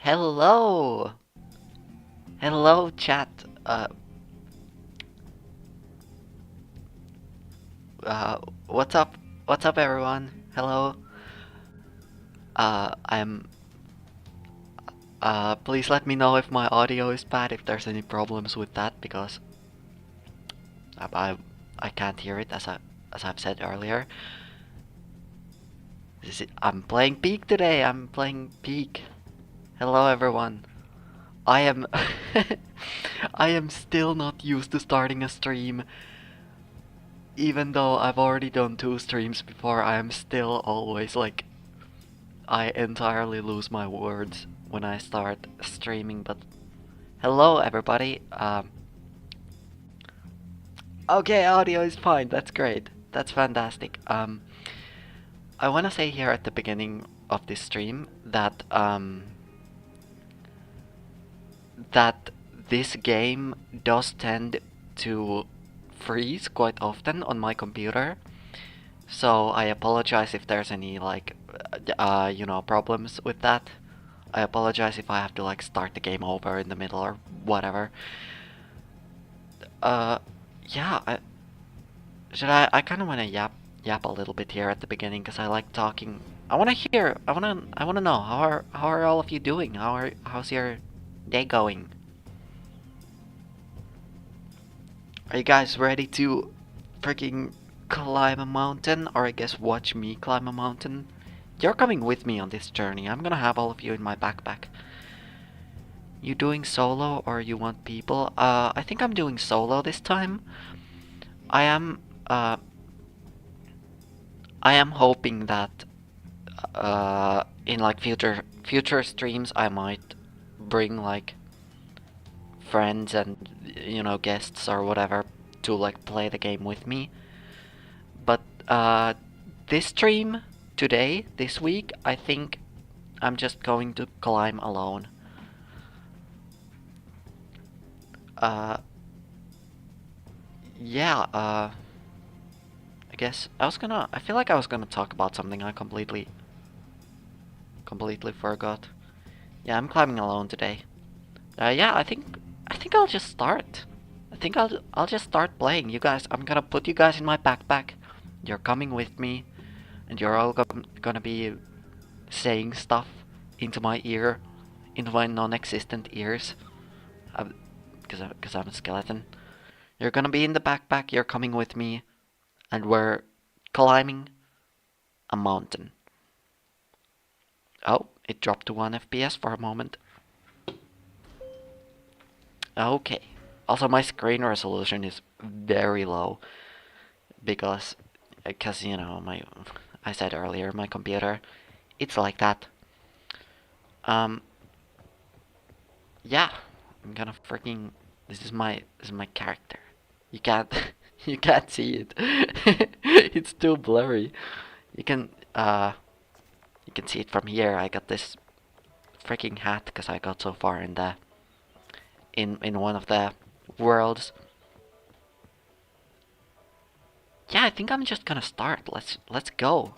Hello! Hello, chat. Uh, what's up? What's up, everyone? Hello. I'm. Please let me know if my audio is bad, if there's any problems with that, because I, I, I can't hear it as I've said earlier. I'm playing Peak today. I'm playing Peak. Hello, everyone. I am. I am still not used to starting a stream. Even though I've already done 2 streams before, I am still always like I entirely lose my words when I start streaming. But hello, everybody. Okay, audio is fine. That's great. That's fantastic. I want to say here at the beginning of this stream that that this game does tend to freeze quite often on my computer. So I apologize if there's any like problems with that. I apologize if I have to like start the game over in the middle or whatever. Uh, yeah, I kind of want to yap a little bit here at the beginning because I like talking. I want to hear. I want to know how are all of you doing? How's your day going? Are you guys ready to freaking climb a mountain, or I guess watch me climb a mountain? You're coming with me on this journey. I'm gonna have all of you in my backpack. You doing solo or you want people? I think I'm doing solo this time. I am uh I am hoping that in like future streams I might bring like friends and guests or whatever to like play the game with me. But this stream today, this week, I think I'm just going to climb alone. Uh yeah, I guess I feel like I was gonna talk about something I completely forgot. Yeah, I'm climbing alone today. Yeah, I think I'll just start. I think I'll just start playing. You guys, I'm gonna put you guys in my backpack. You're coming with me, and you're all gonna be saying stuff into my ear, into my non-existent ears, because I'm a skeleton. You're gonna be in the backpack. You're coming with me, and we're climbing a mountain. Oh, it dropped to 1 FPS for a moment. Okay. Also, my screen resolution is very low because my I said earlier my computer, it's like that. Um, yeah, I'm gonna freaking. This is my character. You can't you can't see it. It's too blurry. You can uh you can see it from here. I got this freaking hat because I got so far in the in one of the worlds. Yeah, I think I'm just gonna start. Let's go.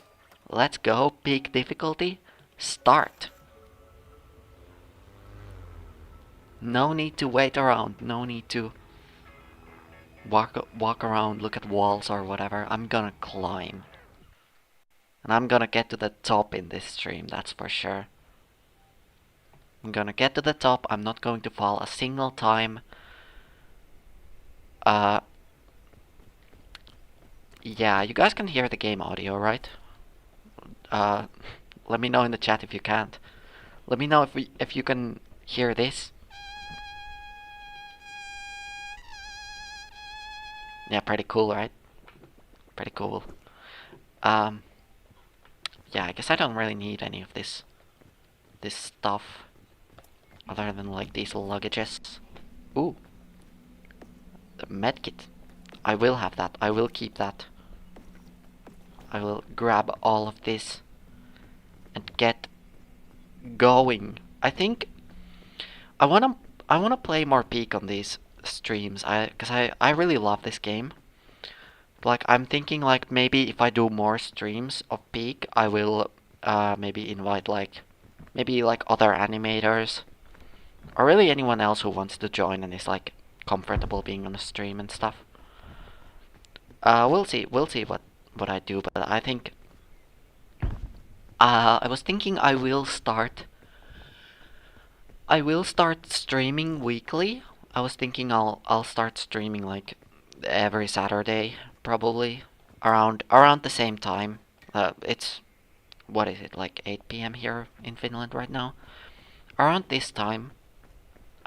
Let's go. Peak difficulty. Start. No need to wait around. No need to walk around, look at walls or whatever. I'm gonna climb. And I'm gonna get to the top in this stream, that's for sure. I'm gonna get to the top. I'm not going to fall a single time. Uh yeah, you guys can hear the game audio, right? Uh let me know in the chat if you can't. Let me know if you can hear this. Yeah, pretty cool, right? Pretty cool. Um, yeah, I guess I don't really need any of this stuff other than like these luggages. Ooh, the medkit. I will have that. I will keep that. I will grab all of this and get going. I think I wanna I wanna play more Peak on these streams. I really love this game. Like I'm thinking like maybe if I do more streams of Peak, I will maybe invite like maybe like other animators, or really anyone else who wants to join and is like comfortable being on a stream and stuff. We'll see what I do, but I think I was thinking I will start streaming weekly. I was thinking I'll start streaming like every Saturday, probably around the same time. It's what is it, like 8 p.m. here in Finland right now? Around this time.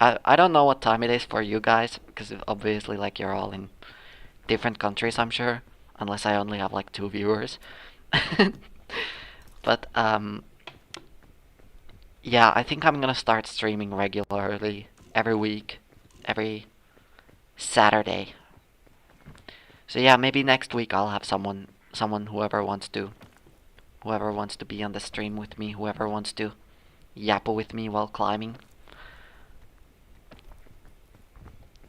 I don't know what time it is for you guys, because obviously like you're all in different countries, I'm sure, unless I only have like 2 viewers. But yeah, I think I'm gonna start streaming regularly every week, every Saturday. So yeah, maybe next week I'll have someone whoever wants to be on the stream with me, whoever wants to yap with me while climbing.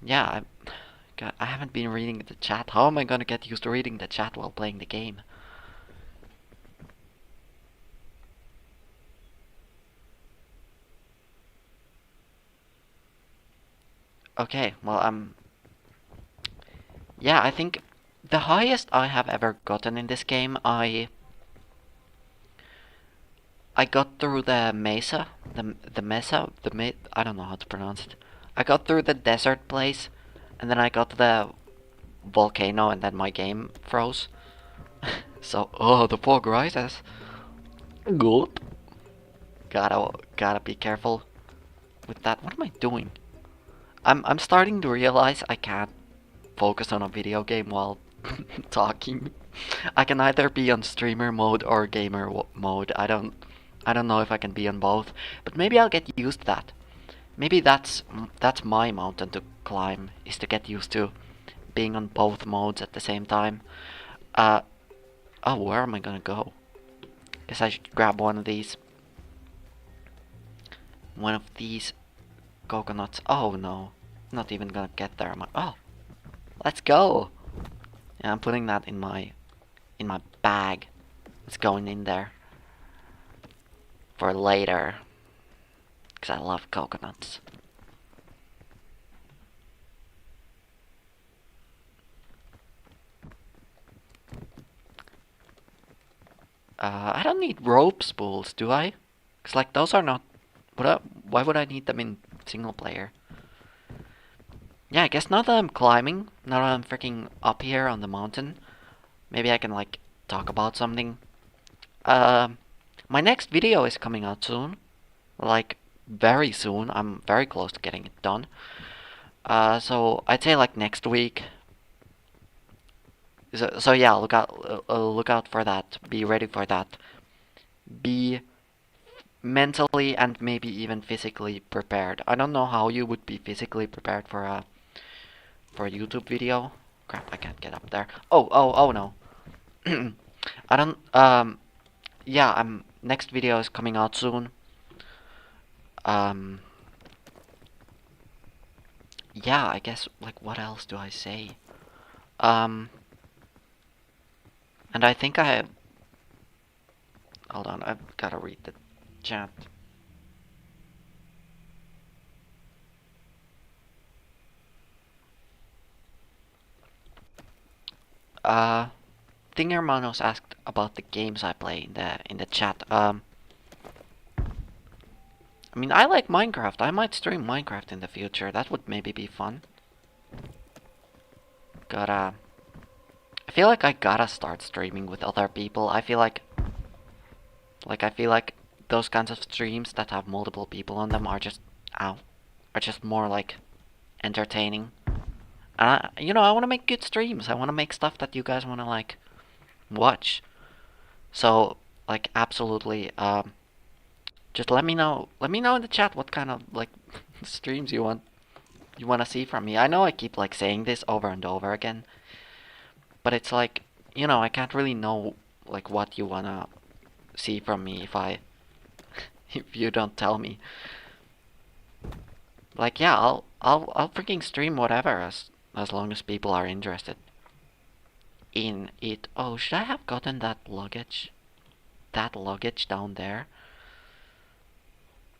Yeah, I haven't been reading the chat. How am I gonna get used to reading the chat while playing the game? Okay, well, yeah, I think the highest I have ever gotten in this game, I got through the mesa, the mesa, I don't know how to pronounce it. I got through the desert place, and then I got to the volcano, and then my game froze. So, oh, the fog rises. Good. Gotta be careful with that. What am I doing? I'm starting to realize I can't focus on a video game while talking. I can either be on streamer mode or gamer mode. I don't know if I can be on both, but maybe I'll get used to that. Maybe that's my mountain to climb, is to get used to being on both modes at the same time. Uh oh, where am I gonna go? Guess I should grab one of these coconuts. Oh no, not even gonna get there. Oh, let's go. Yeah, I'm putting that in my bag. It's going in there for later, because I love coconuts. I don't need rope spools, do I? Because like those are not. Why would I need them in single player? Yeah, I guess now that I'm climbing, now that I'm freaking up here on the mountain, maybe I can like talk about something. My next video is coming out soon, like very soon. I'm very close to getting it done. So I'd say like next week. So yeah, look out for that. Be ready for that. Be mentally and maybe even physically prepared. I don't know how you would be physically prepared for a YouTube video. Crap, I can't get up there. Oh no. I don't yeah, next video is coming out soon. Yeah, I guess like what else do I say? Um and I think hold on, I've gotta read the chat. Thingermanos asked about the games I play in the chat. I mean, I like Minecraft. I might stream Minecraft in the future. That would maybe be fun. I feel like I gotta start streaming with other people. I feel like those kinds of streams that have multiple people on them are just more like entertaining. And I want to make good streams. I want to make stuff that you guys want to like watch. So like absolutely, just let me know. Let me know in the chat what kind of like streams you want to see from me. I know I keep like saying this over and over again, but it's like I can't really know like what you wanna see from me if you don't tell me. Like yeah, I'll freaking stream whatever as long as people are interested in it. Oh, should I have gotten that luggage? That luggage down there?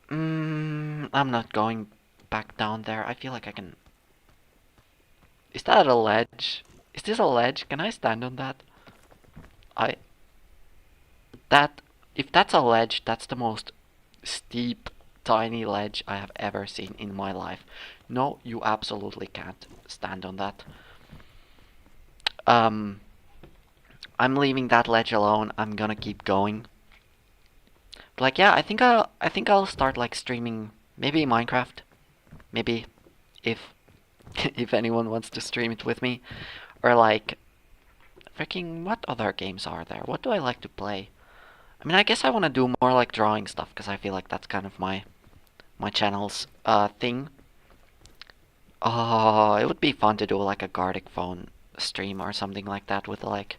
I'm not going back down there. I feel like I can... Is that a ledge? Is this a ledge? Can I stand on that? I... That... If that's a ledge, that's the most steep, tiny ledge I have ever seen in my life. No, you absolutely can't stand on that. I'm leaving that ledge alone. I'm gonna keep going. But like, yeah, I think I'll start like streaming maybe Minecraft. Maybe if if anyone wants to stream it with me, or like freaking what other games are there? What do I like to play? I mean, I guess I want to do more like drawing stuff because I feel like that's kind of my channel's thing. Oh, it would be fun to do like a Gartic Phone stream or something like that with like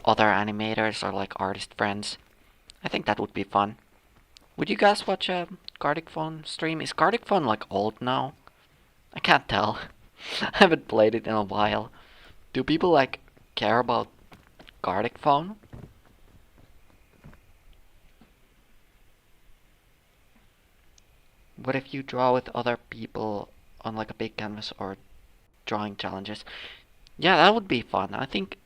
other animators or like artist friends. I think that would be fun. Would you guys watch a Gartic Phone stream? Is Gartic Phone like old now? I can't tell. I haven't played it in a while. Do people like care about Gartic Phone? What if you draw with other people on like a big canvas or drawing challenges? Yeah, that would be fun. I think,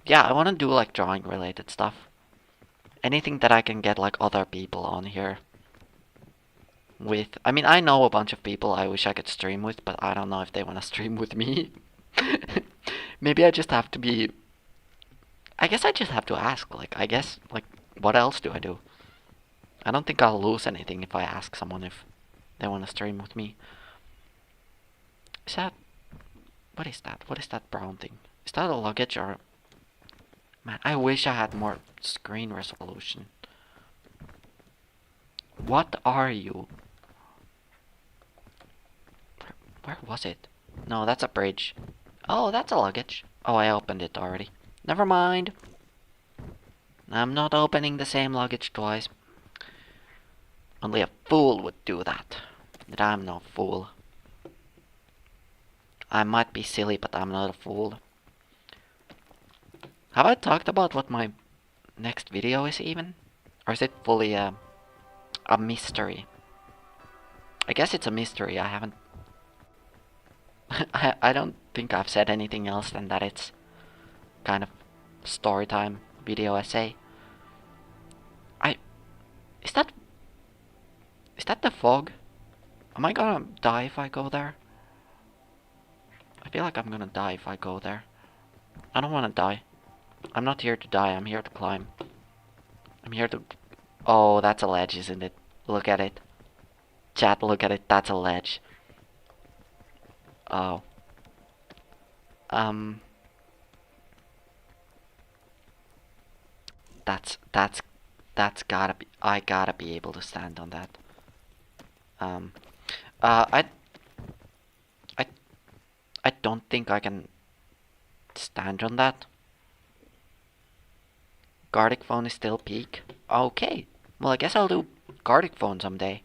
yeah, I want to do like drawing related stuff. Anything that I can get like other people on here with. I mean, I know a bunch of people I wish I could stream with, but I don't know if they want to stream with me. Maybe I just have to be. I guess I just have to ask. Like, I guess, like, what else do I do? I don't think I'll lose anything if I ask someone if they want to stream with me. Is that. What is that? What is that brown thing? Is that a luggage or. Man, I wish I had more screen resolution. What are you? Where was it? No, that's a bridge. Oh, that's a luggage. Oh, I opened it already. Never mind. I'm not opening the same luggage twice. Only a fool would do that. But I'm no fool. I might be silly, but I'm not a fool. Have I talked about what my next video is even? Or is it fully a mystery? I guess it's a mystery. I haven't... I don't think I've said anything else than that it's kind of story time video essay. Is that... Is that the fog? Am I gonna die if I go there? I feel like I'm gonna die if I go there. I don't wanna die. I'm not here to die, I'm here to climb. I'm here to... Oh, that's a ledge, isn't it? Look at it. Chat, look at it, that's a ledge. Oh. That's gotta be... I gotta be able to stand on that. I... I... I don't think I can stand on that. Gartic Phone is still peak. Okay. Well, I guess I'll do Gartic Phone someday.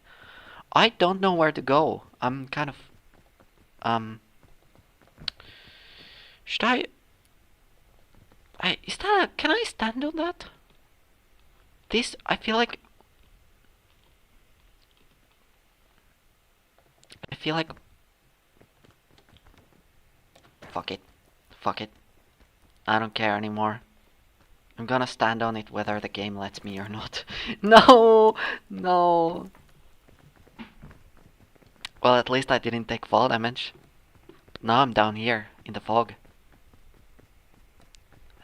I don't know where to go. I'm kind of... Should I... Is that can I stand on that? This... I feel like... I feel like... Fuck it. Fuck it. I don't care anymore. I'm gonna stand on it whether the game lets me or not. No! No! Well, at least I didn't take fall damage. But now I'm down here, in the fog.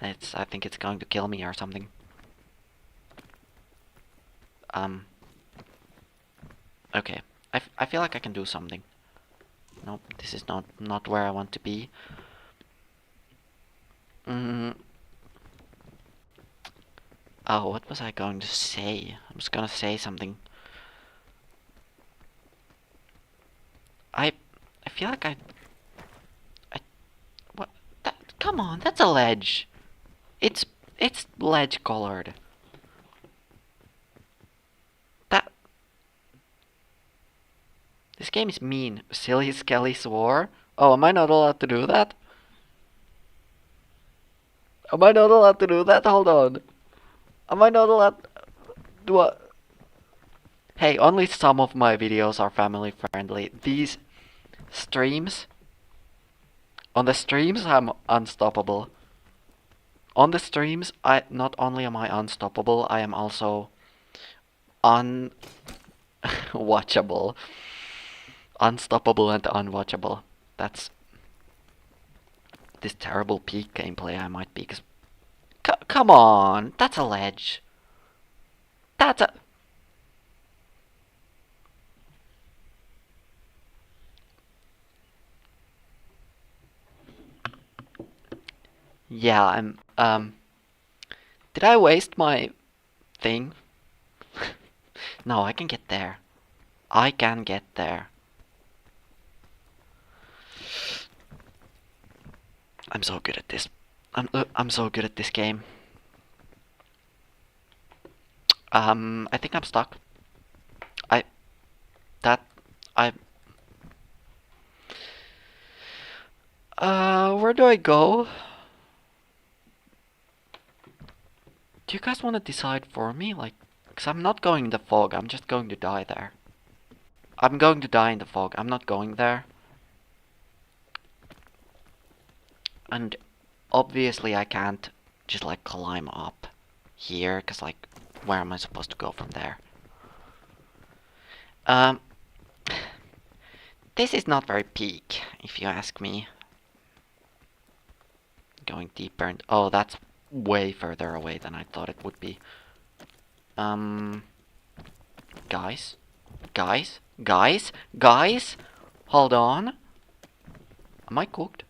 I think it's going to kill me or something. Okay. I feel like I can do something. Nope, this is not where I want to be. Oh, what was I going to say? I was gonna say something. I feel like I what that come on, that's a ledge. It's ledge colored. That This game is mean. Silly Skelly swore. Oh, am I not allowed to do that? Am I not allowed to do that? Hold on. Am I not allowed... Do I... Hey, only some of my videos are family friendly. These streams, on the streams I'm unstoppable. On the streams, I not only am I unstoppable, I am also unwatchable. Unstoppable and unwatchable. That's this terrible peak gameplay I might be. Come on, that's a ledge. That's a. Yeah, Did I waste my thing? No, I can get there. I can get there. I'm so good at this. I'm so good at this game. I think I'm stuck. I that I where do I go? Do you guys want to decide for me? Like, cause I'm not going in the fog. I'm just going to die there. I'm going to die in the fog. I'm not going there. And obviously I can't just like climb up here, cause like, where am I supposed to go from there? Um, this is not very peak, if you ask me. Going deeper and oh, that's way further away than I thought it would be. Guys, guys, hold on. Am I cooked?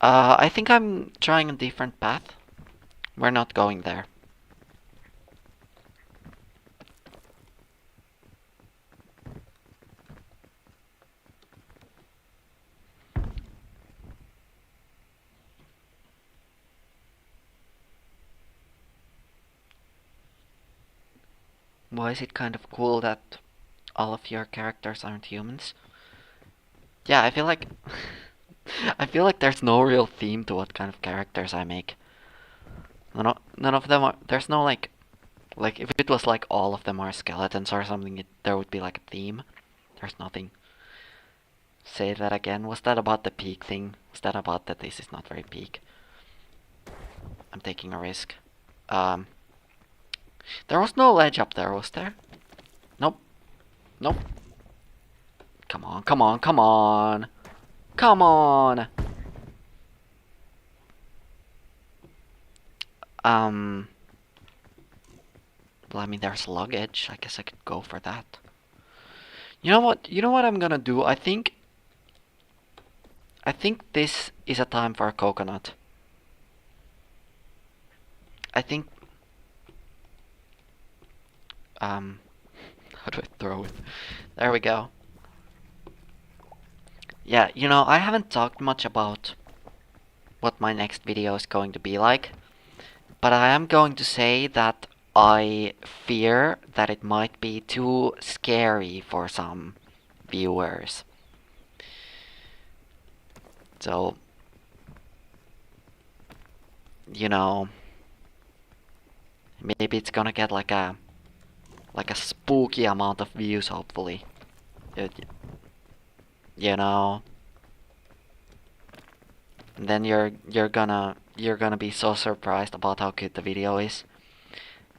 I think I'm trying a different path. We're not going there. Why is it kind of cool that all of your characters aren't humans? Yeah, I feel like I feel like there's no real theme to what kind of characters I make. None of them are. There's no like if it was like all of them are skeletons or something, there would be like a theme. There's nothing. Say that again. Was that about the peak thing? Was that about that this is not very peak? I'm taking a risk. Um, there was no ledge up there, was there? Nope. Nope. Come on, come on, come on. Come on. Well, I mean, there's luggage. I guess I could go for that. You know what? You know what I'm gonna do? I think this is a time for a coconut. I think how do I throw it? There we go. Yeah, you know, I haven't talked much about what my next video is going to be like, but I am going to say that I fear that it might be too scary for some viewers. So, you know, maybe it's gonna get like a spooky amount of views, hopefully. You know, and then you're gonna be so surprised about how good the video is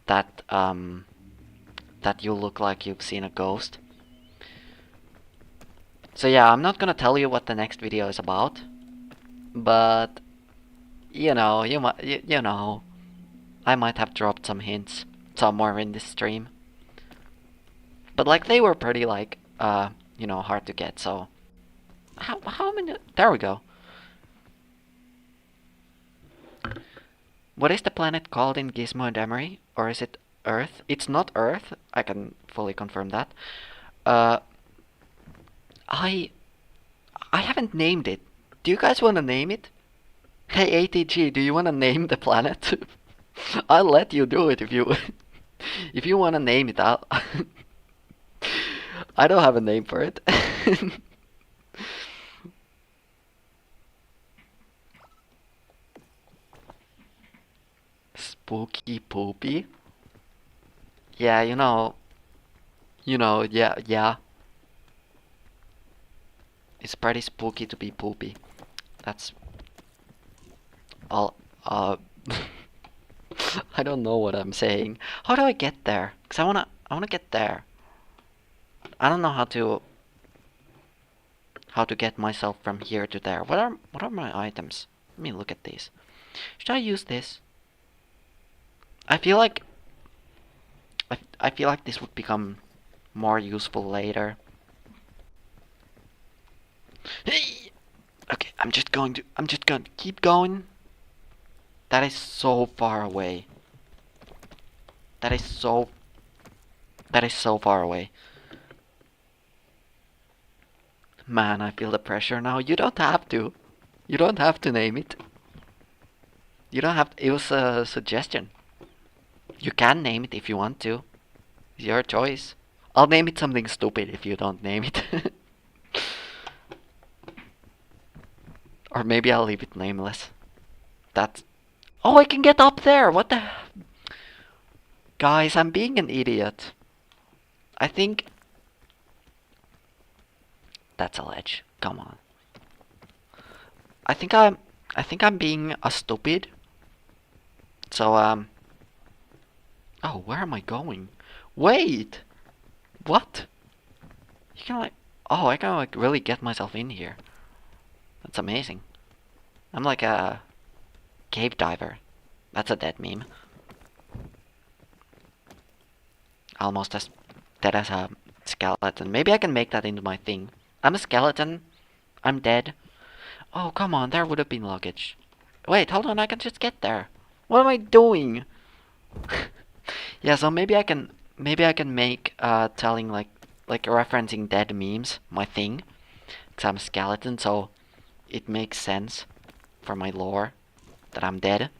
that that you look like you've seen a ghost. So yeah, I'm not gonna tell you what the next video is about, but you know, you know, I might have dropped some hints somewhere in this stream. But like they were pretty like you know, hard to get. So how many? There we go. What is the planet called in Gizmo and Emery? Or is it Earth? It's not Earth. I can fully confirm that. Uh, I I haven't named it. Do you guys want to name it? Hey ATG, do you want to name the planet? I'll let you do it if you if you want to name it. I don't have a name for it. Spooky Poopy. Yeah, yeah, yeah. It's pretty spooky to be poopy. That's all. I don't know what I'm saying. How do I get there? Cause I wanna get there. I don't know how to get myself from here to there. What are my items? Let me look at these. Should I use this? I feel like I feel like this would become more useful later. Hey! Okay, I'm just going to keep going. That is so far away. That is so that is so far away. Man, I feel the pressure now. You don't have to. You don't have to name it. You don't have to. It was a suggestion. You can name it if you want to. It's your choice. I'll name it something stupid if you don't name it. Or maybe I'll leave it nameless. That's... Oh, I can get up there! What the... Guys, I'm being an idiot. I think... That's a ledge. Come on. I think I'm being a stupid. So, Oh, where am I going? Wait! What? You can like... Oh, I can like really get myself in here. That's amazing. I'm like a cave diver. That's a dead meme. Almost as dead as a skeleton. Maybe I can make that into my thing. I'm a skeleton. I'm dead. Oh, come on. There would have been luggage. Wait, hold on. I can just get there. What am I doing? Yeah, so maybe I can make telling like referencing dead memes my thing. Cause I'm a skeleton, so it makes sense for my lore that I'm dead.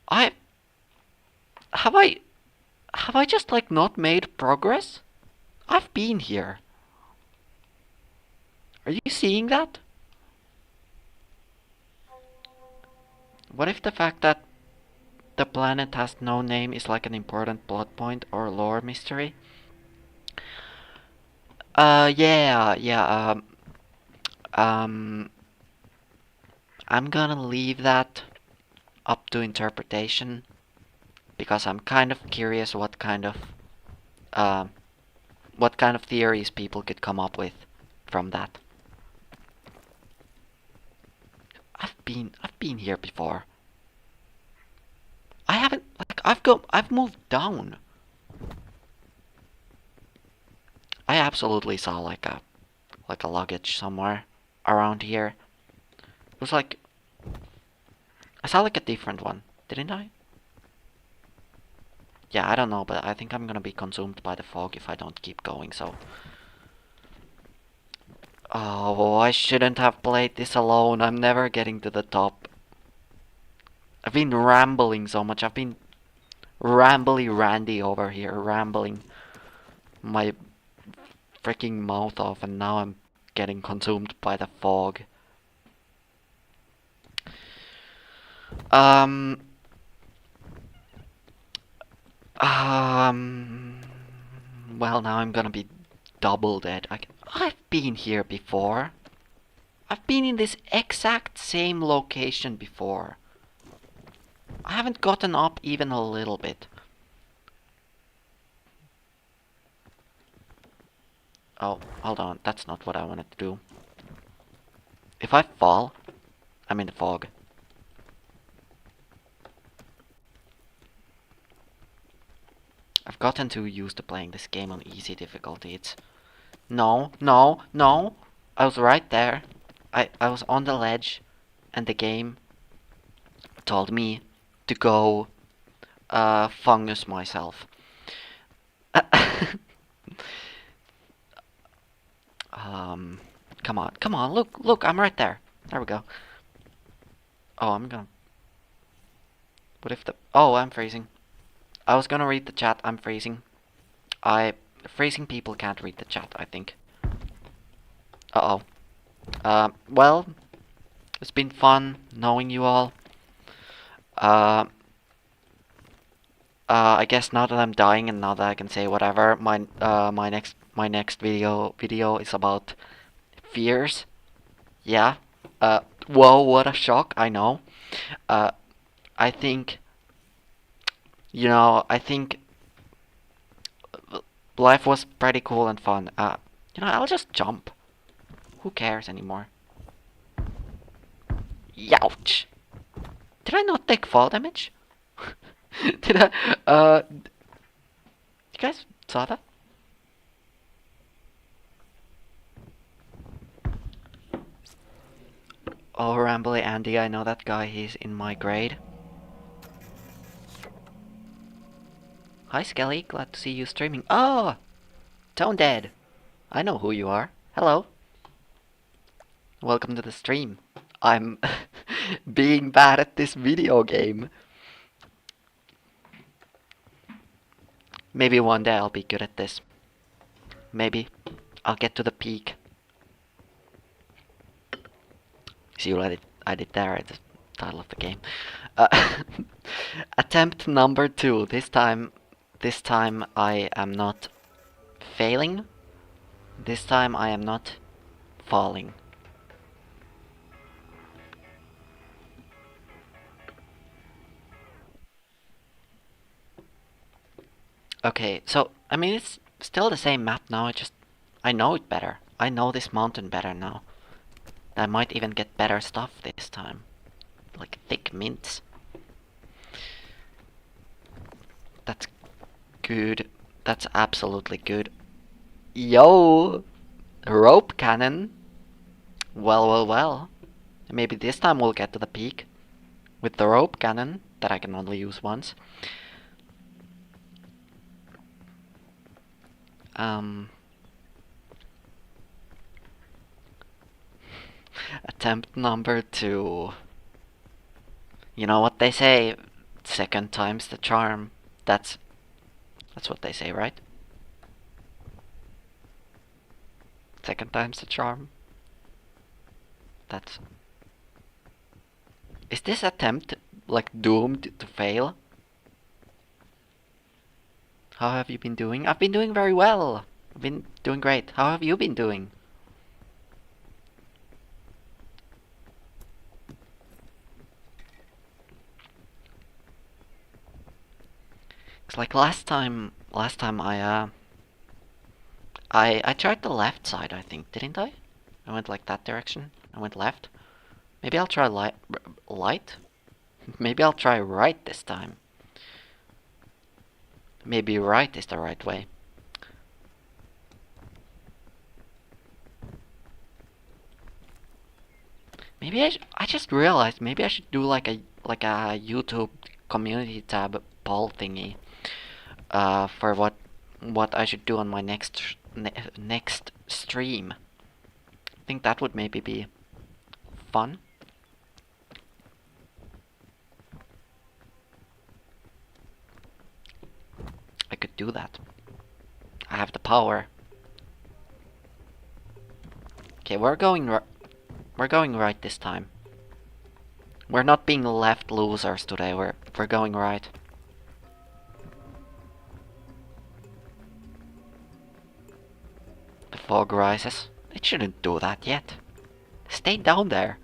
I have I have I just like not made progress? I've been here. Are you seeing that? What if the fact that the planet has no name is like an important plot point or lore mystery? Yeah. Um, I'm gonna leave that up to interpretation because I'm kind of curious uh, what kind of theories people could come up with from that. I've been here before. I haven't like I've moved down. I absolutely saw like a luggage somewhere around here. It was like I saw like a different one, didn't I? Yeah, I don't know, but I think I'm gonna be consumed by the fog if I don't keep going, so... Oh, I shouldn't have played this alone. I'm never getting to the top. I've been rambling so much. I've been rambly Randy over here, rambling my freaking mouth off, and now I'm getting consumed by the fog. Um... Um... Well, now I'm gonna be double dead. I've been here before. I've been in this exact same location before. I haven't gotten up even a little bit. Oh, hold on. That's not what I wanted to do. If I fall, I'm in the fog. I've gotten too used to playing this game on easy difficulty. It's... No, no, no! I was right there. I was on the ledge, and the game told me to go fungus myself. um, come on, look, I'm right there. There we go. Oh, I'm gonna... What if the... Oh, I'm freezing. I was gonna read the chat, I'm freezing. Freezing people can't read the chat, I think. Uh-oh. Well, it's been fun knowing you all. Uh, I guess now that I'm dying and now that I can say whatever, my next video is about fears. Yeah. Whoa, what a shock! I know. Uh, I think I think life was pretty cool and fun. I'll just jump. Who cares anymore? Youch! Did I not take fall damage? Did I? You guys saw that? Oh, Rambly Andy, I know that guy. He's in my grade. Hi, Skelly. Glad to see you streaming. Oh, Tone Dead. I know who you are. Hello. Welcome to the stream. I'm being bad at this video game. Maybe one day I'll be good at this. Maybe I'll get to the peak. See what I did there at the title of the game. Attempt number 2. This time I am not failing. This time I am not falling. Okay, so I mean it's still the same map now. I know it better. I know this mountain better now. I might even get better stuff this time, like thick mints. That's good. That's absolutely good. Yo, rope cannon. Well, well, well. Maybe this time we'll get to the peak with the rope cannon that I can only use once. Attempt number 2. You know what they say? Second time's the charm. That's what they say, right? Second time's the charm. That's... Is this attempt like doomed to fail? How have you been doing? I've been doing very well. I've been doing great. How have you been doing? It's like last time I tried the left side, I think, didn't I? I went like that direction. I went left. Maybe I'll try light? Maybe I'll try right this time. Maybe right is the right way. Maybe I just realized maybe I should do like a YouTube community tab poll thingy for what I should do on my next stream. I think that would maybe be fun. I could do that. I have the power. Okay, we're going right this time. We're not being left losers today. We're going right. The fog rises. It shouldn't do that yet. Stay down there.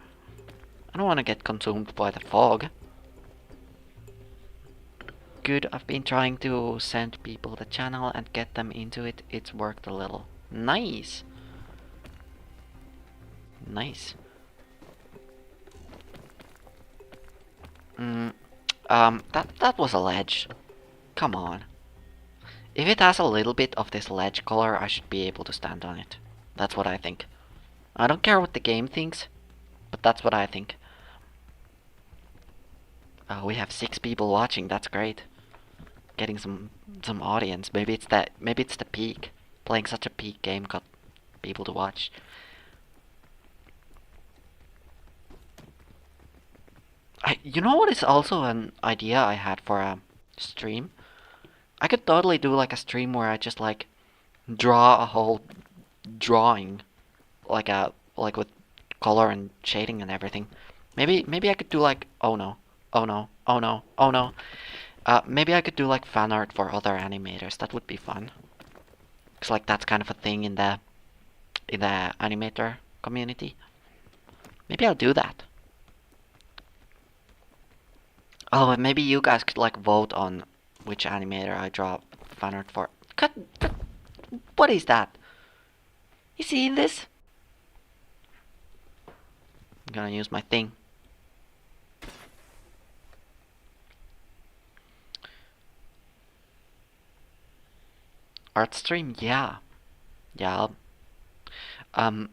I don't want to get consumed by the fog. Good, I've been trying to send people the channel and get them into it. It's worked a little. Nice. Nice. That was a ledge. Come on. If it has a little bit of this ledge color, I should be able to stand on it. That's what I think. I don't care what the game thinks, but that's what I think. We have 6 people watching. That's great. Getting some audience. Maybe it's the peak. Playing such a peak game got people to watch. You know what is also an idea I had for a stream? I could totally do like a stream where I just like draw a whole drawing, like with color and shading and everything. Maybe I could do like, oh no, Oh no. Oh no. Oh no. Maybe I could do like fan art for other animators. That would be fun. Cause like that's kind of a thing in the animator community. Maybe I'll do that. Oh, and maybe you guys could like vote on which animator I draw fan art for. What is that? You seeing this? I'm gonna use my thing. Art stream? Yeah. Yeah. Um.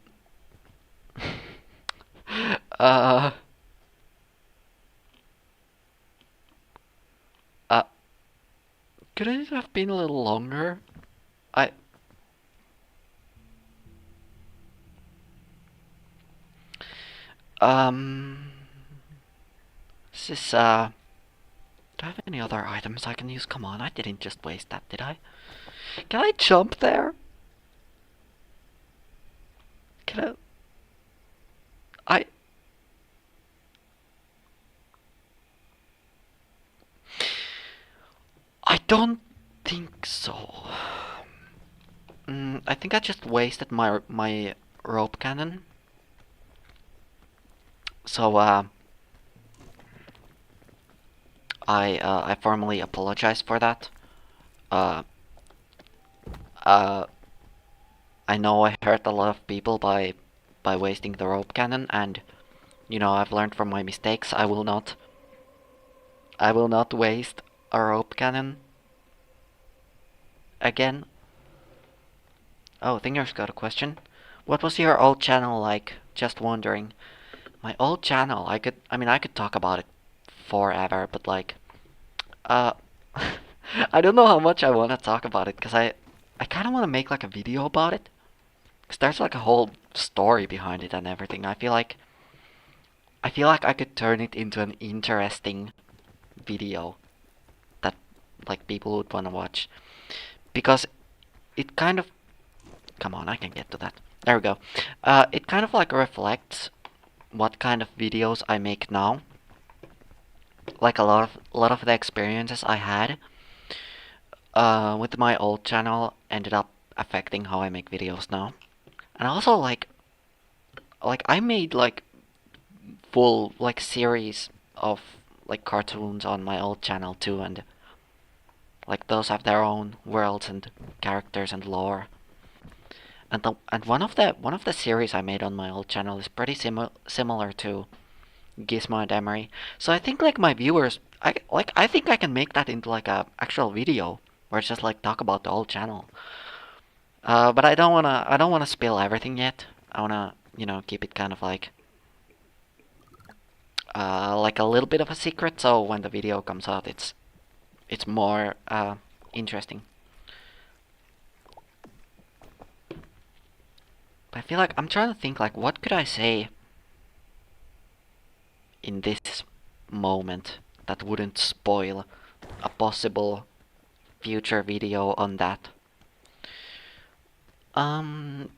uh. Uh. Could it have been a little longer? I. Um. This is, do I have any other items I can use? Come on, I didn't just waste that, did I? Can I jump there? Can I... I don't think so. I think I just wasted my rope cannon. So, I formally apologize for that. Uh, uh, I know I hurt a lot of people by wasting the rope cannon, and you know I've learned from my mistakes. I will not waste a rope cannon again. Oh, Thinger's got a question. What was your old channel like? Just wondering. My old channel, I could talk about it forever, but like, uh, I don't know how much I want to talk about it, because I kind of want to make like a video about it. Because there's like a whole story behind it and everything. I feel like I could turn it into an interesting video that like people would want to watch. Because it kind of, come on, I can get to that. There we go. It kind of like reflects what kind of videos I make now. Like a lot of the experiences I had with my old channel ended up affecting how I make videos now. And also like I made like full like series of like cartoons on my old channel too, and like those have their own worlds and characters and lore. And one of the series I made on my old channel is pretty similar to Gizmo and Emery. So I think like my viewers, I think I can make that into like a actual video where it's just like talk about the whole channel. But I don't wanna spill everything yet. I wanna keep it kind of like a little bit of a secret. So when the video comes out, it's more interesting. But I feel like I'm trying to think like what could I say in this moment that wouldn't spoil a possible future video on that. Um,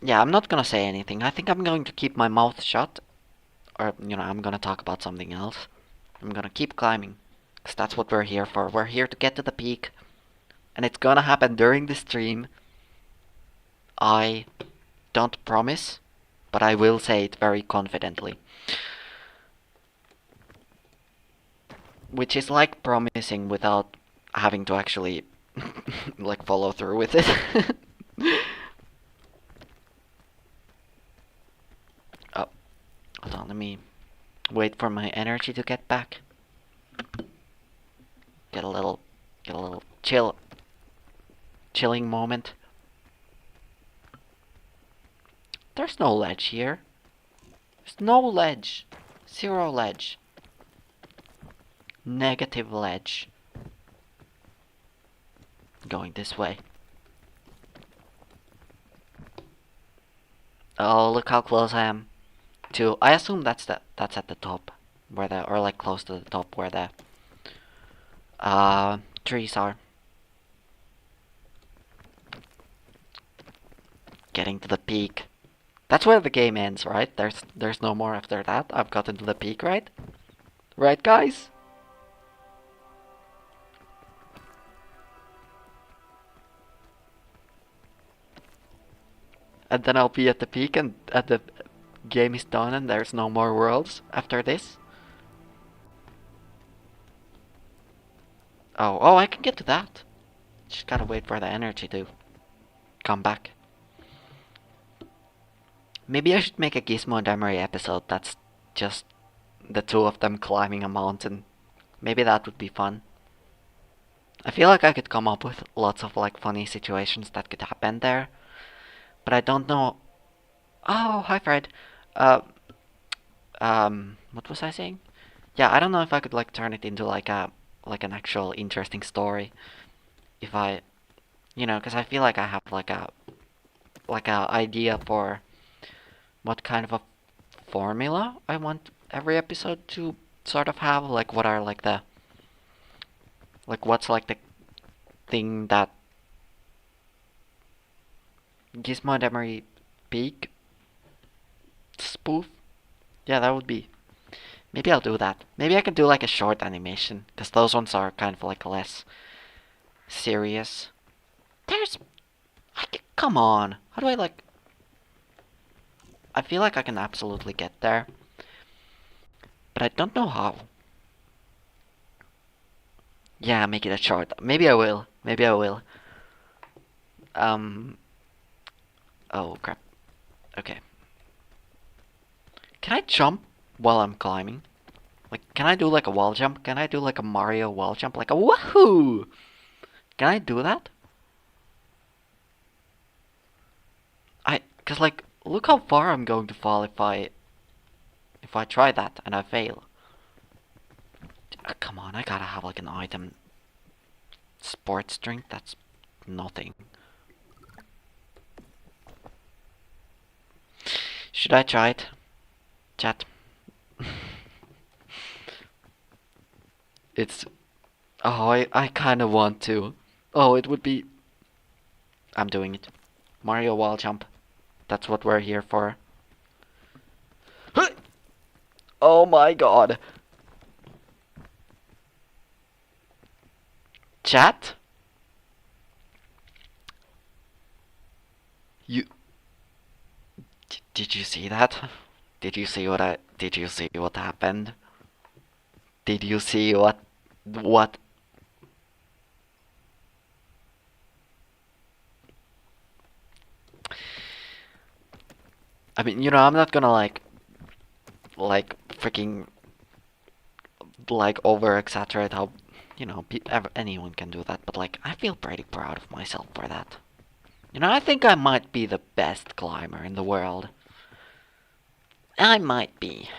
yeah, I'm not gonna say anything. I think I'm going to keep my mouth shut, or I'm gonna talk about something else. I'm gonna keep climbing, because that's what we're here for. We're here to get to the peak, and it's gonna happen during the stream. I don't promise, but I will say it very confidently. Which is like promising without having to actually like follow through with it. Oh, hold on, let me wait for my energy to get back. Get a little chilling moment. There's no ledge here. There's no ledge. Zero ledge. Negative ledge. Going this way. Oh, look how close I am to. I assume that's at the top, where the or like close to the top where the trees are. Getting to the peak. That's where the game ends, right? There's no more after that. I've gotten to the peak, right? Right, guys? And then I'll be at the peak and the game is done and there's no more worlds after this. Oh, I can get to that. Just gotta wait for the energy to come back. Maybe I should make a Gizmo and Emery episode that's just the two of them climbing a mountain. Maybe that would be fun. I feel like I could come up with lots of like funny situations that could happen there, but I don't know. Oh, hi Fred. Uh, what was I saying? Yeah, I don't know if I could like turn it into like an actual interesting story. If I, because I feel like I have like a idea for what kind of a formula I want every episode to sort of have. Like what are what's like the thing that Gizmo and Emery Peak spoof? Yeah, that would be. Maybe I'll do that. Maybe I can do like a short animation, because those ones are kind of like less serious. There's. Come on. How do I like. I feel like I can absolutely get there, but I don't know how. Yeah, make it a short. Maybe I will. Maybe I will. Um. Oh, crap. Okay. Can I jump while I'm climbing? Like, can I do like a wall jump? Can I do like a Mario wall jump? Like a woohoo! Can I do that? Cause like, look how far I'm going to fall if I try that and I fail. Come on, I gotta have like an item. Sports drink? That's nothing. Should I try it? Chat. It's. Oh, I kinda want to. Oh, it would be. I'm doing it. Mario wall jump. That's what we're here for. Oh my god. Chat? You. Did you see that? Did you see what happened? Did you see what? I mean, I'm not gonna like freaking like over exaggerate how anyone can do that, but like I feel pretty proud of myself for that. I think I might be the best climber in the world. I might be.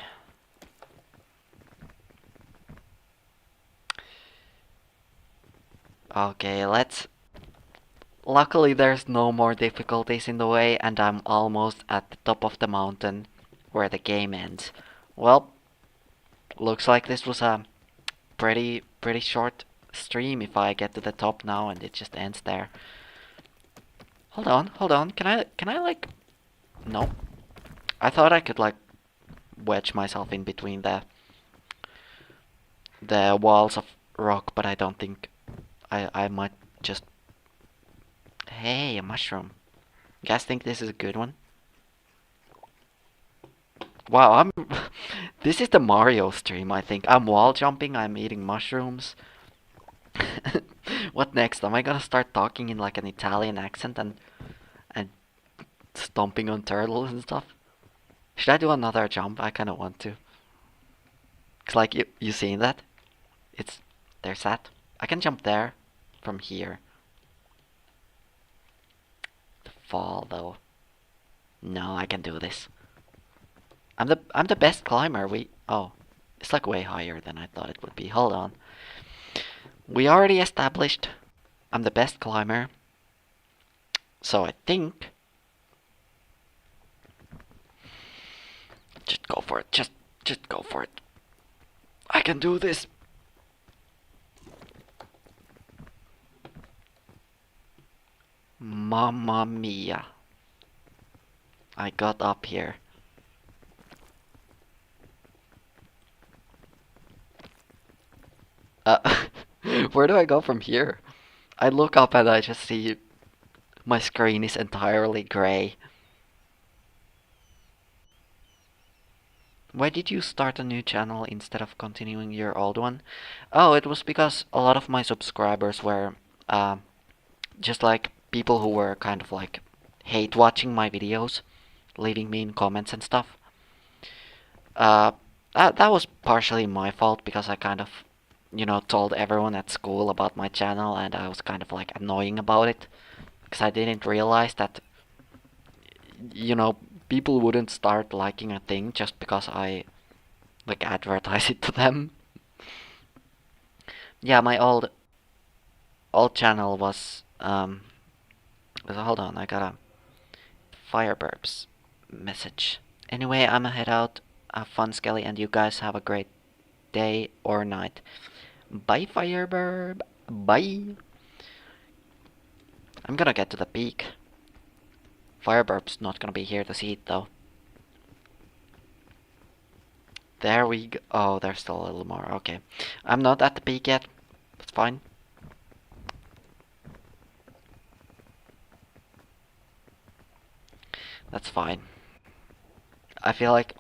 Okay, let's. Luckily, there's no more difficulties in the way, and I'm almost at the top of the mountain where the game ends. Well, looks like this was a pretty short stream if I get to the top now and it just ends there. Hold on. Can I like no. I thought I could like wedge myself in between the walls of rock, but I don't think I might just. Hey, a mushroom. You guys think this is a good one? Wow, I'm this is the Mario stream, I think. I'm wall jumping, I'm eating mushrooms. What next? Am I gonna start talking in like an Italian accent and stomping on turtles and stuff? Should I do another jump? I kinda want to. Cause like you seen that? It's there's that. I can jump there from here. The fall though. No, I can do this. I'm the best climber. It's like way higher than I thought it would be. Hold on. We already established I'm the best climber. So I think just go for it. Just go for it. I can do this. Mamma mia. I got up here. Where do I go from here? I look up and I just see my screen is entirely grey. Why did you start a new channel instead of continuing your old one? Oh, it was because a lot of my subscribers were um, just like people who were kind of like hate watching my videos, leaving me in comments and stuff. Uh, that was partially my fault because I kind of, told everyone at school about my channel and I was kind of like annoying about it because I didn't realize that, you know, people wouldn't start liking a thing just because I like advertise it to them. Yeah, my old channel was hold on, I got a Fireburbs message. Anyway, I'ma head out. Have fun, Skelly, and you guys have a great day or night. Bye, Fireburb. Bye. I'm gonna get to the peak. Fireburb's not gonna be here to see it though. There we go. Oh, there's still a little more. Okay. I'm not at the peak yet. That's fine. That's fine. I feel like...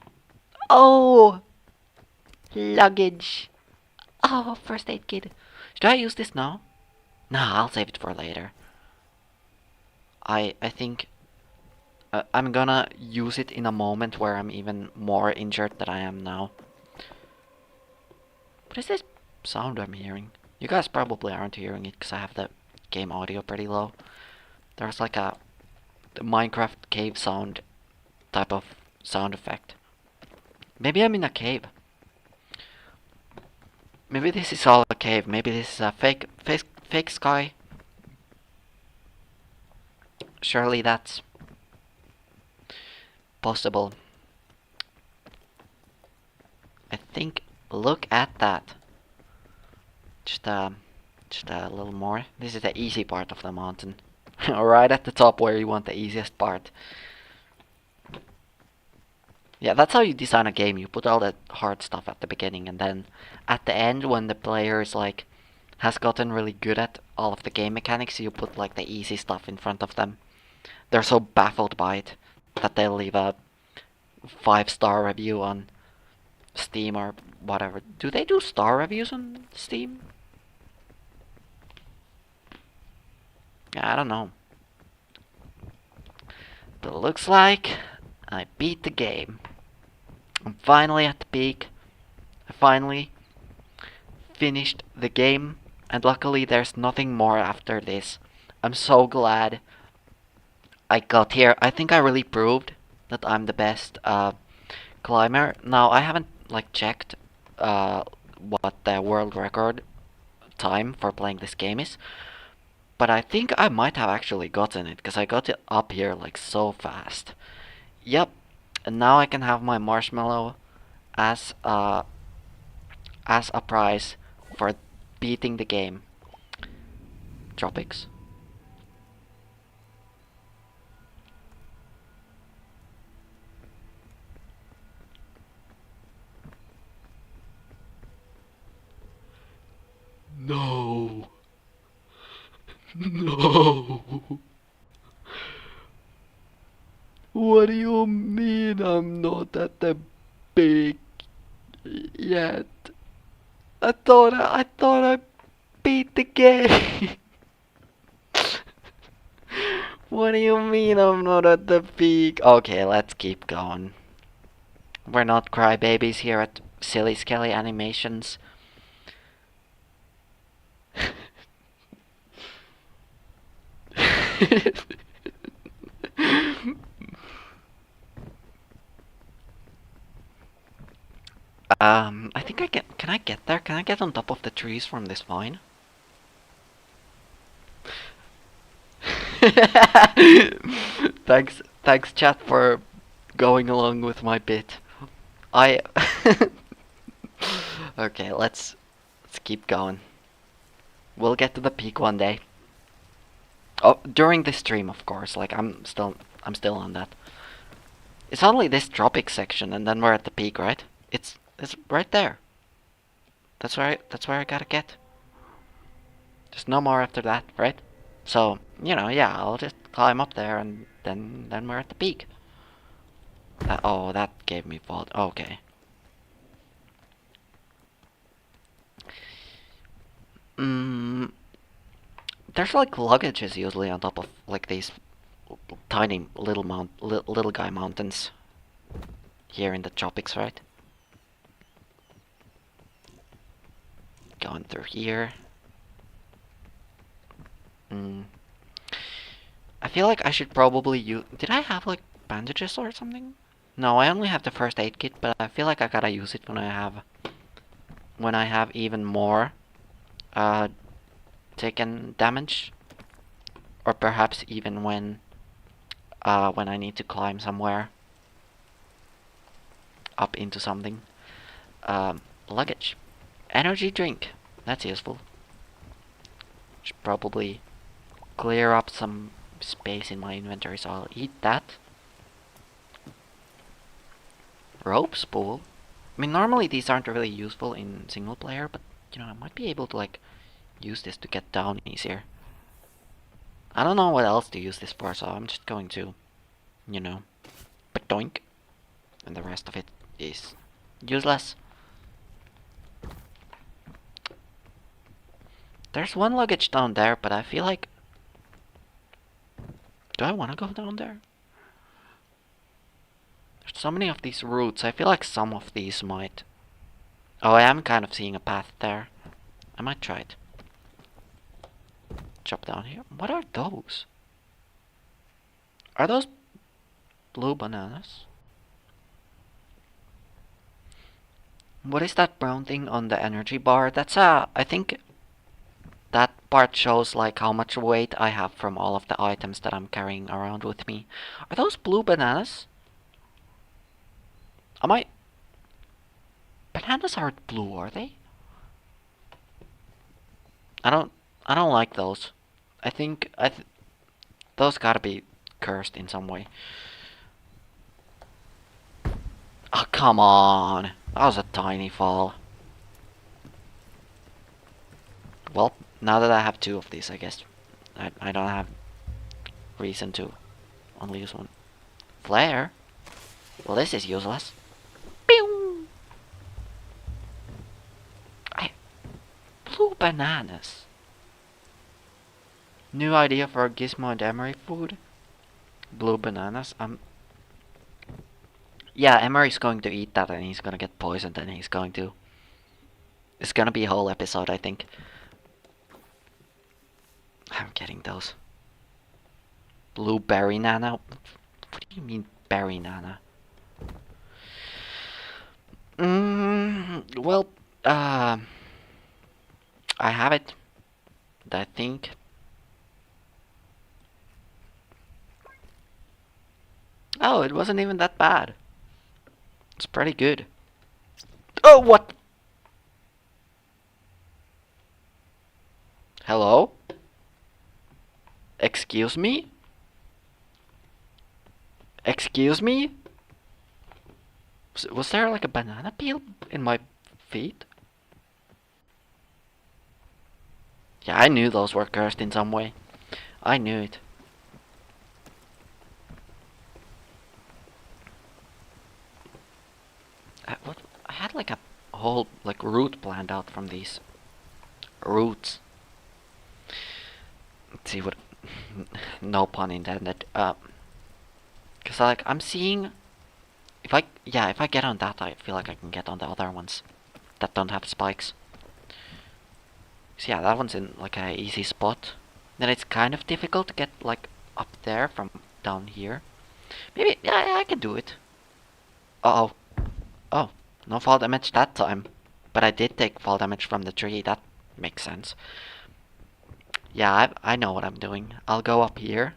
Oh! Luggage! Oh, first aid kit. Should I use this now? Nah, I'll save it for later. I think I'm gonna use it in a moment where I'm even more injured than I am now. What is this sound I'm hearing? You guys probably aren't hearing it because I have the game audio pretty low. There's like the Minecraft cave sound type of sound effect. Maybe I'm in a cave. Maybe this is all a cave. Maybe this is a fake sky. Surely that's possible. I think. Look at that. Just a little more. This is the easy part of the mountain. Right at the top where you want the easiest part. Yeah, that's how you design a game. You put all the hard stuff at the beginning, and then at the end, when the player is like has gotten really good at all of the game mechanics, you put like the easy stuff in front of them. They're so baffled by it that they'll leave a 5-star review on Steam or whatever. Do they do star reviews on Steam? Yeah, I don't know. But it looks like I beat the game. I'm finally at the peak. I finally finished the game, and luckily there's nothing more after this. I'm so glad I got here. I think I really proved that I'm the best climber. Now I haven't like checked what the world record time for playing this game is, but I think I might have actually gotten it because I got it up here like so fast. Yep, and now I can have my marshmallow as a prize for beating the game. Tropics. No. No. What do you mean I'm not at the peak yet? I thought I beat the game. What do you mean I'm not at the peak? Okay, let's keep going. We're not crybabies here at Silly Skelly Animations. I think I get. Can I get there? Can I get on top of the trees from this vine? Thanks, chat, for going along with my bit. I. Okay, let's keep going. We'll get to the peak one day. Oh, during the stream, of course. Like I'm still on that. It's only this tropic section, and then we're at the peak, right? It's right there. That's where I gotta get. There's no more after that, right? So, yeah, I'll just climb up there and then we're at the peak. Oh, that gave me fault. Okay. Mm, there's like luggages usually on top of like these tiny little guy mountains here in the tropics, right? Going through here. Mm. I feel like I should probably use. Did I have like bandages or something? No, I only have the first aid kit, but I feel like I gotta use it when I have even more uh taken damage, or perhaps even when I need to climb somewhere up into something. Luggage, energy drink. That's useful. Should probably clear up some space in my inventory, so I'll eat that. Rope spool. I mean, normally these aren't really useful in single player, but I might be able to like use this to get down easier. I don't know what else to use this for, so I'm just going to, you know, doink, and the rest of it is useless. There's one luggage down there, but I feel like... Do I want to go down there? There's so many of these routes. I feel like some of these might... Oh, I am kind of seeing a path there. I might try it. Chop down here. What are those? Are those blue bananas? What is that brown thing on the energy bar? That's I think that part shows like how much weight I have from all of the items that I'm carrying around with me. Are those blue bananas? Am I... Bananas aren't blue, are they? I don't like those. I think those gotta be cursed in some way. Oh, come on. That was a tiny fall. Well, now that I have two of these, I guess I don't have reason to only use one. Flare? Well, this is useless. Pew! Blue bananas. New idea for Gizmo and Emery food. Blue bananas. Yeah, Emery's going to eat that and he's gonna get poisoned and he's going to... It's gonna be a whole episode, I think. I'm getting those. Blueberry nana? What do you mean berry nana? Well, I have it. I think. Oh, it wasn't even that bad. It's pretty good. Oh, what? Hello? Excuse me? Excuse me? Was there like a banana peel in my feet? Yeah, I knew those were cursed in some way. I knew it. I had like a whole like route planned out from these roots. Let's see what... No pun intended. Cause like I'm seeing... If I get on that, I feel like I can get on the other ones that don't have spikes. So yeah, that one's in like a easy spot. Then it's kind of difficult to get like up there from down here. Maybe, yeah, I can do it. Uh-oh. Oh, no fall damage that time. But I did take fall damage from the tree, that makes sense. Yeah, I know what I'm doing. I'll go up here.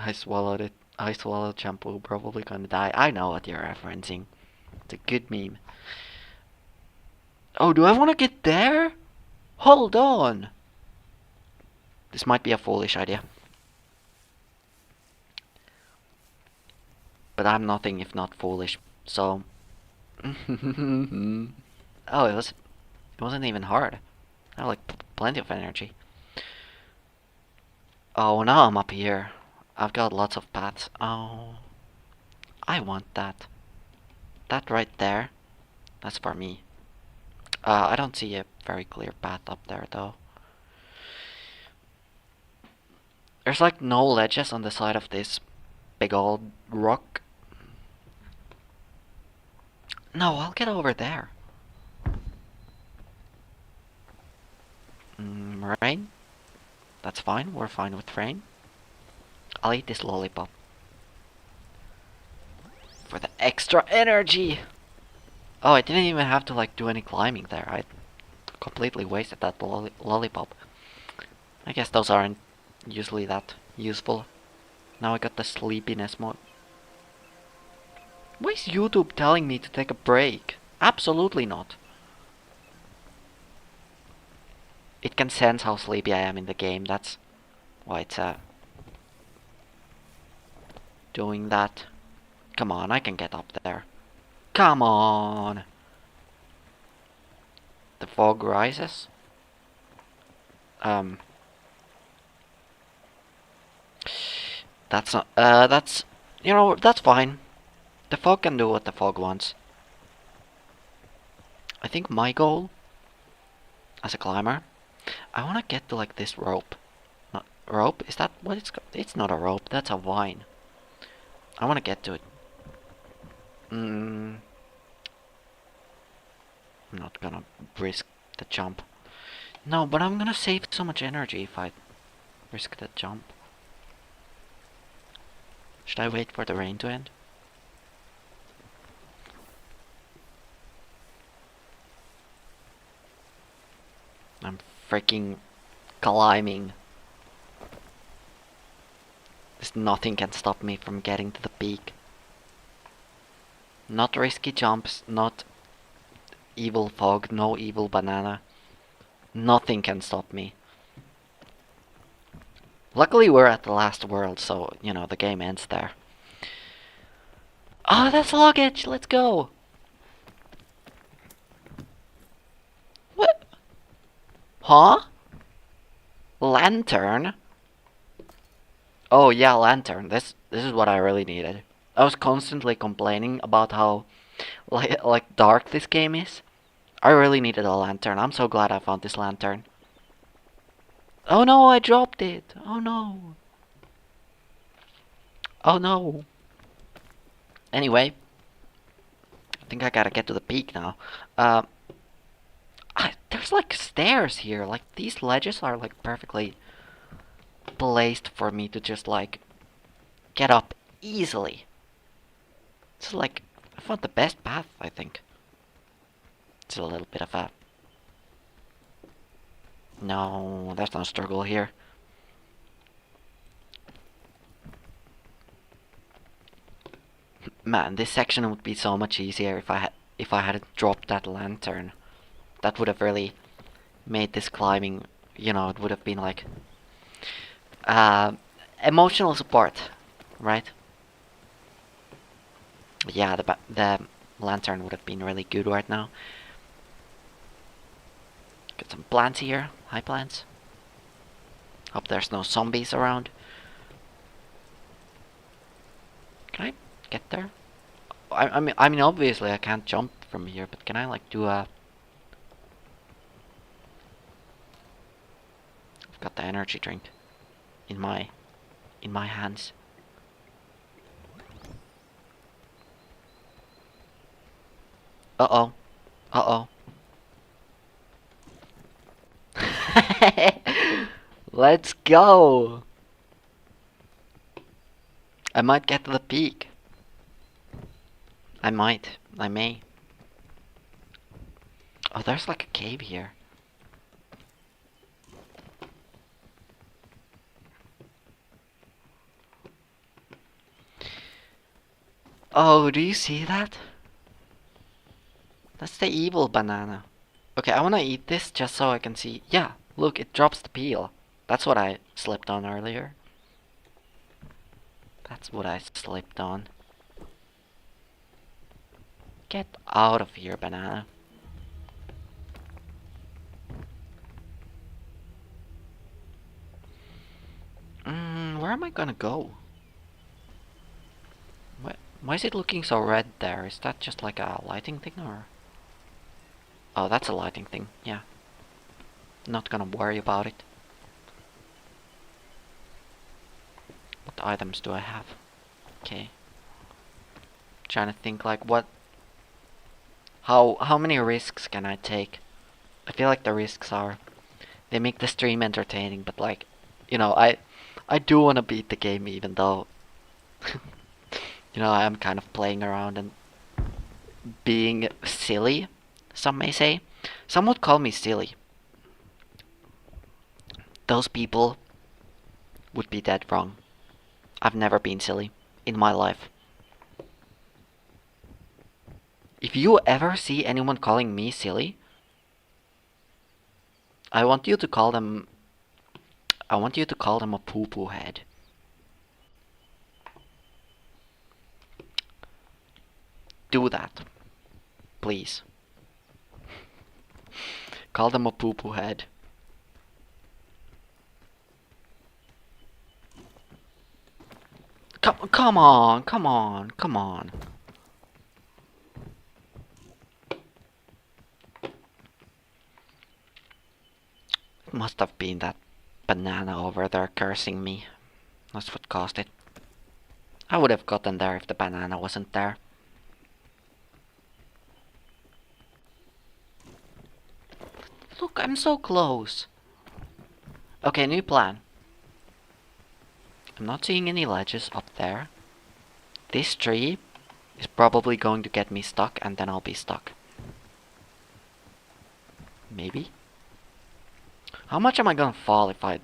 I swallowed it. I swallowed shampoo, probably gonna die. I know what you're referencing. It's a good meme. Oh, do I want to get there? Hold on. This might be a foolish idea. But I'm nothing if not foolish, so... Oh, it wasn't even hard. I had like plenty of energy. Oh, now I'm up here. I've got lots of paths. Oh, I want that. That right there. That's for me. I don't see a very clear path up there though. There's like no ledges on the side of this big old rock. No, I'll get over there. Rain? That's fine, we're fine with rain. I'll eat this lollipop. For the extra energy! Oh, I didn't even have to like do any climbing there. I completely wasted that lollipop. I guess those aren't usually that useful. Now I got the sleepiness mode. Why is YouTube telling me to take a break? Absolutely not. It can sense how sleepy I am in the game. That's why it's doing that. Come on, I can get up there. Come on. The fog rises. That's not, that's, you know, that's fine. The fog can do what the fog wants. I think my goal as a climber, I want to get to like this rope. Not rope? Is that what it's called? It's not a rope, that's a vine. I want to get to it. I'm not gonna risk the jump. No, but I'm gonna save so much energy if I risk that jump. Should I wait for the rain to end? I'm freaking climbing. There's nothing can stop me from getting to the peak. Not risky jumps, not evil fog, no evil banana. Nothing can stop me. Luckily we're at the last world, so, you know, the game ends there. Oh, that's luggage! Let's go! What? Huh? Lantern? Oh yeah, lantern. This is what I really needed. I was constantly complaining about how like dark this game is. I really needed a lantern. I'm so glad I found this lantern. Oh no, I dropped it. Oh no. Oh no. Anyway, I think I gotta get to the peak now. There's like stairs here. Like these ledges are like perfectly placed for me to just like get up easily. It's like I found the best path, I think. It's a little bit of a... No, there's no struggle here. Man, this section would be so much easier if I had dropped that lantern. That would have really made this climbing, you know, it would have been like emotional support, right? Yeah, the lantern would have been really good right now. Get some plants here. Hi, plants. Hope there's no zombies around. Can I get there? I mean, obviously I can't jump from here, but can I like do a... I've got the energy drink in my hands. Uh-oh. Uh-oh. Let's go! I might get to the peak. I might. I may. Oh, there's like a cave here. Oh, do you see that? That's the evil banana. Okay, I wanna eat this just so I can see. Yeah, look, it drops the peel. That's what I slipped on earlier. That's what I slipped on. Get out of here, banana. Where am I gonna go? Why is it looking so red there? Is that just like a lighting thing or? Oh, that's a lighting thing, yeah. Not gonna worry about it. What items do I have? Okay. Trying to think like what... How many risks can I take? I feel like the risks are... They make the stream entertaining, but like... You know, I do want to beat the game even though... You know, I am kind of playing around and being silly, some may say. Some would call me silly. Those people would be dead wrong. I've never been silly in my life. If you ever see anyone calling me silly, I want you to call them a poo-poo head. Do that. Please. Call them a poo-poo head. Come on, come on, come on. It must have been that banana over there cursing me. That's what caused it. I would have gotten there if the banana wasn't there. Look, I'm so close. Okay, new plan. I'm not seeing any ledges up there. This tree is probably going to get me stuck and then I'll be stuck. Maybe? How much am I gonna fall if I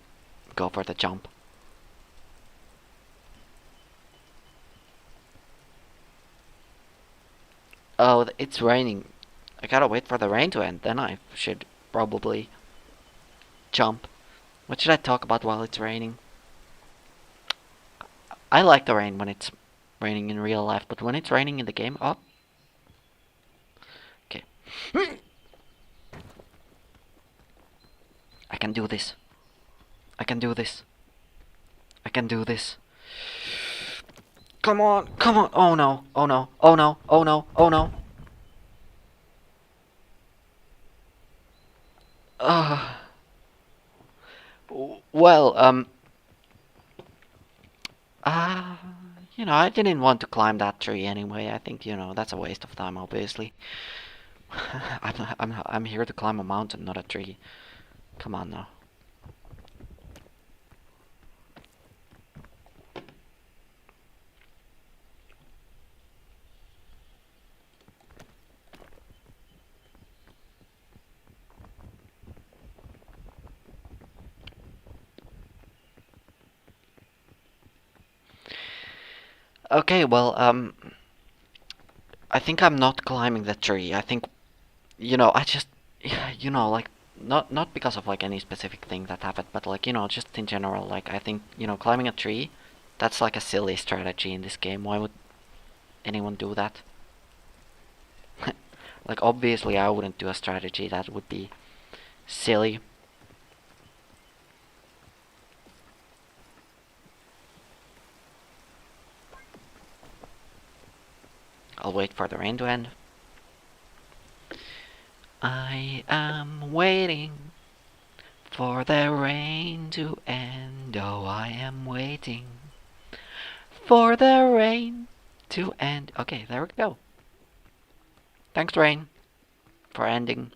go for the jump? Oh, it's raining. I gotta wait for the rain to end, then I should probably jump. What should I talk about while it's raining? I like the rain when it's raining in real life, but when it's raining in the game, oh. Okay. I can do this. I can do this. I can do this. Come on, come on. Oh no, oh no, oh no, oh no, oh no. Well, you know, I didn't want to climb that tree anyway. I think, you know, that's a waste of time, obviously. I'm here to climb a mountain, not a tree. Come on now. Okay, well, I think I'm not climbing the tree. I think, you know, I just, you know, like, not because of like any specific thing that happened, but like, you know, just in general, like, I think, you know, climbing a tree, that's like a silly strategy in this game. Why would anyone do that? Like, obviously, I wouldn't do a strategy that would be silly. I'll wait for the rain to end. I am waiting for the rain to end. Oh, I am waiting for the rain to end. Okay, there we go. Thanks, rain, for ending.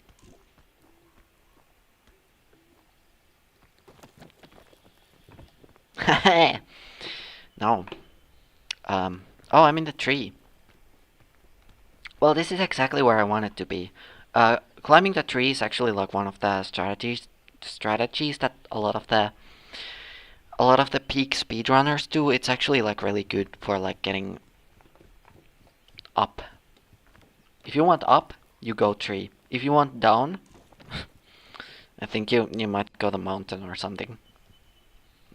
No. Oh, I'm in the tree. Well, this is exactly where I want it to be. Climbing the tree is actually like one of the strategies that a lot of the peak speedrunners do. It's actually like really good for like getting up. If you want up, you go tree. If you want down, I think you might go the mountain or something.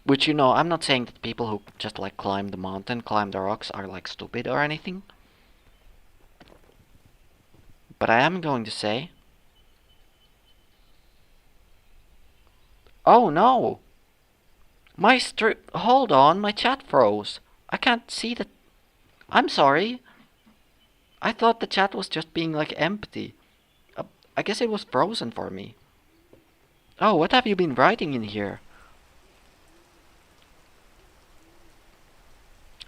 Which, you know, I'm not saying that people who just like climb the mountain, climb the rocks are like stupid or anything. But I am going to say... Oh no! Hold on, my chat froze. I can't see the... I'm sorry. I thought the chat was just being like empty. I guess it was frozen for me. Oh, what have you been writing in here?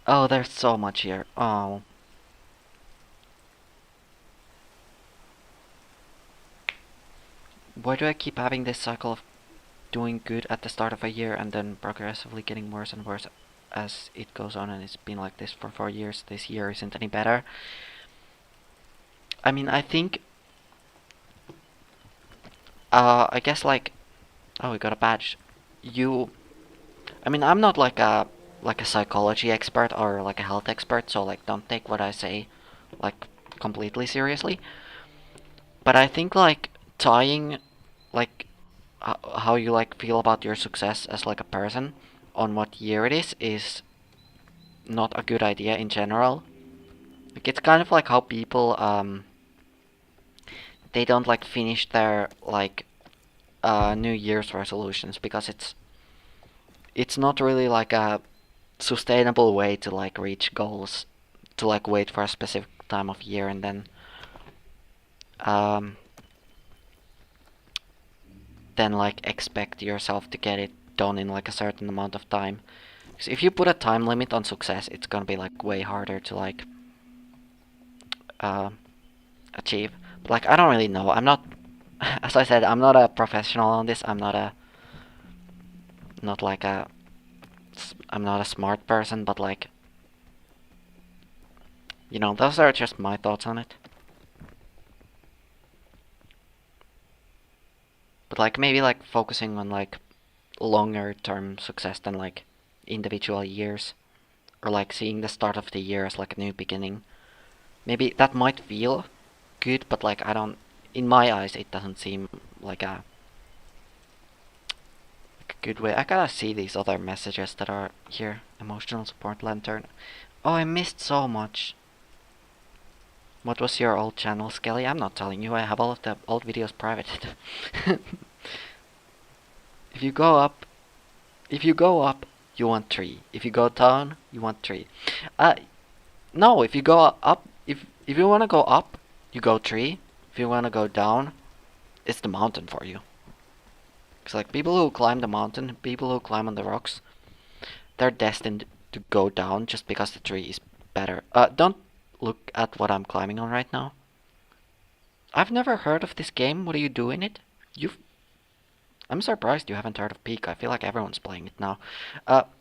Oh, there's so much here. Oh. Why do I keep having this cycle of doing good at the start of a year and then progressively getting worse and worse as it goes on, and it's been like this for 4 years? This year isn't any better. I mean, I think... I guess like... Oh, we got a badge. I mean, I'm not like a psychology expert or like a health expert, so like don't take what I say like completely seriously. But I think like tying like how you like feel about your success as like a person on what year it is not a good idea in general. Like it's kind of like how people they don't like finish their like New Year's resolutions because it's not really like a sustainable way to like reach goals, to like wait for a specific time of year and um, then like expect yourself to get it done in like a certain amount of time. Because if you put a time limit on success, it's gonna be like way harder to like uh, achieve. But like I don't really know. I'm not, as I said, I'm not a professional on this. I'm not a, not like a, I'm not a smart person. But like, you know, those are just my thoughts on it. But like maybe like focusing on like longer term success than like individual years, or like seeing the start of the year as like a new beginning. Maybe that might feel good, but like I don't, in my eyes it doesn't seem like a good way. I gotta see these other messages that are here. Emotional support lantern. Oh, I missed so much. What was your old channel, Skelly? I'm not telling you. I have all of the old videos private. If you go up, you want 3. If you go down, you want 3. No. If you go up, if you wanna go up, you go 3. If you wanna go down, it's the mountain for you. It's like people who climb the mountain, people who climb on the rocks, they're destined to go down just because the tree is better. Don't look at what I'm climbing on right now. I've never heard of this game. What do you do in it? I'm surprised you haven't heard of Peak. I feel like everyone's playing it now.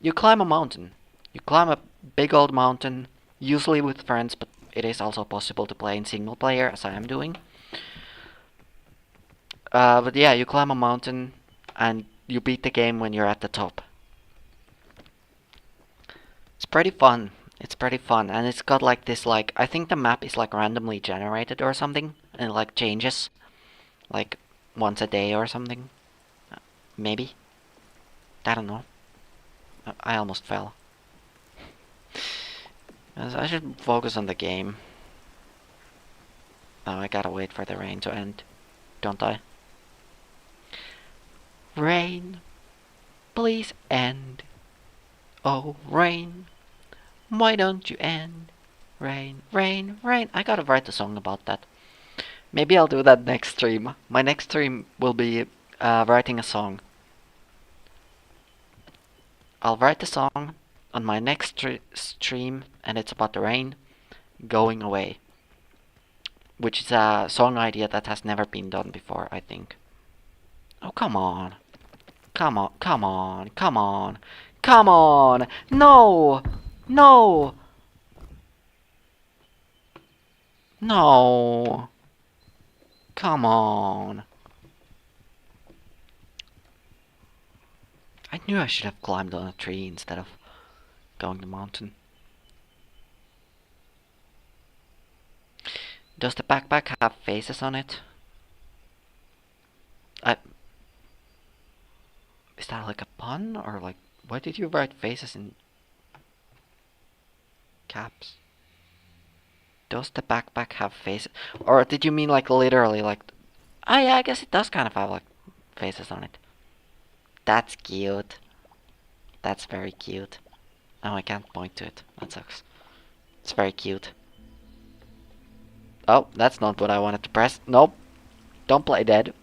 You climb a mountain. You climb a big old mountain, usually with friends, but it is also possible to play in single player, as I am doing. But yeah, you climb a mountain, and you beat the game when you're at the top. It's pretty fun. It's pretty fun, and it's got like this like I think the map is like randomly generated or something, and it like changes like once a day or something. Maybe. I don't know. I almost fell. I should focus on the game. Now I gotta wait for the rain to end, don't I? Rain, please end. Oh, rain, why don't you end? Rain, rain, rain. I gotta write a song about that. Maybe I'll do that next stream. My next stream will be writing a song. I'll write the song on my next stream, and it's about the rain going away. Which is a song idea that has never been done before, I think. Oh, come on. Come on, come on, come on. Come on! No! No! No! Come on. I knew I should have climbed on a tree instead of going the mountain. Does the backpack have faces on it? Is that like a pun? Or like, why did you write faces in caps? Does the backpack have faces? Or did you mean like literally like... Oh yeah, I guess it does kind of have like faces on it. That's cute. That's very cute. Oh, I can't point to it. That sucks. It's very cute. Oh, that's not what I wanted to press. Nope. Don't play dead.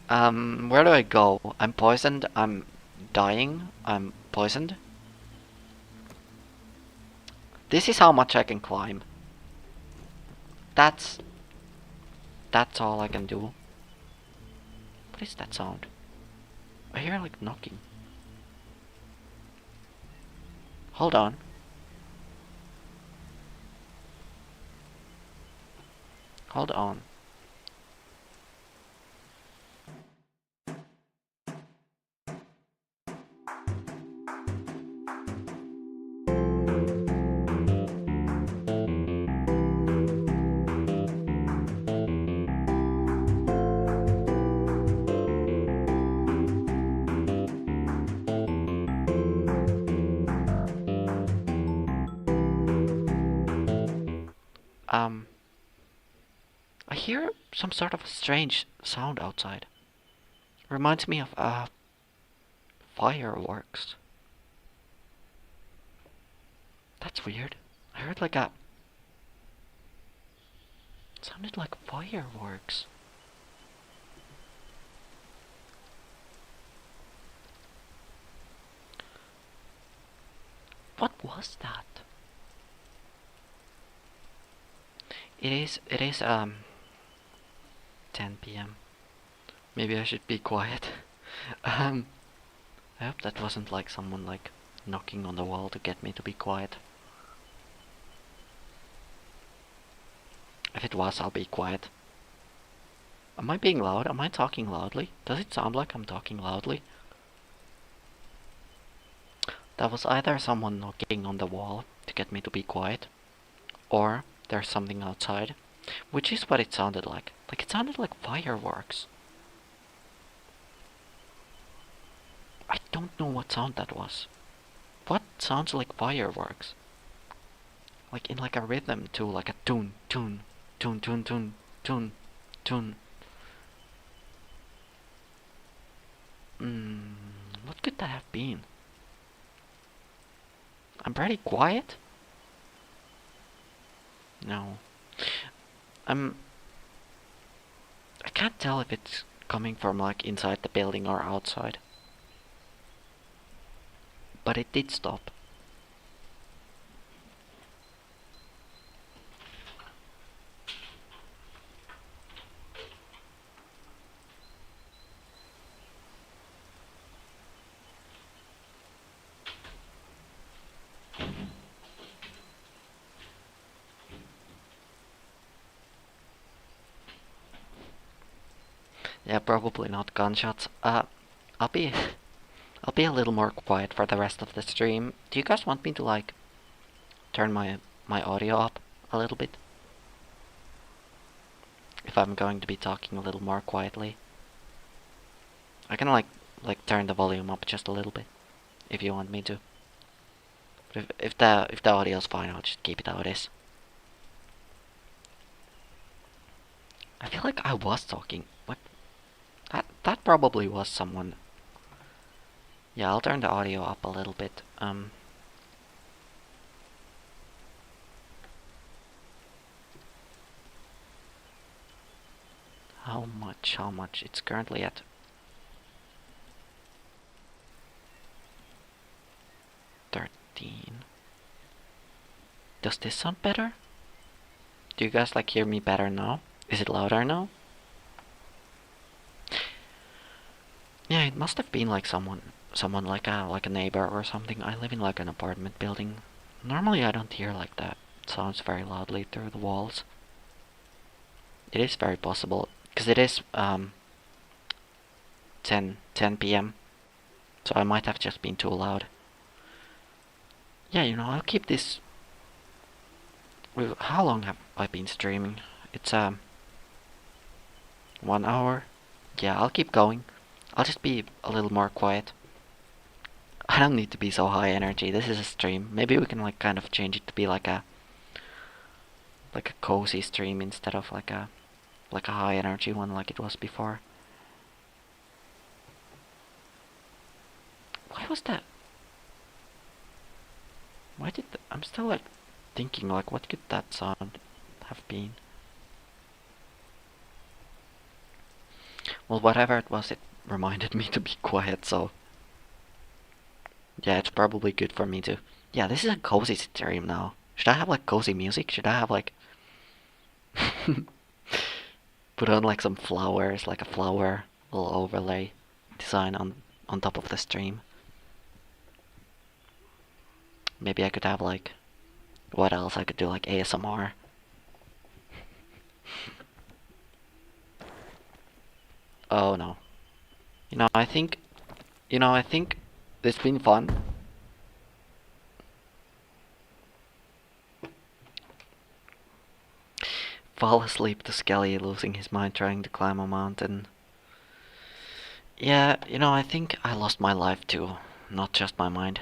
Where do I go? I'm poisoned. I'm dying. I'm poisoned. This is how much I can climb. That's all I can do. What is that sound? I hear like knocking. Hold on. Hold on. I hear some sort of a strange sound outside. Reminds me of fireworks. That's weird. I heard like a... It sounded like fireworks. What was that? It is 10 p.m. Maybe I should be quiet. I hope that wasn't like someone like knocking on the wall to get me to be quiet. If it was, I'll be quiet. Am I being loud? Am I talking loudly? Does it sound like I'm talking loudly? That was either someone knocking on the wall to get me to be quiet, or there's something outside, which is what it sounded like. Like it sounded like fireworks. I don't know what sound that was. What sounds like fireworks? Like in like a rhythm too, like a tune, tune, tune, tune, tune, tune, tune. What could that have been? I'm pretty quiet. No. I can't tell if it's coming from like inside the building or outside. But it did stop. Yeah, probably not gunshots. I'll be I'll be a little more quiet for the rest of the stream. Do you guys want me to like turn my audio up a little bit? If I'm going to be talking a little more quietly. I can like turn the volume up just a little bit if you want me to. But if the audio's fine, I'll just keep it how it is. I feel like I was talking. What? That probably was someone. Yeah, I'll turn the audio up a little bit. How much? How much? It's currently at 13. Does this sound better? Do you guys like hear me better now? Is it louder now? Yeah, it must have been like someone like a neighbor or something. I live in like an apartment building. Normally I don't hear like that. It sounds very loudly through the walls. It is very possible because it is 10 p.m. So I might have just been too loud. Yeah, you know, I'll keep this. How long have I been streaming? It's 1 hour. Yeah, I'll keep going. I'll just be a little more quiet. I don't need to be so high energy. This is a stream. Maybe we can like kind of change it to be like a cozy stream instead of like a high energy one like it was before. What was that? Why did I'm still like thinking like what could that sound have been? Well, whatever it was, it reminded me to be quiet, so yeah, it's probably good for me to. Yeah, this is a cozy stream now. Should I have like cozy music? Should I have like put on like some flowers, like a flower little overlay design on top of the stream? Maybe I could have like what else? I could do like ASMR. Oh no. You know, I think I think it's been fun. Fall asleep to Skelly losing his mind trying to climb a mountain. Yeah, I think I lost my life too, not just my mind.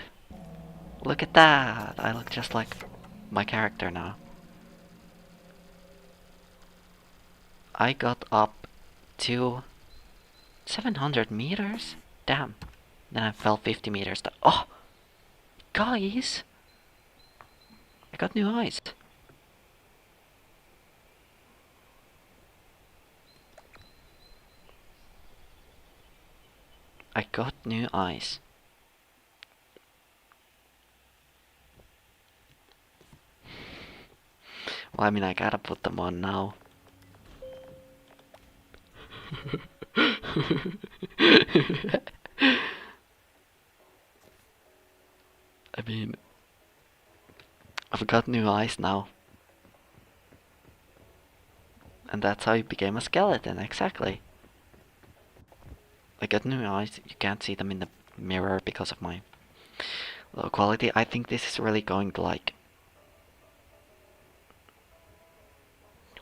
Look at that! I look just like my character now. I got up to 700 meters? Damn. Then I fell 50 meters. Oh! Guys! I got new eyes. I got new eyes. Well, I mean, I gotta put them on now. I mean, I've got new eyes now. And that's how you became a skeleton, exactly. I got new eyes, you can't see them in the mirror because of my low quality. I think this is really going to like...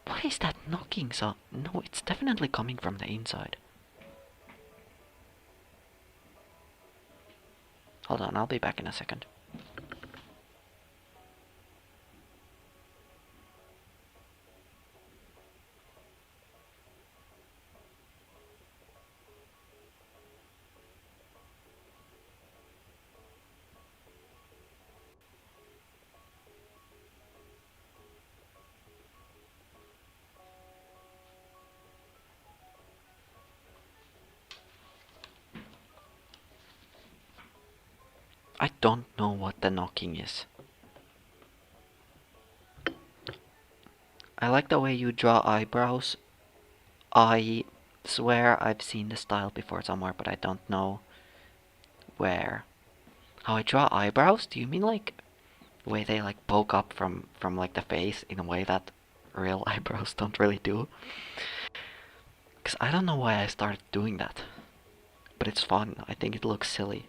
What is that knocking so? No, it's definitely coming from the inside. Hold on, I'll be back in a second. I don't know what the knocking is. I like the way you draw eyebrows. I swear I've seen the style before somewhere, but I don't know where. How I draw eyebrows? Do you mean like the way they like poke up from like the face in a way that real eyebrows don't really do? Because I don't know why I started doing that. But it's fun. I think it looks silly.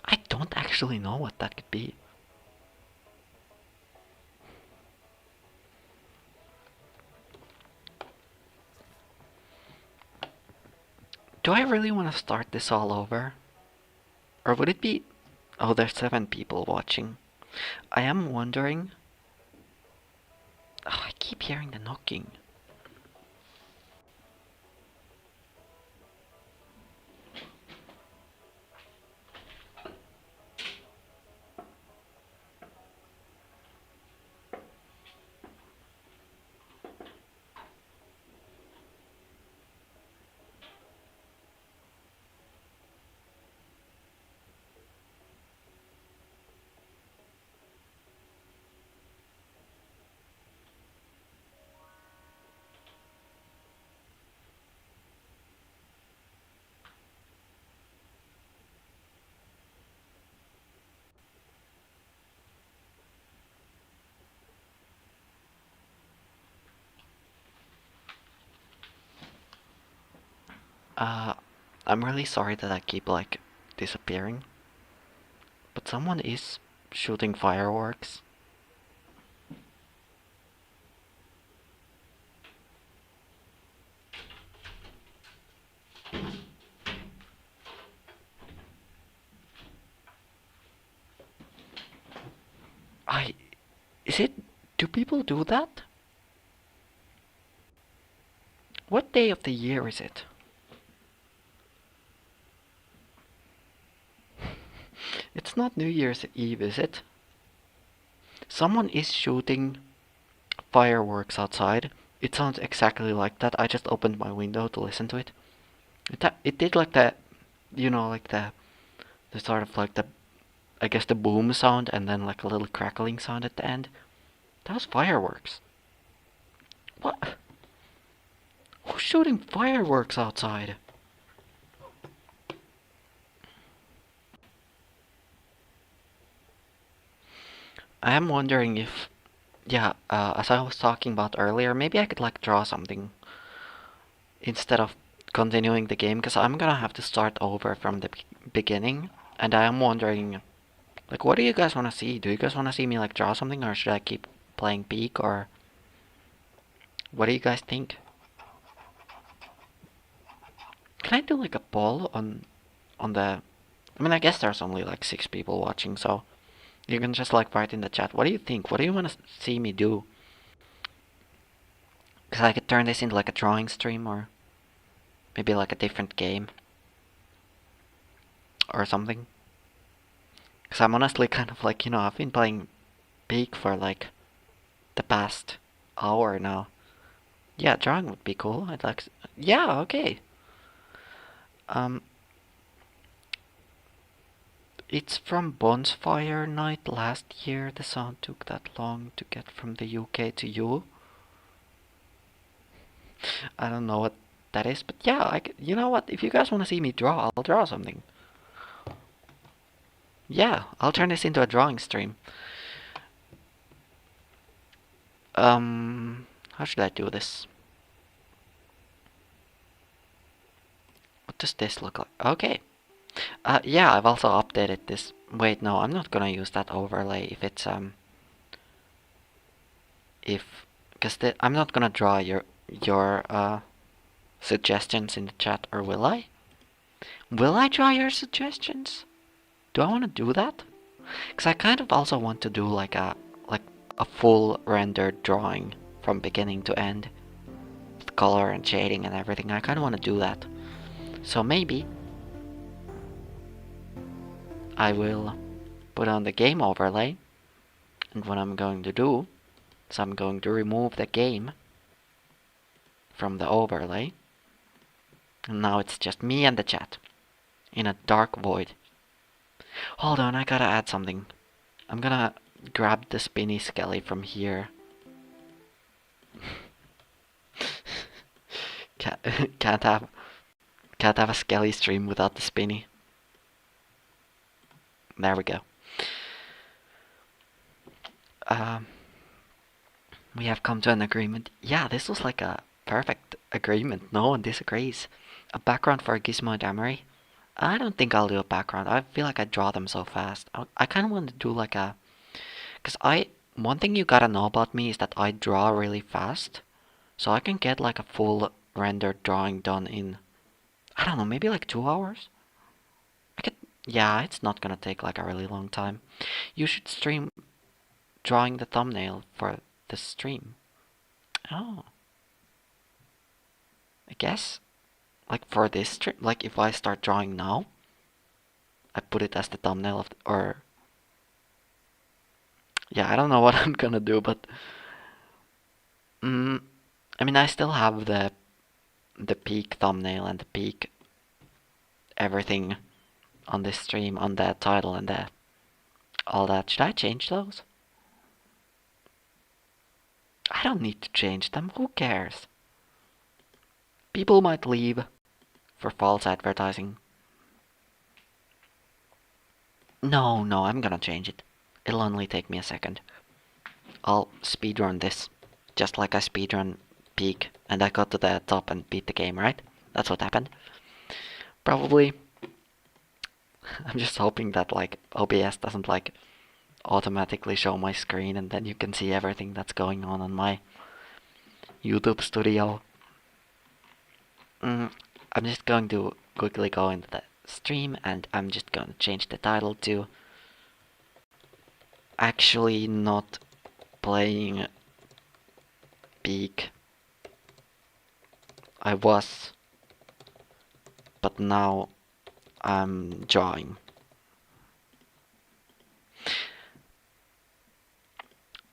I don't actually know what that could be. Do I really want to start this all over? Or would it be... Oh, there's 7 people watching. I am wondering... Oh, I keep hearing the knocking. Uh, I'm really sorry that I keep, like, disappearing. But someone is shooting fireworks. Is it... Do people do that? What day of the year is it? It's not New Year's Eve, is it? Someone is shooting fireworks outside. It sounds exactly like that. I just opened my window to listen to it. It did like that, you know, like the sort of like the, I guess the boom sound and then like a little crackling sound at the end. That was fireworks. What? Who's shooting fireworks outside? I am wondering if, yeah, as I was talking about earlier, maybe I could like draw something instead of continuing the game, because I'm gonna have to start over from the beginning, and I am wondering, like, what do you guys want to see? Do you guys want to see me like draw something, or should I keep playing Peak, or what do you guys think? Can I do like a poll on the? I mean, I guess there's only like 6 people watching, so you can just like write in the chat. What do you think? What do you want to see me do? Because I could turn this into like a drawing stream, or maybe like a different game or something. Because I'm honestly kind of like, I've been playing Peak for like the past hour now. Yeah, drawing would be cool. I'd like. Yeah, okay. Um, it's from Bonfire Night last year. The sound took that long to get from the UK to you. I don't know what that is, but yeah, you know what? If you guys want to see me draw, I'll draw something. Yeah, I'll turn this into a drawing stream. How should I do this? What does this look like? Okay. Yeah, I've also updated this. Wait, no, I'm not gonna use that overlay if it's because I'm not gonna draw your suggestions in the chat, or will I? Will I draw your suggestions? Do I want to do that? Because I kind of also want to do like a full rendered drawing from beginning to end, with color and shading and everything. I kind of want to do that. So maybe I will put on the game overlay, and what I'm going to do is I'm going to remove the game from the overlay, and now it's just me and the chat in a dark void. Hold on, I gotta add something. I'm gonna grab the spinny skelly from here. can't, can't have can't have a skelly stream without the spinny. There we go. We have come to an agreement. Yeah, this was like a perfect agreement. No one disagrees. A background for Gizmo and Amory? I don't think I'll do a background. I feel like I draw them so fast. I kind of want to do like a... Because one thing you gotta know about me is that I draw really fast. So I can get like a full rendered drawing done in... I don't know, maybe like 2 hours? Yeah, it's not gonna take like a really long time. You should stream drawing the thumbnail for the stream. Oh. I guess, like for this stream, like if I start drawing now, I put it as the thumbnail of or... Yeah, I don't know what I'm gonna do, but... I mean, I still have the peak thumbnail and the peak everything on this stream, on that title and all that. Should I change those? I don't need to change them. Who cares? People might leave for false advertising. No, I'm gonna change it. It'll only take me a second. I'll speedrun this, just like I speedrun Peak, and I got to the top and beat the game, right? That's what happened. Probably. I'm just hoping that like OBS doesn't like automatically show my screen and then you can see everything that's going on my YouTube studio. I'm just going to quickly go into the stream, and I'm just going to change the title to actually not playing Peak. I was, but now I'm drawing.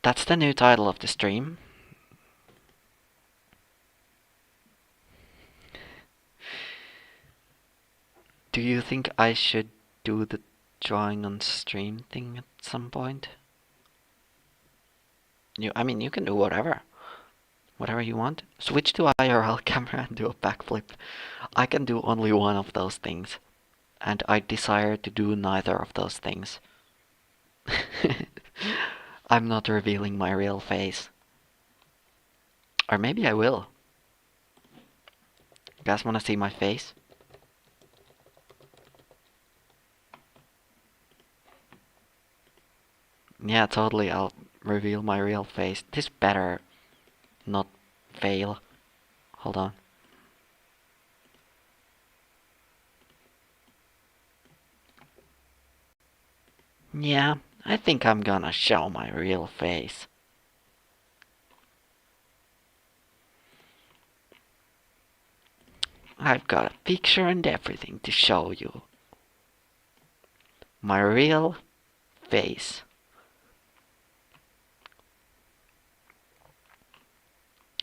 That's the new title of the stream. Do you think I should do the drawing on stream thing at some point? I mean, you can do whatever you want. Switch to IRL camera and do a backflip. I can do only one of those things, and I desire to do neither of those things. I'm not revealing my real face. Or maybe I will. You guys wanna see my face? Yeah, totally, I'll reveal my real face. This better not fail. Hold on. Yeah, I think I'm gonna show my real face. I've got a picture and everything to show you. My real face.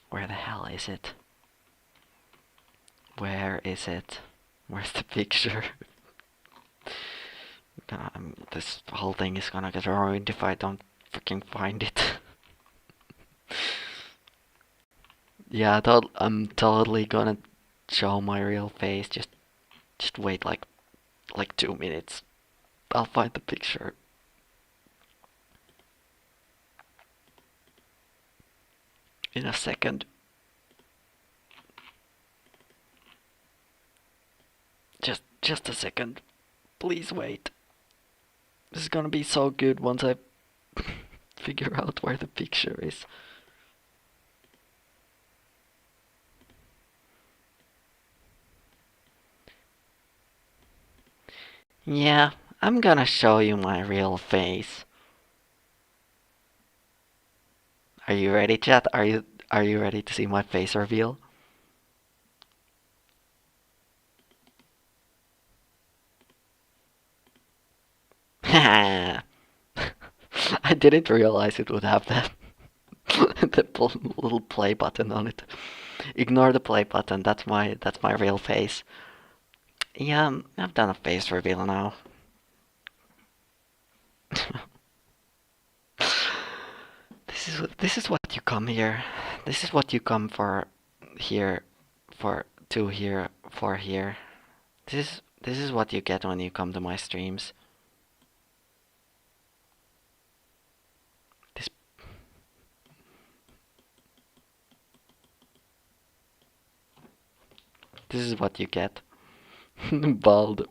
Where the hell is it? Where is it? Where's the picture? This whole thing is gonna get ruined if I don't freaking find it. Yeah, I'm totally gonna show my real face. Just wait like 2 minutes. I'll find the picture. In a second. Just a second. Please wait. This is gonna be so good once I figure out where the picture is. Yeah, I'm gonna show you my real face. Are you ready, chat? Are you ready to see my face reveal? I didn't realize it would have that the little play button on it. Ignore the play button. That's my real face. Yeah, I've done a face reveal now. This is what you come here. This is what you come for here for here. This is what you get when you come to my streams. This is what you get. Bald.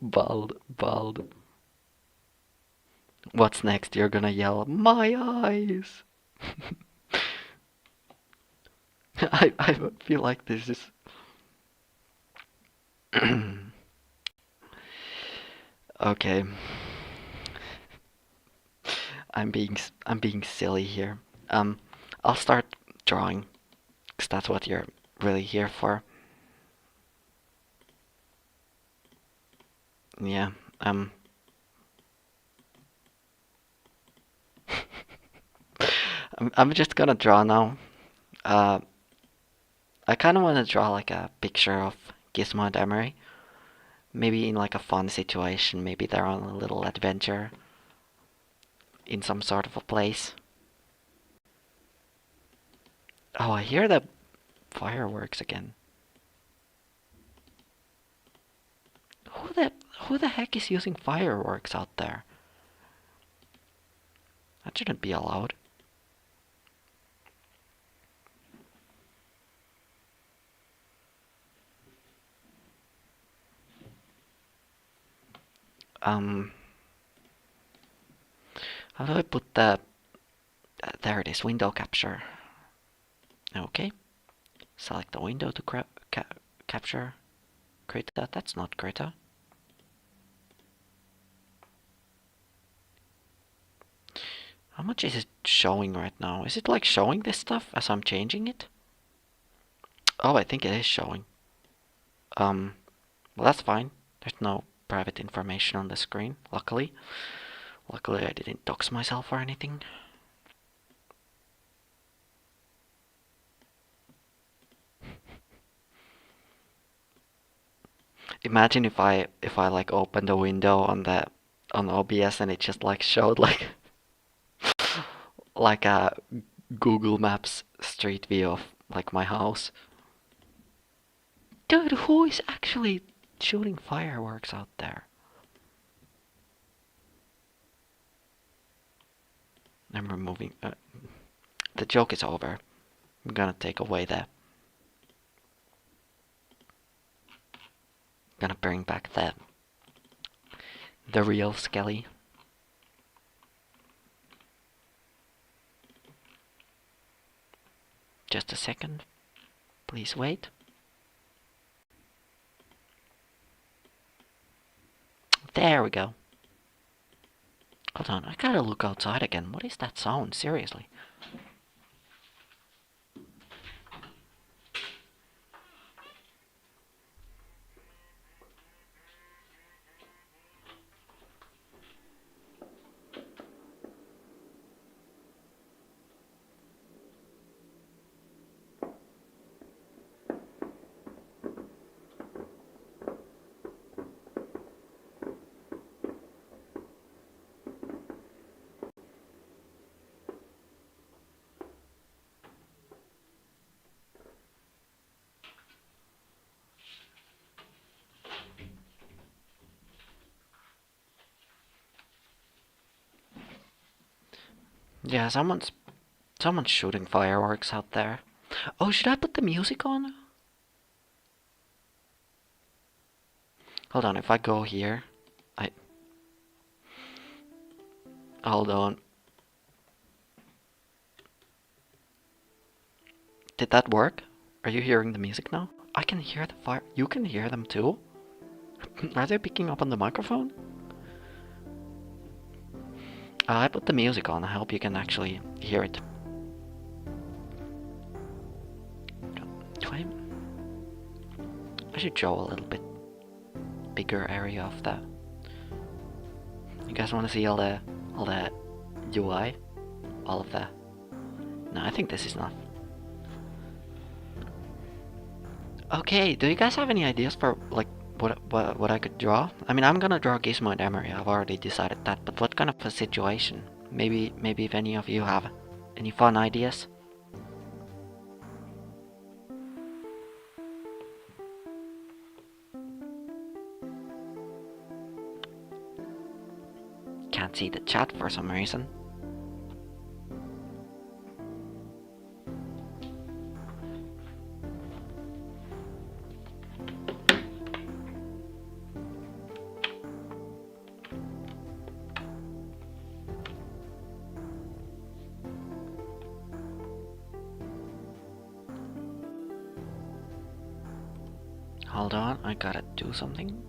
What's next? You're gonna yell, my eyes! I feel like this is... Okay. I'm being silly here. I'll start drawing, because that's what you're really here for. Yeah, I'm just gonna draw now. I kind of want to draw like a picture of Gizmo and Emery. Maybe in like a fun situation. Maybe they're on a little adventure in some sort of a place. Oh, I hear the fireworks again. Who the heck is using fireworks out there? That shouldn't be allowed. How do I put the... there it is, window capture. Okay. Select the window to capture Krita. That's not Krita. How much is showing right now? Is it like showing this stuff as I'm changing it? Oh, I think it is showing. Well, that's fine. There's no private information on the screen, luckily. Luckily, I didn't dox myself or anything. Imagine if I like opened a window on OBS and it just like showed like like a Google Maps street view of like my house. Dude, who is actually shooting fireworks out there? I'm removing. The joke is over. I'm gonna take away gonna bring back the real Skelly. Just a second. Please wait. There we go. Hold on, I gotta look outside again. What is that sound? Seriously. Yeah, someone's shooting fireworks out there. Oh, should I put the music on? Hold on, if I go here, hold on. Did that work? Are you hearing the music now? I can hear the fire. You can hear them too? Are they picking up on the microphone? I put the music on. I hope you can actually hear it. I should show a little bit bigger area of that. You guys want to see all the UI? All of that? No, I think this is enough. Okay, do you guys have any ideas for like what I could draw? I mean, I'm gonna draw Gizmo and Emery. I've already decided that. But what kind of a situation? Maybe if any of you have any fun ideas. Can't see the chat for some reason. Hold on, I gotta do something.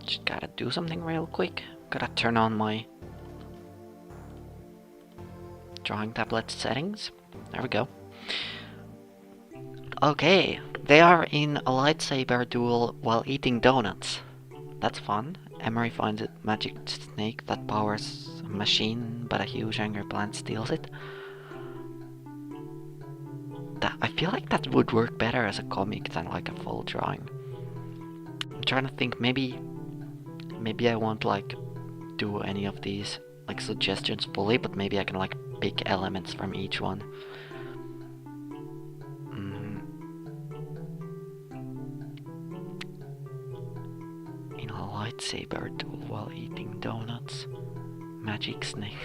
Just gotta do something real quick. Gotta turn on my drawing tablet settings. There we go. Okay, they are in a lightsaber duel while eating donuts. That's fun. Emery finds a magic snake that powers a machine, but a huge angry plant steals it. I feel like that would work better as a comic than like a full drawing. I'm trying to think, maybe I won't like do any of these like suggestions fully, but maybe I can like pick elements from each one. In a lightsaber duel while eating donuts. Magic snake.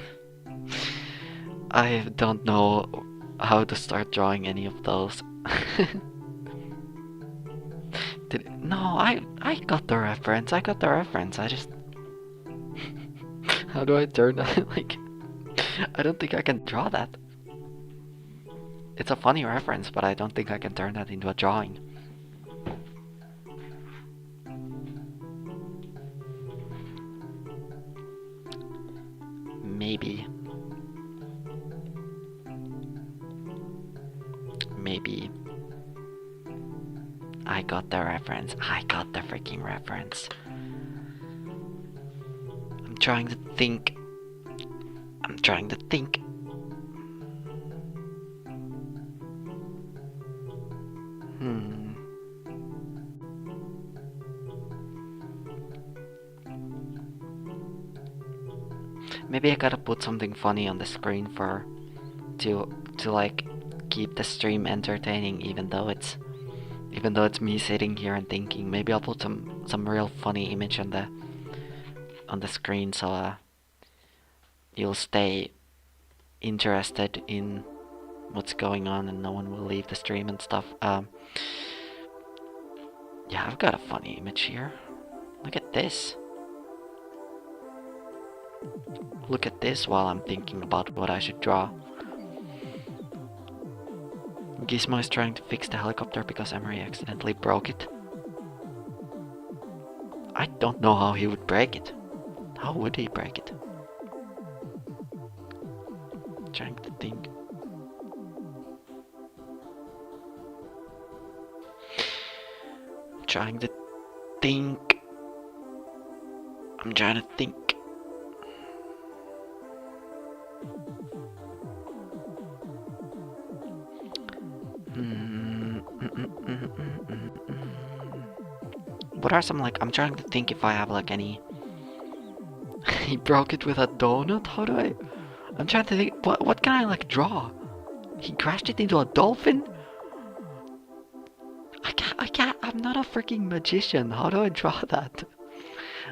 I don't know how to start drawing any of those. No, I got the reference. I just how do I turn that? Like, I don't think I can draw that. It's a funny reference, but I don't think I can turn that into a drawing. maybe I got the reference. I got the freaking reference. I'm trying to think. Maybe I gotta put something funny on the screen to like keep the stream entertaining, even though it's me sitting here and thinking. Maybe I'll put some real funny image on the screen, so you'll stay interested in what's going on and no one will leave the stream and stuff. Yeah, I've got a funny image here. Look at this. Look at this while I'm thinking about what I should draw. Gizmo is trying to fix the helicopter because Emery accidentally broke it. I don't know how he would break it. How would he break it? I'm trying to think. I'm trying to think. What are some, like, I'm trying to think if I have like any. He broke it with a donut? How do I? I'm trying to think, what can I like draw? He crashed it into a dolphin? I can't, I'm not a freaking magician. How do I draw that?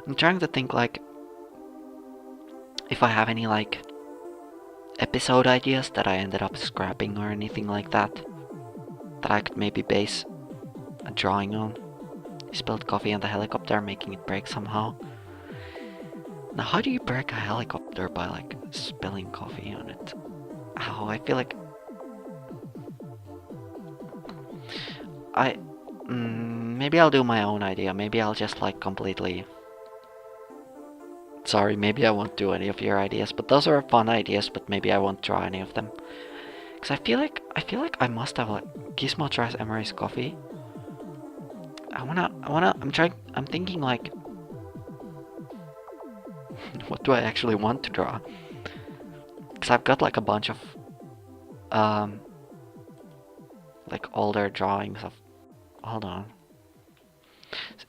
I'm trying to think, like, if I have any like episode ideas that I ended up scrapping or anything like that I could maybe base a drawing on. He spilled coffee on the helicopter, making it break somehow. Now, how do you break a helicopter by like spilling coffee on it? Oh, I feel like maybe I'll do my own idea. Maybe I'll just like completely. Sorry, maybe I won't do any of your ideas, but those are fun ideas. But maybe I won't draw any of them, because I feel like I must have like Gizmo tries Emery's coffee. I'm thinking like, what do I actually want to draw? Because I've got like a bunch of like older drawings of. Hold on.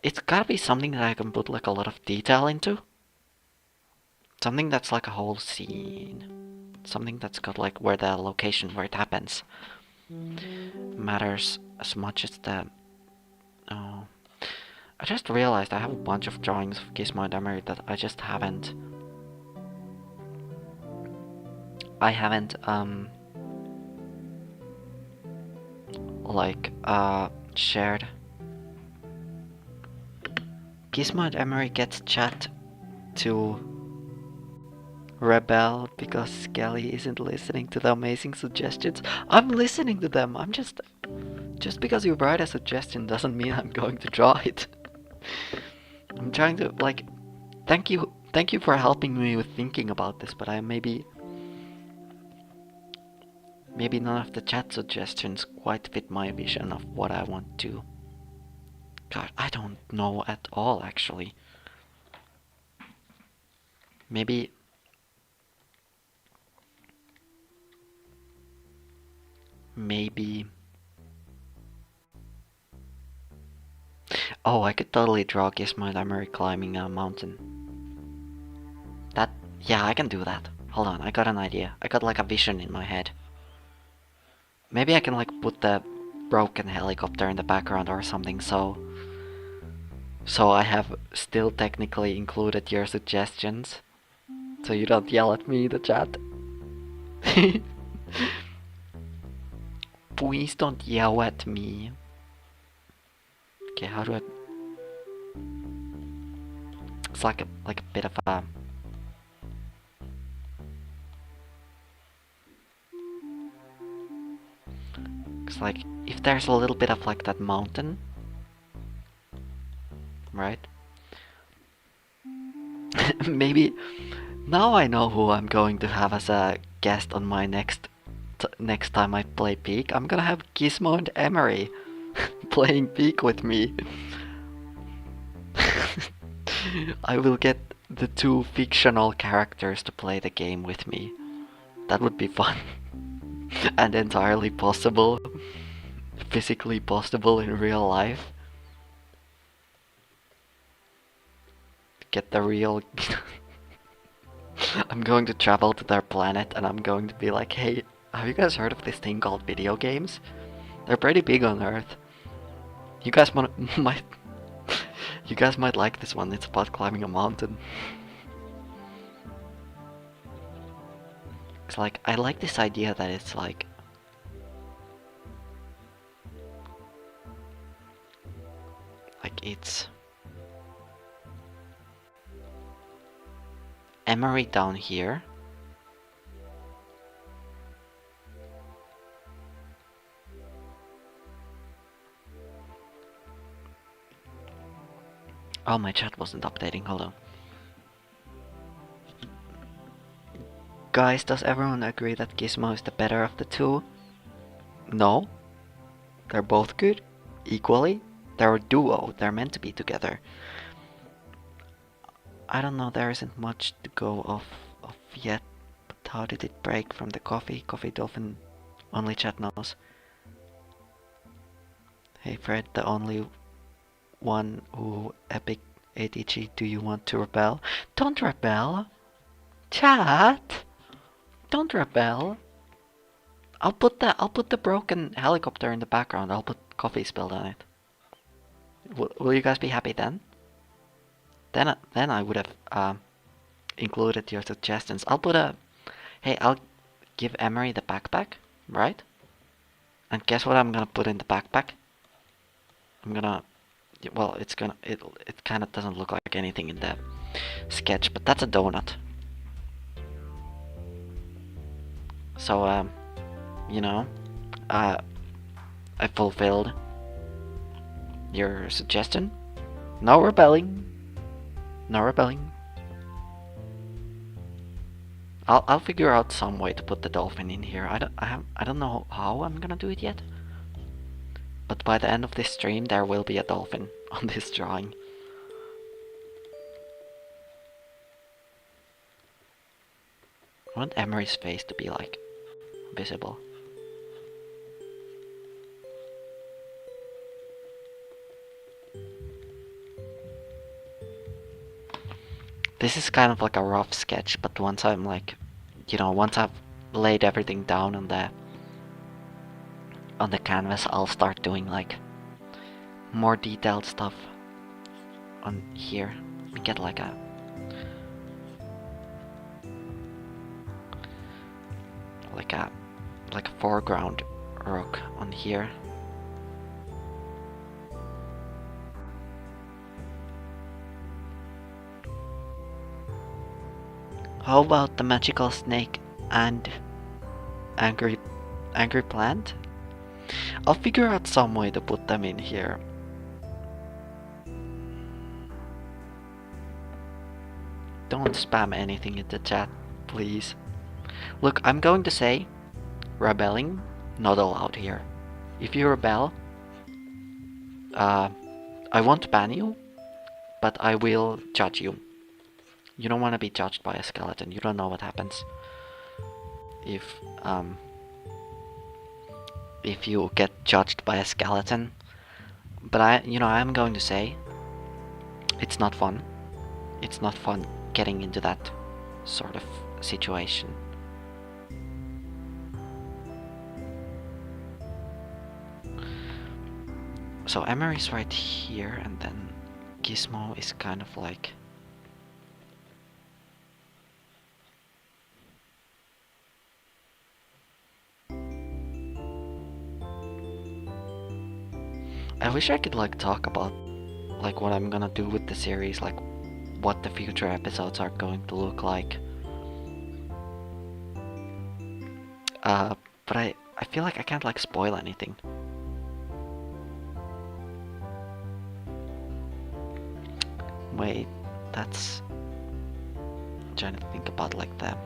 It's gotta be something that I can put like a lot of detail into. Something that's like a whole scene. Something that's got like where the location where it happens matters as much as the. Oh. I just realized I have a bunch of drawings of Gizmo and Emery that I just haven't. Like shared. Gizmo and Emery gets chat to rebel because Skelly isn't listening to the amazing suggestions. I'm listening to them. I'm just because you write a suggestion doesn't mean I'm going to draw it. I'm trying to like thank you for helping me with thinking about this, but I maybe none of the chat suggestions quite fit my vision of what I want to. God, I don't know at all actually. Maybe oh, I could totally draw Gizmo and Emery climbing a mountain. Yeah, I can do that. Hold on, I got an idea. I got like a vision in my head. Maybe I can like put the broken helicopter in the background or something, so I have still technically included your suggestions, so you don't yell at me in the chat. Please don't yell at me. Okay, how do I? It's like a bit of a. It's like if there's a little bit of like that mountain, right? maybe Now I know who I'm going to have as a guest on my next time I play Peak. I'm gonna have Gizmo and Emery playing Peak with me. I will get the two fictional characters to play the game with me. That would be fun. And entirely possible. Physically possible in real life. Get the real... I'm going to travel to their planet and I'm going to be like, hey, have you guys heard of this thing called video games? They're pretty big on Earth. You guys might... You guys might like this one, it's about climbing a mountain. It's like, I like this idea that it's like... it's... Emery down here. Oh, my chat wasn't updating, hold on. Guys, does everyone agree that Gizmo is the better of the two? No. They're both good, equally. They're a duo, they're meant to be together. I don't know, there isn't much to go off of yet. But how did it break from the coffee? Coffee Dolphin, only chat knows. Hey Fred, the only one who epic ATG, do you want to rebel? Don't rebel! Chat! Don't rebel! I'll put the broken helicopter in the background. I'll put coffee spilled on it. Will you guys be happy then? Then I would have included your suggestions. Hey, I'll give Emery the backpack, right? And guess what I'm gonna put in the backpack? Well, it kind of doesn't look like anything in the sketch, but that's a donut. So, you know, I fulfilled your suggestion. No rebelling. No rebelling. I'll figure out some way to put the dolphin in here. I don't know how I'm gonna do it yet. But by the end of this stream, there will be a dolphin on this drawing. I want Emery's face to be like visible. This is kind of like a rough sketch, but once I'm like, once I've laid everything down on the canvas, I'll start doing like more detailed stuff on here. We get like a foreground rook on here. How about the magical snake and angry plant? I'll figure out some way to put them in here. Don't spam anything in the chat, please. Look, I'm going to say rebelling not allowed here. If you rebel, I won't ban you, but I will judge you. You don't want to be judged by a skeleton. You don't know what happens if you get judged by a skeleton. But I'm going to say it's not fun. It's not fun getting into that sort of situation. So Emery's right here, and then Gizmo is kind of like... I wish I could like talk about like what I'm gonna do with the series, like what the future episodes are going to look like. But I feel like I can't like spoil anything. Wait, that's... trying to think about like that.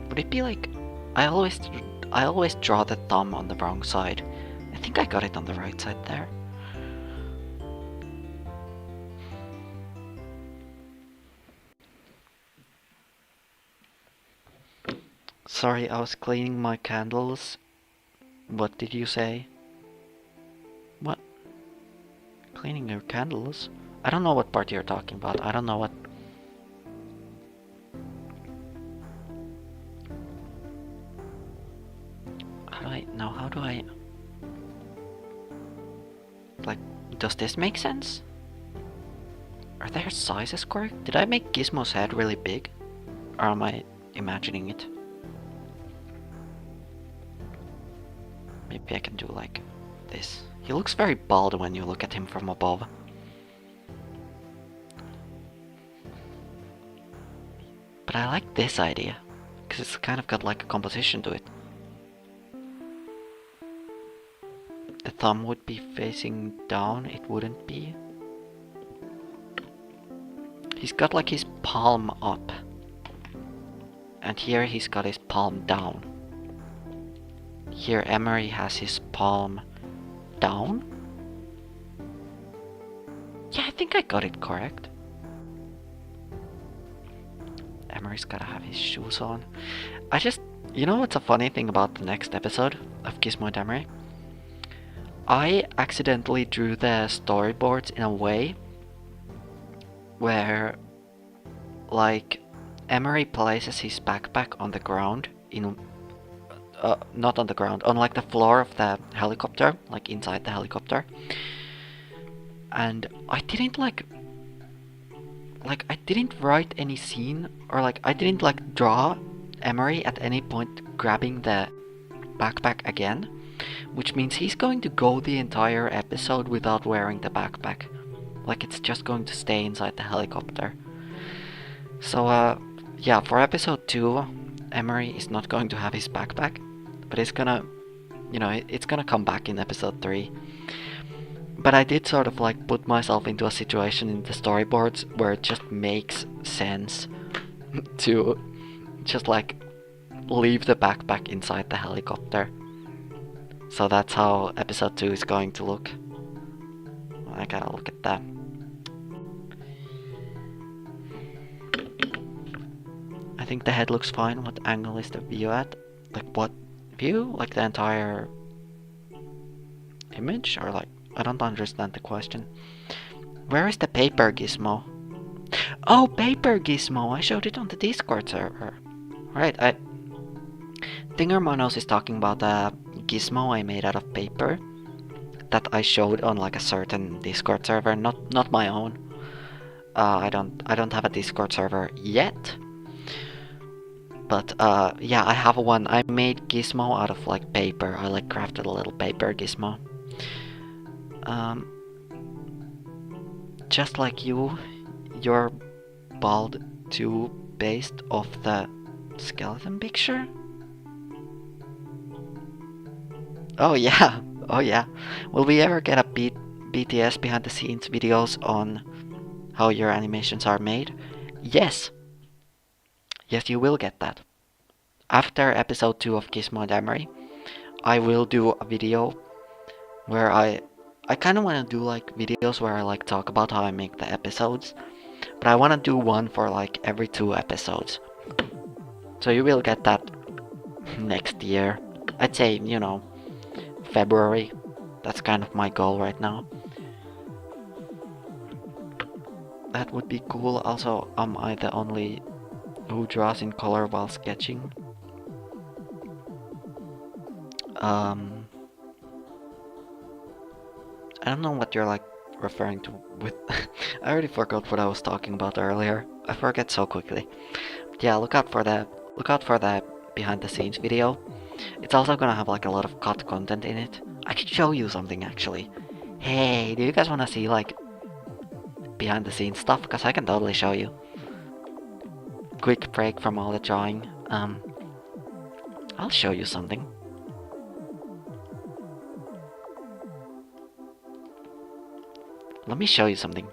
Would it be like I always draw the thumb on the wrong side. I think I got it on the right side there. Sorry, I was cleaning my candles. What did you say? What? Cleaning your candles? I don't know what part you're talking about. I don't know what... How do I... Like, does this make sense? Are their sizes correct? Did I make Gizmo's head really big? Or am I imagining it? Maybe I can do like this. He looks very bald when you look at him from above. But I like this idea, because it's kind of got like a composition to it. The thumb would be facing down, it wouldn't be. He's got like his palm up. And here he's got his palm down. Here Emery has his palm down. Yeah, I think I got it correct. Emery's gotta have his shoes on. You know what's a funny thing about the next episode of Gizmo and Emery? I accidentally drew the storyboards in a way where, like, Emery places his backpack on the ground not on the ground, on like the floor of the helicopter, like inside the helicopter. And I didn't I didn't write any scene, or like I didn't like draw Emery at any point grabbing the backpack again, which means he's going to go the entire episode without wearing the backpack. Like it's just going to stay inside the helicopter. So yeah, for episode 2, Emery is not going to have his backpack, but it's gonna, it's gonna come back in episode 3. But I did sort of like put myself into a situation in the storyboards where it just makes sense to just like leave the backpack inside the helicopter. So that's how episode 2 is going to look. I gotta look at that. I think the head looks fine. What angle is the view at? Like what view? Like the entire image? Or like, I don't understand the question. Where is the paper Gizmo? Oh, paper Gizmo! I showed it on the Discord server. Right, Tingermonos is talking about a Gizmo I made out of paper that I showed on like a certain Discord server, not my own. I don't have a Discord server yet. But yeah, I have one. I made Gizmo out of like paper. I like crafted a little paper Gizmo. Just like you're bald too, based off the skeleton picture. Oh yeah, oh yeah. Will we ever get a BTS behind the scenes videos on how your animations are made? Yes. Yes, you will get that. After episode 2 of Gizmo and Emery, I will do a video where I kind of want to do like videos where I like talk about how I make the episodes, but I want to do one for like every 2 episodes. So you will get that next year. I'd say, February. That's kind of my goal right now. That would be cool. Also, am I the only who draws in color while sketching? I don't know what you're like referring to with I already forgot what I was talking about earlier. I forget so quickly. But yeah, look out for the behind the scenes video. It's also gonna have like a lot of cut content in it. I could show you something actually. Hey, do you guys wanna see like behind the scenes stuff? Because I can totally show you. Quick break from all the drawing. I'll show you something. Let me show you something.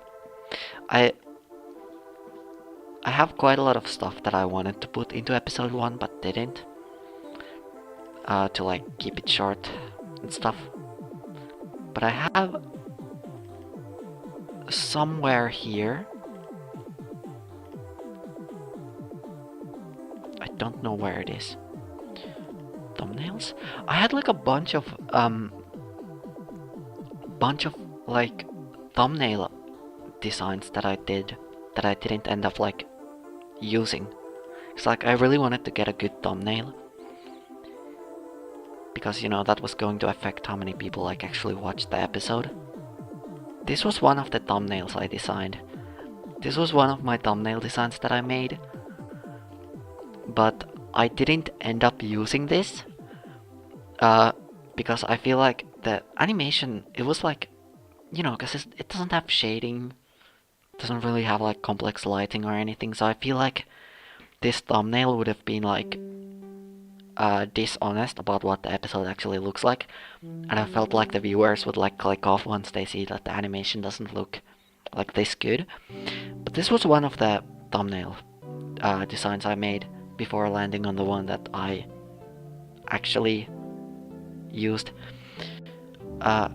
I I have quite a lot of stuff that I wanted to put into episode 1 but didn't. To like keep it short and stuff. But I have somewhere here. I don't know where it is. Thumbnails? I had like a bunch of like thumbnail designs that I did that I didn't end up like using. It's like I really wanted to get a good thumbnail because you know that was going to affect how many people like actually watched the episode. This was one of the thumbnails I designed. This was one of my thumbnail designs that I made, but I didn't end up using this because I feel like the animation, it was like, you know, because it doesn't have shading, doesn't really have like complex lighting or anything, so I feel like this thumbnail would have been like dishonest about what the episode actually looks like, and I felt like the viewers would like click off once they see that the animation doesn't look like this good. But this was one of the thumbnail designs I made before landing on the one that I actually used. I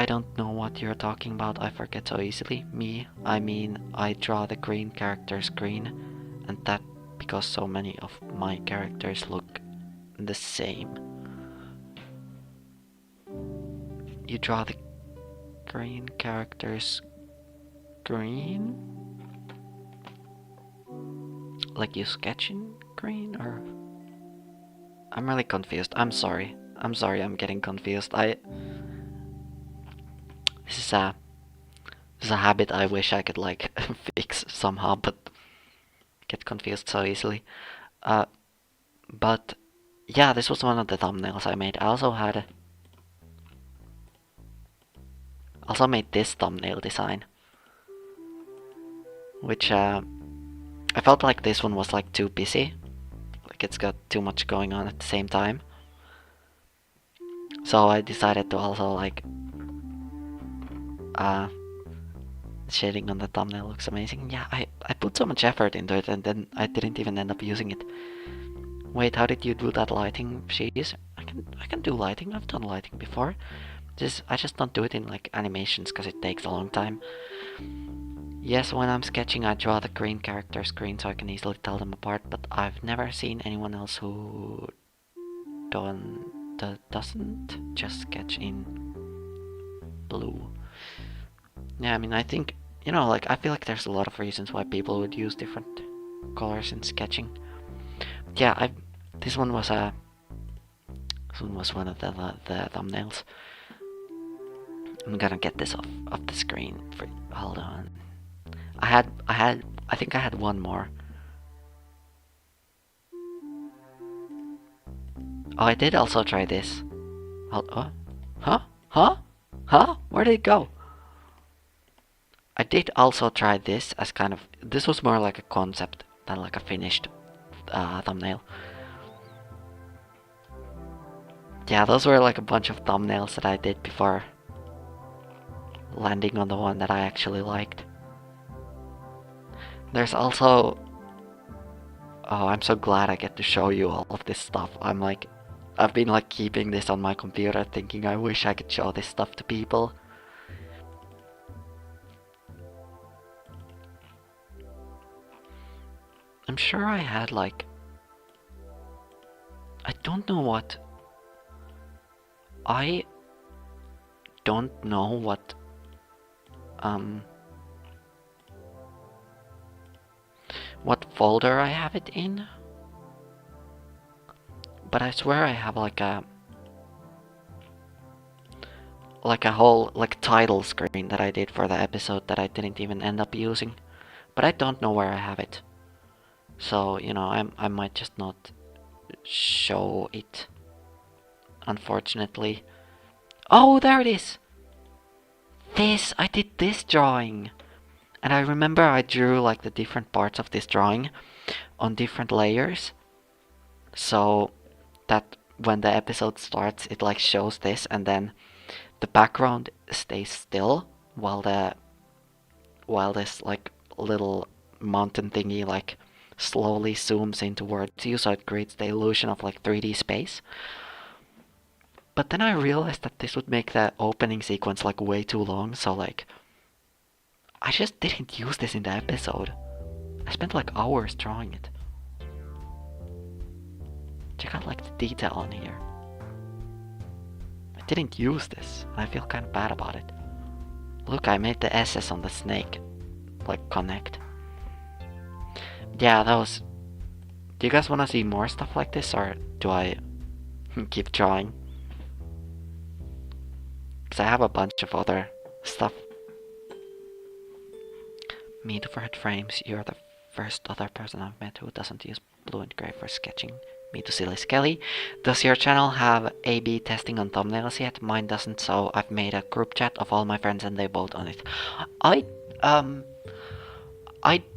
don't know what you're talking about, I forget so easily. Me, I mean, I draw the green characters green, and that because so many of my characters look the same. You draw the green characters green? Like you sketch in green, or? I'm really confused. I'm sorry. I'm getting confused. This is a habit I wish I could like fix somehow, but get confused so easily. But yeah, this was one of the thumbnails I made. I also made this thumbnail design, which I felt like this one was like too busy. Like it's got too much going on at the same time. So I decided to also like shading on the thumbnail looks amazing. Yeah, I put so much effort into it and then I didn't even end up using it. Wait, how did you do that lighting, Shees? I can do lighting. I've done lighting before. I just don't do it in like animations because it takes a long time. Yes, when I'm sketching I draw the green characters green so I can easily tell them apart, but I've never seen anyone else who doesn't just sketch in blue. Yeah, I mean, I think, you know, like I feel like there's a lot of reasons why people would use different colors in sketching. Yeah, this one was one of the thumbnails. I'm gonna get this off the screen. Hold on. I think I had one more. Oh, I did also try this. Huh? Where did it go? I did also try this as kind of, this was more like a concept than like a finished thumbnail. Yeah, those were like a bunch of thumbnails that I did before landing on the one that I actually liked. There's also... Oh, I'm so glad I get to show you all of this stuff. I've been like keeping this on my computer thinking I wish I could show this stuff to people. I'm sure I had like... I don't know what... I don't know what... what folder I have it in. But I swear I have like a whole like title screen that I did for the episode that I didn't even end up using. But I don't know where I have it. So, you know, I might just not show it, unfortunately. Oh, there it is! I did this drawing! And I remember I drew like the different parts of this drawing on different layers. So that when the episode starts, it like shows this and then the background stays still while while this like little mountain thingy like slowly zooms in towards you, so it creates the illusion of like 3D space. But then I realized that this would make the opening sequence like way too long, so like I just didn't use this in the episode. I spent like hours drawing it. Check out like the detail on here. I didn't use this, and I feel kind of bad about it. Look, I made the SS on the snake like connect. Yeah, that was... Do you guys want to see more stuff like this, or do I keep drawing? Because I have a bunch of other stuff. Me to Red Frames, you're the first other person I've met who doesn't use blue and gray for sketching. Me to Silly Skelly. Does your channel have A/B testing on thumbnails yet? Mine doesn't, so I've made a group chat of all my friends and they vote on it. I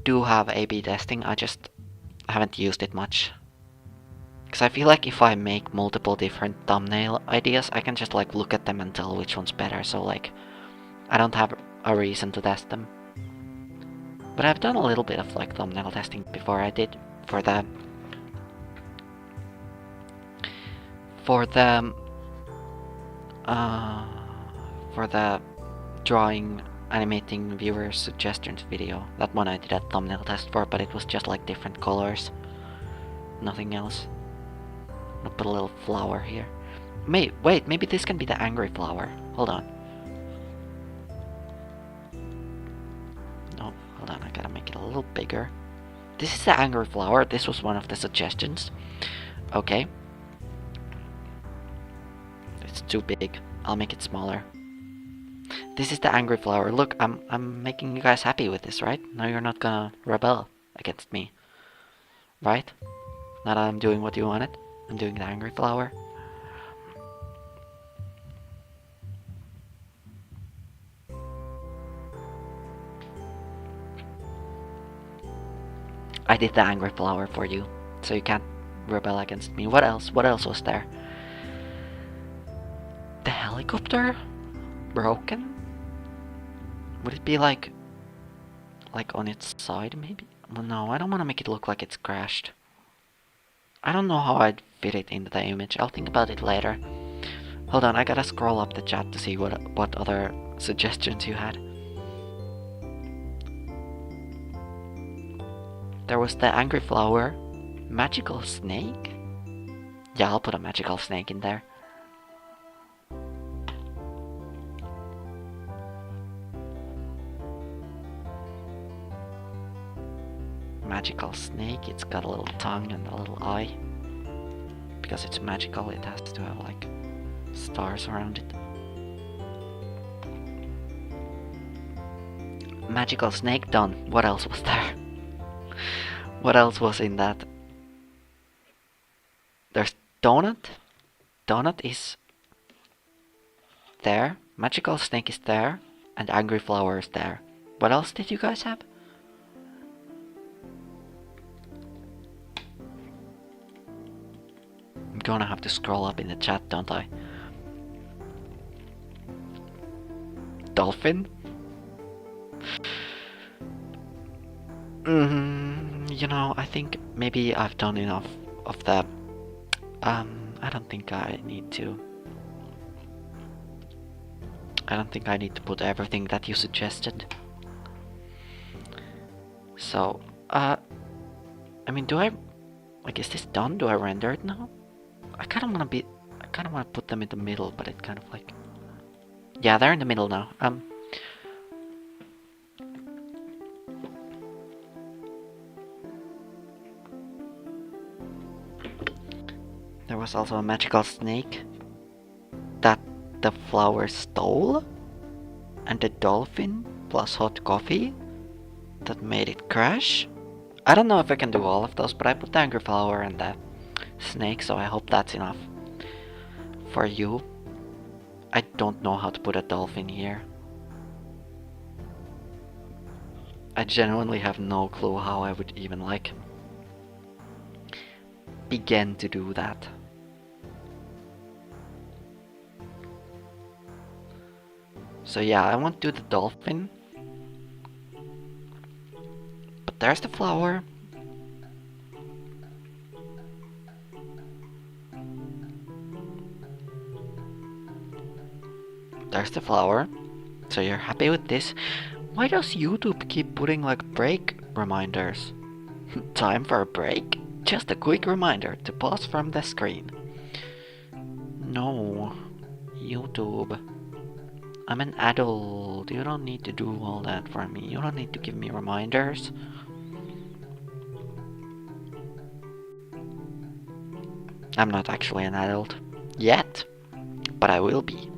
do have A/B testing, I just haven't used it much. Because I feel like if I make multiple different thumbnail ideas, I can just like look at them and tell which one's better, so like I don't have a reason to test them. But I've done a little bit of like thumbnail testing before. I did for the drawing animating viewer suggestions video. That one I did a thumbnail test for, but it was just like different colors. Nothing else. I'll put a little flower here. Wait, maybe this can be the angry flower. Hold on. No, hold on, I gotta make it a little bigger. This is the angry flower. This was one of the suggestions. Okay. It's too big. I'll make it smaller. This is the angry flower. Look, I'm making you guys happy with this, right? Now you're not gonna rebel against me. Right? Now that I'm doing what you wanted. I'm doing the angry flower. I did the angry flower for you, so you can't rebel against me. What else? What else was there? The helicopter? Broken? Would it be like on its side maybe? Well, no, I don't want to make it look like it's crashed. I don't know how I'd fit it into the image. I'll think about it later. Hold on, I gotta scroll up the chat to see what other suggestions you had. There was the angry flower. Magical snake? Yeah, I'll put a magical snake in there. Magical snake, it's got a little tongue and a little eye. Because it's magical, it has to have like stars around it. Magical snake done. What else was there? What else was in that? There's donut. Donut is there. Magical snake is there. And angry flower is there. What else did you guys have? I'm gonna have to scroll up in the chat, don't I? Dolphin? You know, I think maybe I've done enough of that. I don't think I need to. I don't think I need to put everything that you suggested. So, I mean, do I... Like, is this done? Do I render it now? I kind of want to put them in the middle, but it kind of like... Yeah, they're in the middle now. There was also a magical snake that the flower stole, and the dolphin plus hot coffee that made it crash. I don't know if I can do all of those, but I put the angry flower and the snake, so I hope that's enough for you. I don't know how to put a dolphin here. I genuinely have no clue how I would even like begin to do that. So yeah, I want to do the dolphin. There's the flower. There's the flower. So you're happy with this. Why does YouTube keep putting like break reminders? Time for a break? Just a quick reminder to pause from the screen. No, YouTube. I'm an adult. You don't need to do all that for me. You don't need to give me reminders. I'm not actually an adult. Yet. But I will be.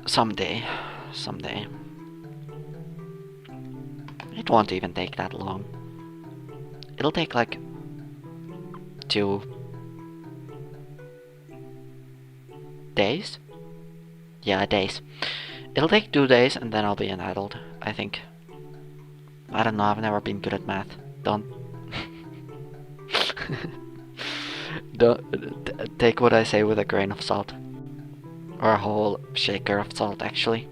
Someday. Someday. It won't even take that long. It'll take like 2 days? Yeah, days. It'll take 2 days and then I'll be an adult, I think. I don't know, I've never been good at math. Don't take what I say with a grain of salt. Or a whole shaker of salt, actually.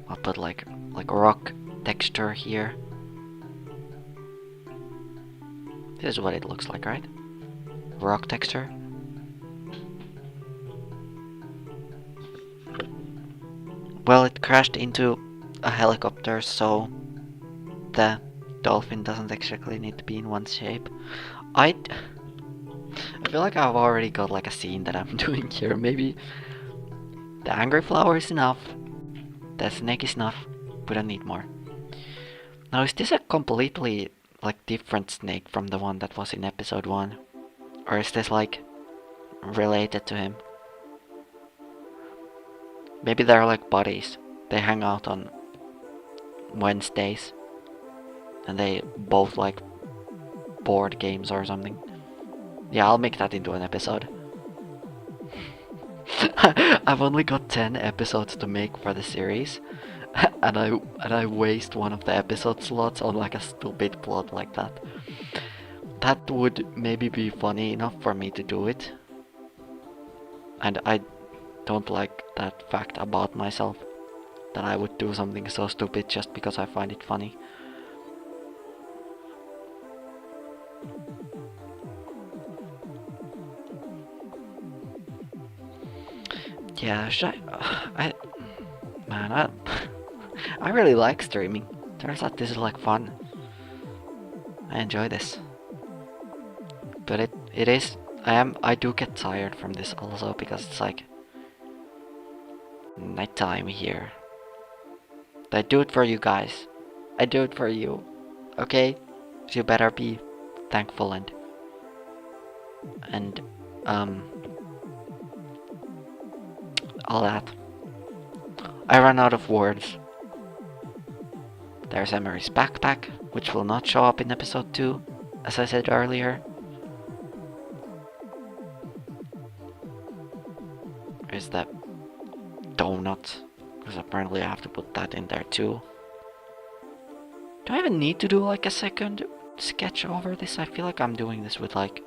I'll put like rock texture here. This is what it looks like, right? Rock texture. Well, it crashed into a helicopter, so the dolphin doesn't exactly need to be in one shape. I feel like I've already got like a scene that I'm doing here. Maybe the angry flower is enough. The snake is enough. We don't need more. Now, is this a completely like different snake from the one that was in episode 1? Or is this like related to him? Maybe they're like buddies. They hang out on Wednesdays. And they both like board games or something. Yeah, I'll make that into an episode. I've only got 10 episodes to make for the series. and I waste one of the episode slots on like a stupid plot like that. That would maybe be funny enough for me to do it. And I don't like that fact about myself, that I would do something so stupid just because I find it funny. Yeah, should man, I really like streaming. Turns out this is like fun. I enjoy this. But it is, I do get tired from this also, because it's like nighttime here. I do it for you guys. I do it for you. Okay? So you better be thankful and all that. I run out of words. There's Emery's backpack, which will not show up in episode 2, as I said earlier. There's that donut, because apparently I have to put that in there too. Do I even need to do like a second sketch over this? I feel like I'm doing this with like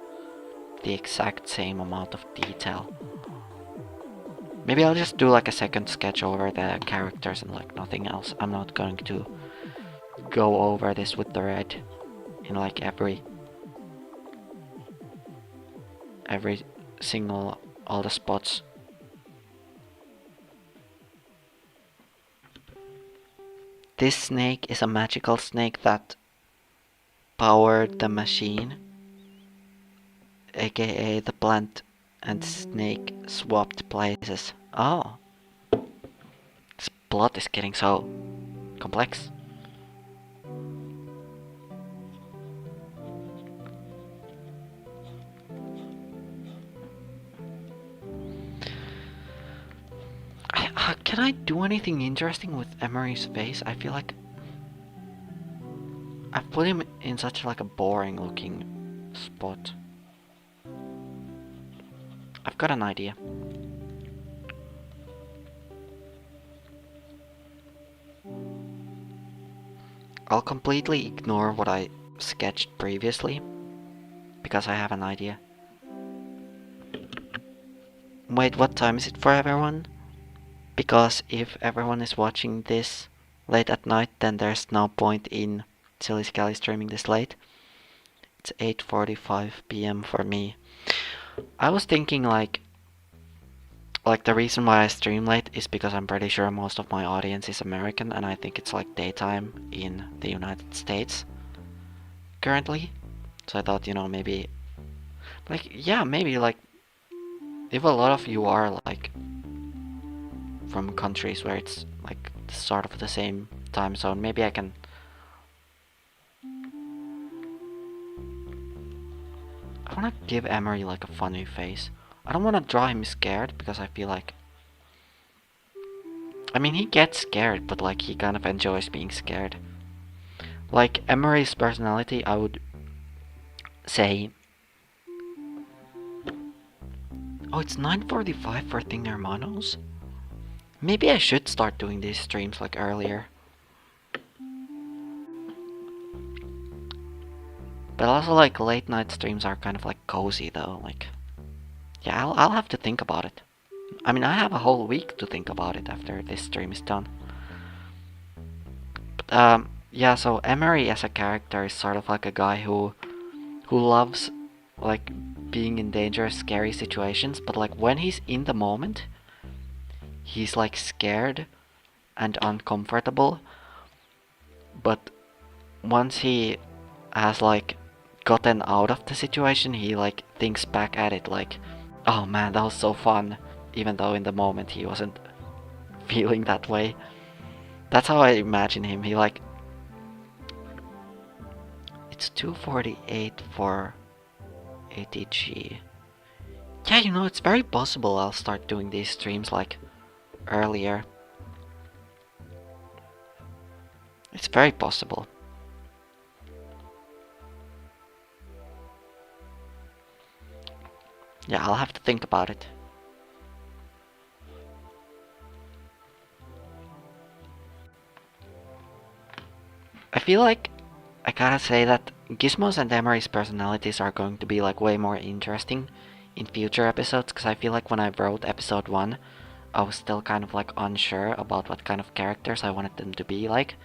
the exact same amount of detail. Maybe I'll just do like a second sketch over the characters and like nothing else. I'm not going to go over this with the red in like every single, all the spots. This snake is a magical snake that powered the machine, aka the plant and snake swapped places. Oh, this plot is getting so complex. Can I do anything interesting with Emery's face? I feel like I've put him in such like a boring looking spot. I've got an idea. I'll completely ignore what I sketched previously, because I have an idea. Wait, what time is it for everyone? Because if everyone is watching this late at night, then there's no point in Silly Skelly streaming this late. It's 8:45 p.m. for me. I was thinking like the reason why I stream late is because I'm pretty sure most of my audience is American, and I think it's like daytime in the United States currently. So I thought, maybe maybe like if a lot of you are like from countries where it's like sort of the same time zone, maybe I can. I wanna give Emery like a funny face. I don't wanna draw him scared because I feel like, I mean, he gets scared, but like he kind of enjoys being scared. Like Emery's personality, I would say. Oh, it's 9:45 for Thing Hermanos? Maybe I should start doing these streams like earlier. But also like late night streams are kind of like cozy though, like yeah, I'll have to think about it. I mean, I have a whole week to think about it after this stream is done. But yeah, so Emery as a character is sort of like a guy who loves like being in dangerous, scary situations, but like when he's in the moment, he's like scared and uncomfortable. But once he has like gotten out of the situation, he like thinks back at it like, oh man, that was so fun, even though in the moment he wasn't feeling that way. That's how I imagine him. He like, it's 2:48 for ATG. Yeah, it's very possible I'll start doing these streams like earlier. It's very possible. Yeah, I'll have to think about it. I feel like I gotta say that Gizmo's and Emery's personalities are going to be like way more interesting in future episodes, because I feel like when I wrote episode 1, I was still kind of like unsure about what kind of characters I wanted them to be like.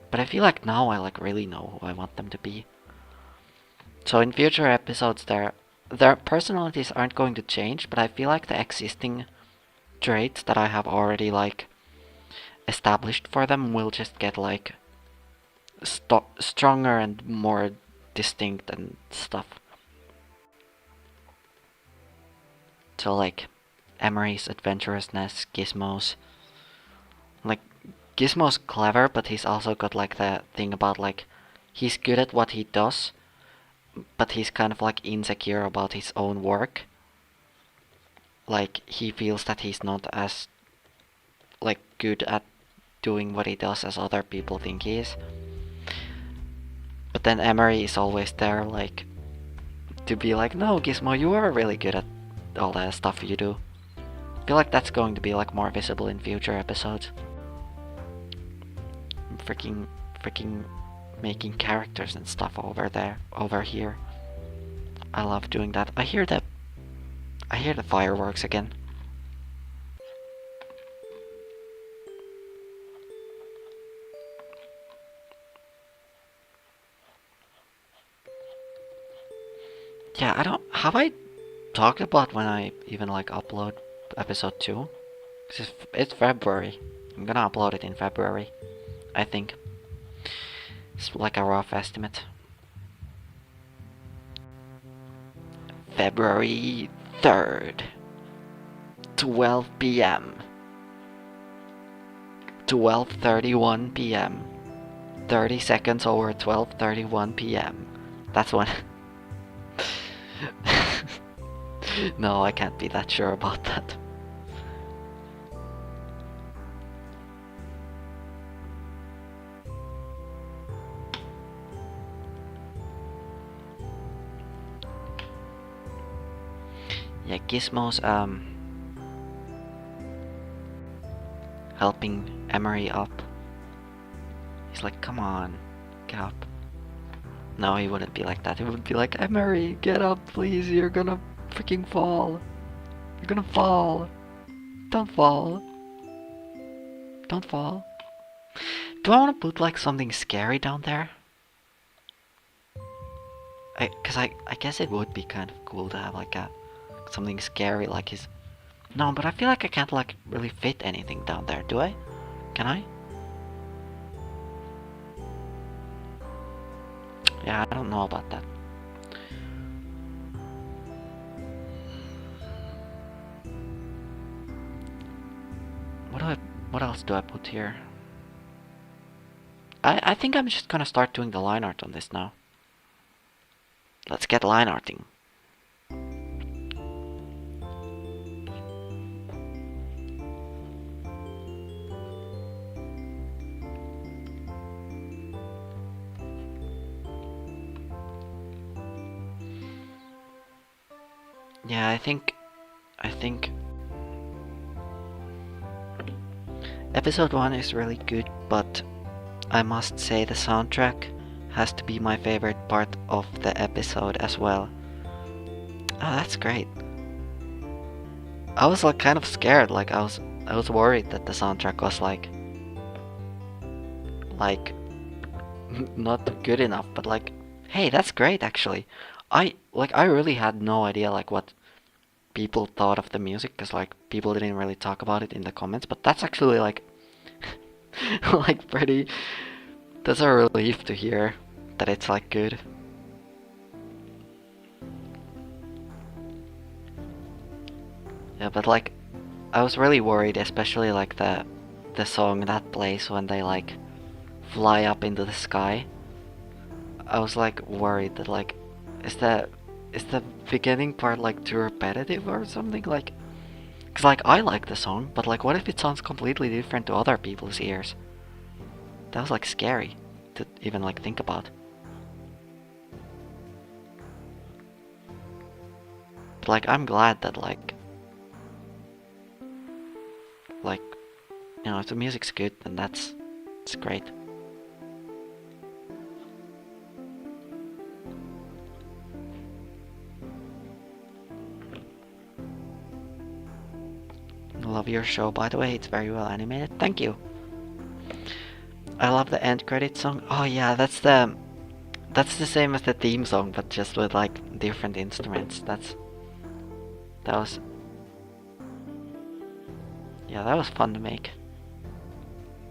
But I feel like now I like really know who I want them to be. So in future episodes their personalities aren't going to change, but I feel like the existing traits that I have already like established for them will just get like stronger and more distinct and stuff. So like Emery's adventurousness, Gizmo's like Gizmo's clever, but he's also got like the thing about like he's good at what he does, but he's kind of like insecure about his own work. Like he feels that he's not as like good at doing what he does as other people think he is. But then Emery is always there like to be like, no Gizmo, you are really good at all that stuff you do. I feel like that's going to be like more visible in future episodes. Freaking making characters and stuff over here. I love doing that. I hear the fireworks again. Yeah, have I talked about when I even like upload episode 2? 'Cause it's February. I'm gonna upload it in February, I think. It's like a rough estimate. February 3rd, 12 p.m. 12:31 p.m. 30 seconds over 12:31 p.m. That's when. No, I can't be that sure about that. Yeah, Gizmo's helping Emery up. He's like, come on, get up. No, he wouldn't be like that. He would be like, Emery, get up, please. You're gonna freaking fall. You're gonna fall. Don't fall. don't fall. Do I want to put like something scary down there? Cause I guess it would be kind of cool to have like something scary like his. No, but I feel like I can't like really fit anything down there, do I? Can I? Yeah, I don't know about that. What else do I put here? I think I'm just gonna start doing the line art on this now. Let's get line arting. Yeah, I think episode 1 is really good, but I must say the soundtrack has to be my favorite part of the episode as well. Oh, that's great. I was like kind of scared, like I was worried that the soundtrack was like not good enough, but like, hey, that's great actually. I really had no idea like what people thought of the music, because like people didn't really talk about it in the comments, but that's actually like like pretty, that's a relief to hear that it's like good. Yeah, but like I was really worried, especially like the song that plays when they like fly up into the sky. I was like worried that like is the beginning part like too repetitive or something, like, cause like I like the song, but like what if it sounds completely different to other people's ears? That was like scary to even like think about. But like I'm glad that like you know, if the music's good, then it's great. Love your show, by the way, it's very well animated. Thank you. I love the end credit song. Oh yeah, that's the same as the theme song, but just with like different instruments. That was, yeah, that was fun to make.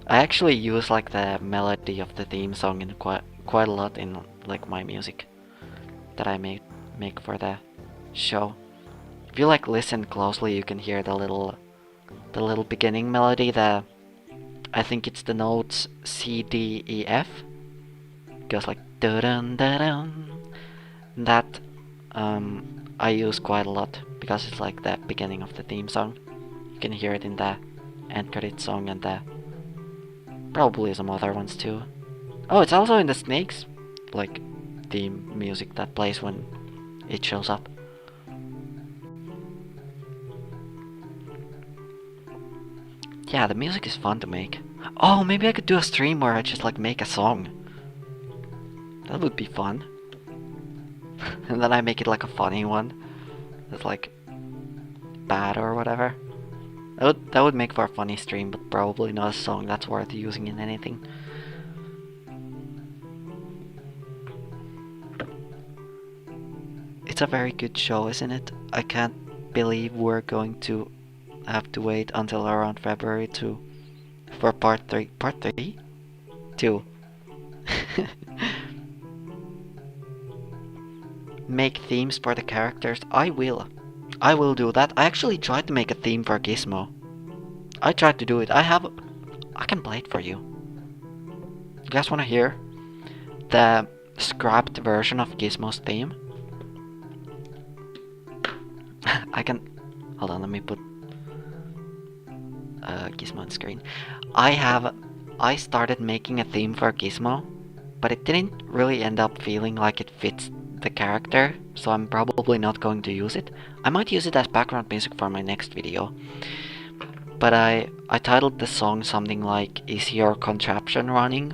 I actually use like the melody of the theme song in quite a lot in like my music that I make for the show. If you like listen closely, you can hear the little beginning melody. I think it's the notes C, D, E, F. It goes like dun dun dun. That I use quite a lot because it's like the beginning of the theme song. You can hear it in the end credit song and probably some other ones too. Oh, it's also in the Snakes like theme music that plays when it shows up. Yeah, the music is fun to make. Oh, maybe I could do a stream where I just like make a song. That would be fun. And then I make it like a funny one. That's like bad or whatever. That would make for a funny stream, but probably not a song that's worth using in anything. It's a very good show, isn't it? I can't believe we're going to have to wait until around February for part 3. Part 3? 2. Make themes for the characters. I will do that. I actually tried to make a theme for Gizmo. I tried to do it. I can play it for you. You guys wanna hear the scrapped version of Gizmo's theme? I can... Hold on, let me put Gizmo on screen. I started making a theme for Gizmo, but it didn't really end up feeling like it fits the character, so I'm probably not going to use it. I might use it as background music for my next video. But I titled the song something like "Is Your Contraption Running?",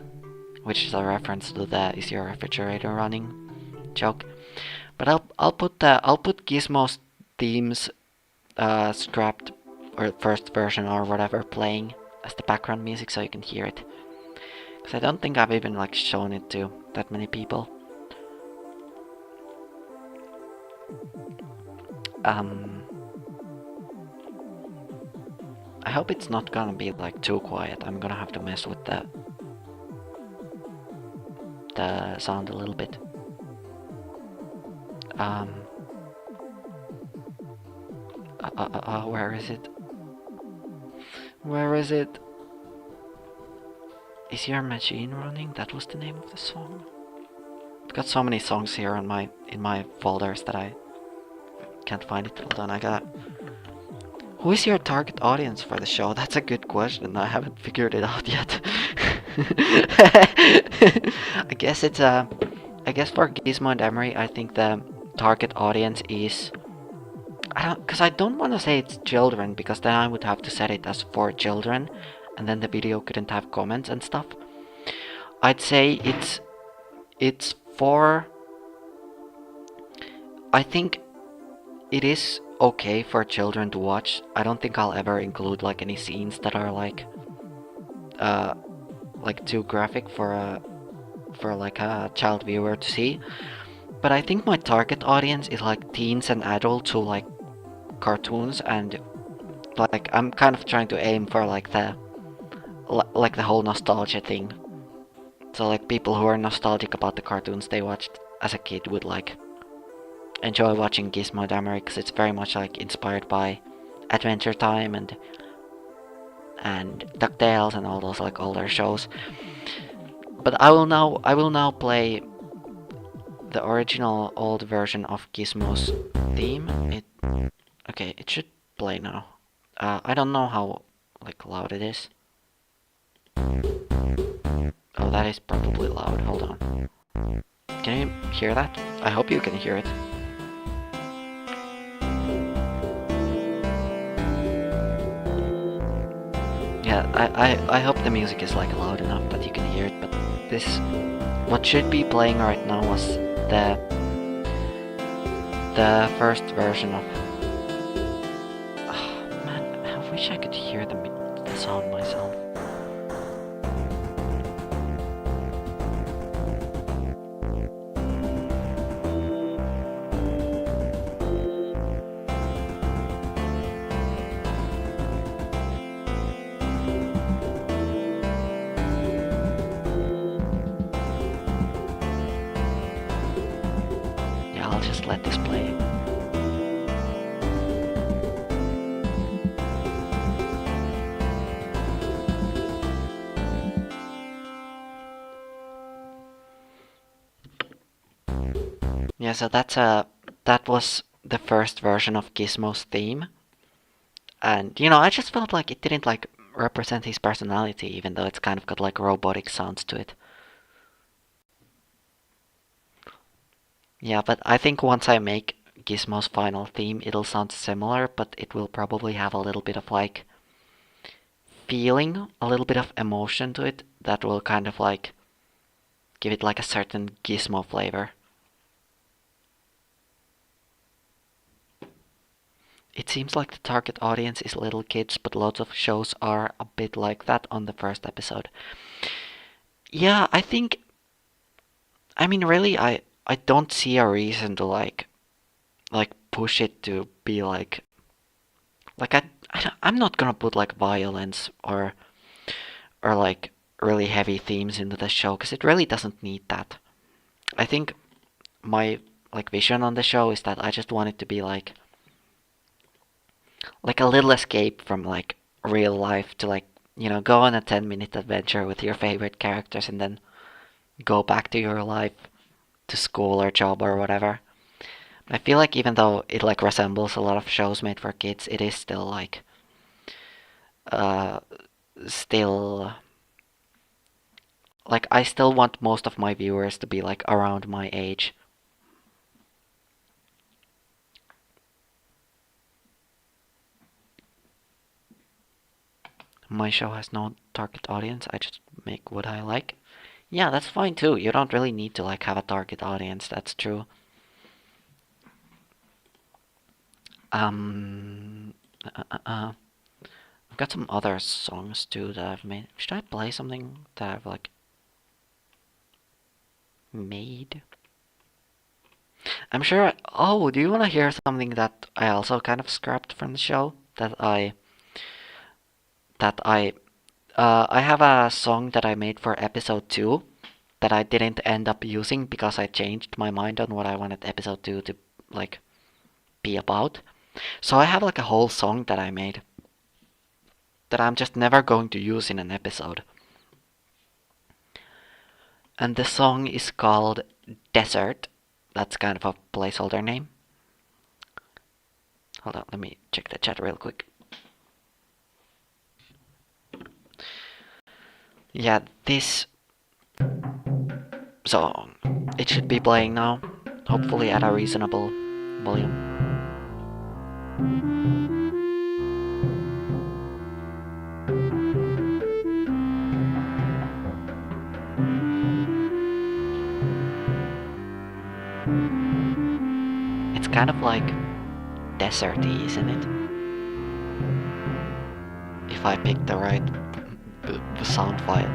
which is a reference to the "Is Your Refrigerator Running?" joke. But I'll put Gizmo's themes scrapped or first version or whatever playing as the background music so you can hear it. Because I don't think I've even like shown it to that many people. I hope it's not gonna be like too quiet. I'm gonna have to mess with the sound a little bit. Where is it? Where is it? Is Your Machine Running? That was the name of the song. I've got so many songs here on in my folders that I can't find it. Hold on, I got. Who is your target audience for the show? That's a good question. I haven't figured it out yet. I guess it's I guess for Gizmo and Emery, I think the target audience is. Because I don't want to say it's children, because then I would have to set it as for children, and then the video couldn't have comments and stuff. I'd say it's for. I think it is okay for children to watch. I don't think I'll ever include like any scenes that are like too graphic for like a child viewer to see. But I think my target audience is like teens and adults who like cartoons, and like I'm kind of trying to aim for like the whole nostalgia thing. So like people who are nostalgic about the cartoons they watched as a kid would like enjoy watching Gizmo and Emery, because it's very much like inspired by Adventure Time and DuckTales and all those like older shows. But I will now play the original old version of Gizmo's theme. Okay, it should play now. I don't know how like loud it is. Oh, that is probably loud. Hold on. Can you hear that? I hope you can hear it. Yeah, I hope the music is like loud enough that you can hear it, but what should be playing right now was the first version of. Oh, man, I wish I could hear the sound myself. I'll just let this play. Yeah, so that was the first version of Gizmo's theme. And I just felt like it didn't like represent his personality, even though it's kind of got like robotic sounds to it. Yeah, but I think once I make Gizmo's final theme, it'll sound similar, but it will probably have a little bit of like feeling, a little bit of emotion to it that will kind of like give it like a certain Gizmo flavor. It seems like the target audience is little kids, but lots of shows are a bit like that on the first episode. Yeah, I mean, really, I don't see a reason to like push it to be like I'm not gonna put like violence or like really heavy themes into the show, because it really doesn't need that. I think my like vision on the show is that I just want it to be like a little escape from like real life to like go on a 10-minute adventure with your favorite characters and then go back to your life, to school or job or whatever. I feel like even though it like resembles a lot of shows made for kids, it is still like still like I still want most of my viewers to be like around my age. My show has no target audience. I just make what I like. Yeah, that's fine too. You don't really need to like have a target audience. That's true. I've got some other songs too that I've made. Should I play something that I've like made? I'm sure. Oh, do you want to hear something that I also kind of scrapped from the show? That I have a song that I made for episode 2 that I didn't end up using because I changed my mind on what I wanted episode 2 to like be about. So I have like a whole song that I made that I'm just never going to use in an episode. And the song is called Desert. That's kind of a placeholder name. Hold on, let me check the chat real quick. Yeah, this song, it should be playing now. Hopefully at a reasonable volume. It's kind of like deserty, isn't it? If I pick the right sound file.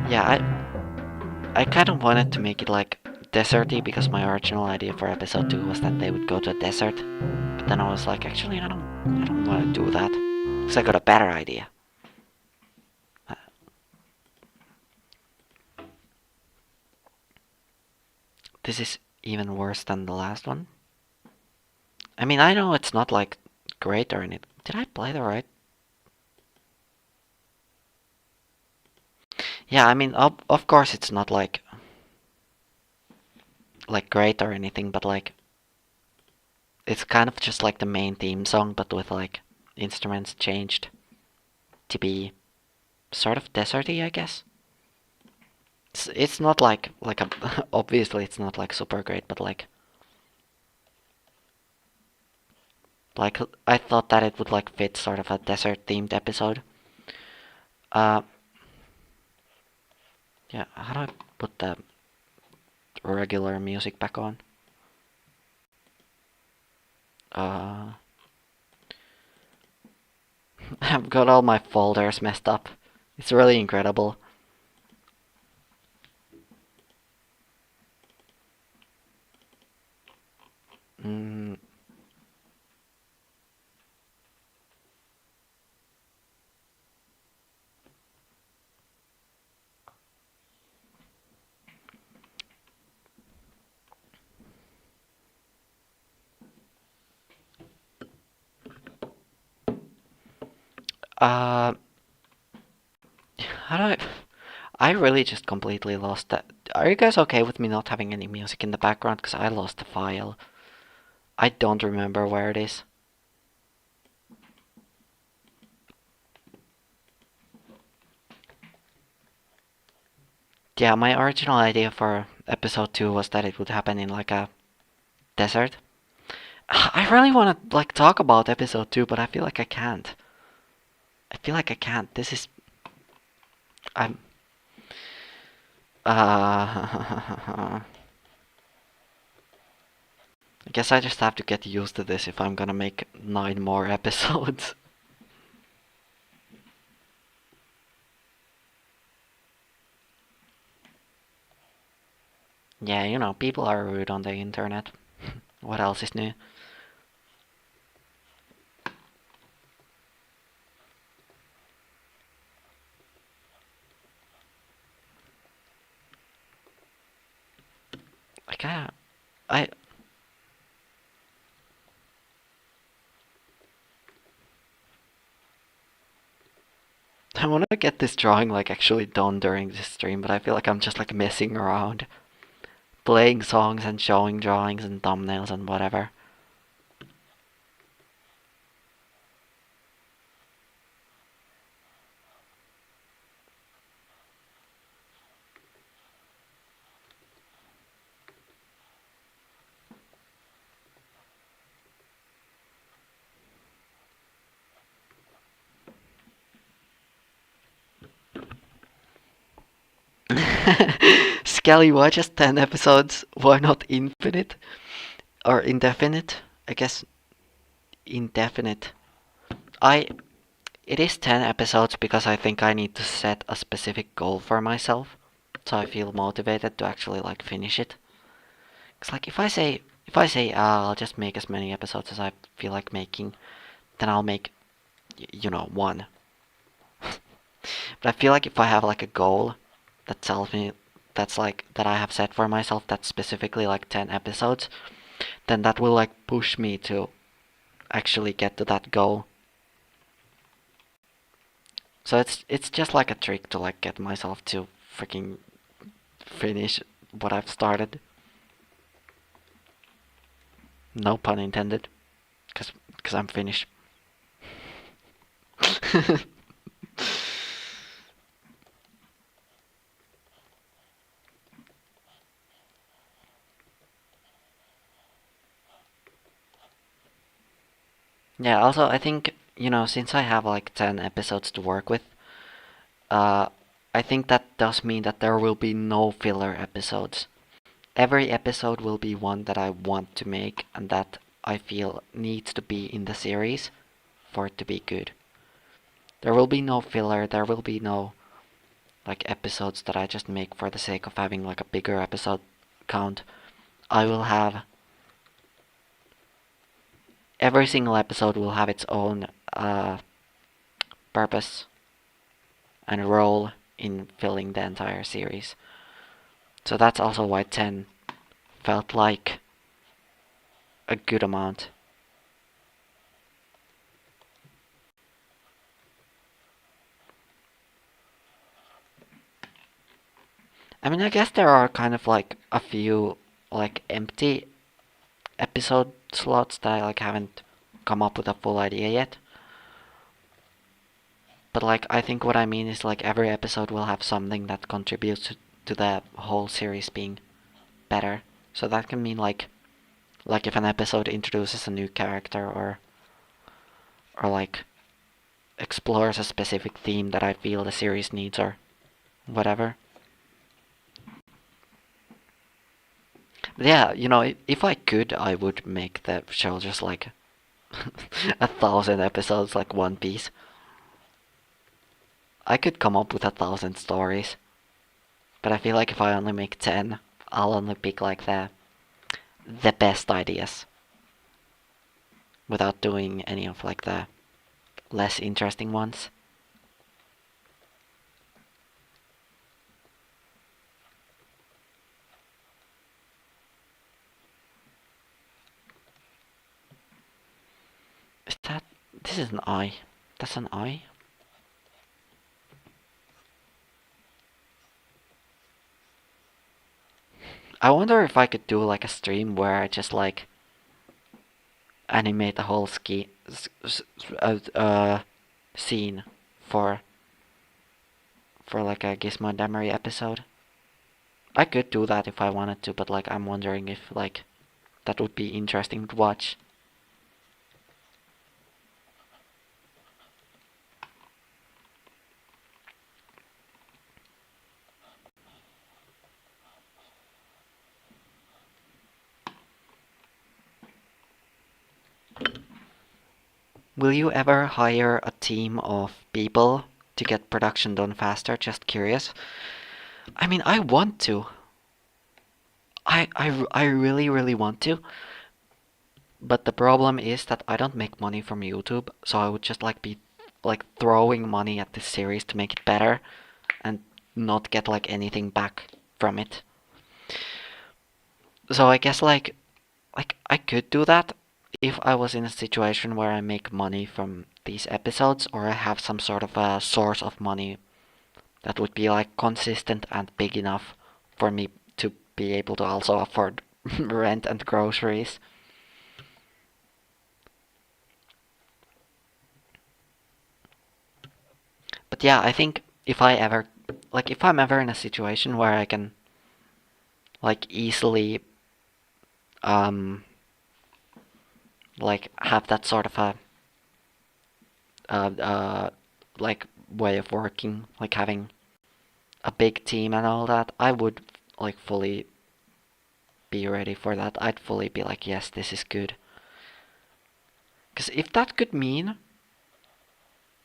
Yeah, I kind of wanted to make it like deserty because my original idea for episode 2 was that they would go to a desert. But then I was like, actually, I don't want to do that. Because I got a better idea. This is even worse than the last one. I mean, I know it's not like great or anything. Did I play the right? Yeah, I mean, of course it's not like great or anything, but like it's kind of just like the main theme song, but with like instruments changed to be sort of deserty, I guess. It's not like a obviously it's not like super great, but like I thought that it would like fit sort of a desert themed episode. Uh, yeah, how do I put the regular music back on? Uh, I've got all my folders messed up. It's really incredible. Mm. Uh, how do I really just completely lost that. Are you guys okay with me not having any music in the background? Because I lost the file. I don't remember where it is. Yeah, my original idea for episode 2 was that it would happen in like a desert. I really want to like talk about episode 2, but I feel like I can't. I feel like I can't. This is I'm I guess I just have to get used to this if I'm gonna make 9 more episodes. Yeah, you know, people are rude on the internet. What else is new? Like I I want to get this drawing like actually done during this stream, but I feel like I'm just like messing around, playing songs and showing drawings and thumbnails and whatever. Skelly, why just 10 episodes? Why not infinite? Or indefinite? I guess indefinite. I It is 10 episodes because I think I need to set a specific goal for myself so I feel motivated to actually like finish it. Cuz like if I say I'll just make as many episodes as I feel like making, then I'll make one. But I feel like if I have like a goal that tells me that's like that I have set for myself that's specifically like 10 episodes, then that will like push me to actually get to that goal. So it's just like a trick to like get myself to freaking finish what I've started. No pun intended, cause I'm Finnish. Yeah. Also, I think since I have like 10 episodes to work with, uh, I think that does mean that there will be no filler episodes. Every episode will be one that I want to make and that I feel needs to be in the series for it to be good. There will be no filler. There will be no like episodes that I just make for the sake of having like a bigger episode count. I will have every single episode will have its own purpose and role in filling the entire series. So that's also why 10 felt like a good amount. I mean, I guess there are kind of like a few like empty episode slots that I like haven't come up with a full idea yet. But like I think what I mean is like every episode will have something that contributes to the whole series being better. So that can mean like if an episode introduces a new character or like explores a specific theme that I feel the series needs or whatever. But yeah, if I could, I would make the show just like 1,000 episodes, like One Piece. I could come up with 1,000 stories, but I feel like if I only make 10, I'll only pick like the best ideas without doing any of like the less interesting ones. Is that this is an eye? That's an eye? I wonder if I could do like a stream where I just like animate the whole scene for like a Gizmo Demery episode. I could do that if I wanted to, but like I'm wondering if like that would be interesting to watch. Will you ever hire a team of people to get production done faster? Just curious. I mean, I want to. I really, really want to. But the problem is that I don't make money from YouTube, so I would just like be like throwing money at this series to make it better and not get like anything back from it. So I guess like I could do that if I was in a situation where I make money from these episodes or I have some sort of a source of money that would be like consistent and big enough for me to be able to also afford rent and groceries. But yeah, I think if I'm ever in a situation where I can like easily um like have that sort of a uh, uh like way of working, like having a big team and all that, I would like fully be ready for that. I'd fully be like, yes, this is good. Because if that could mean,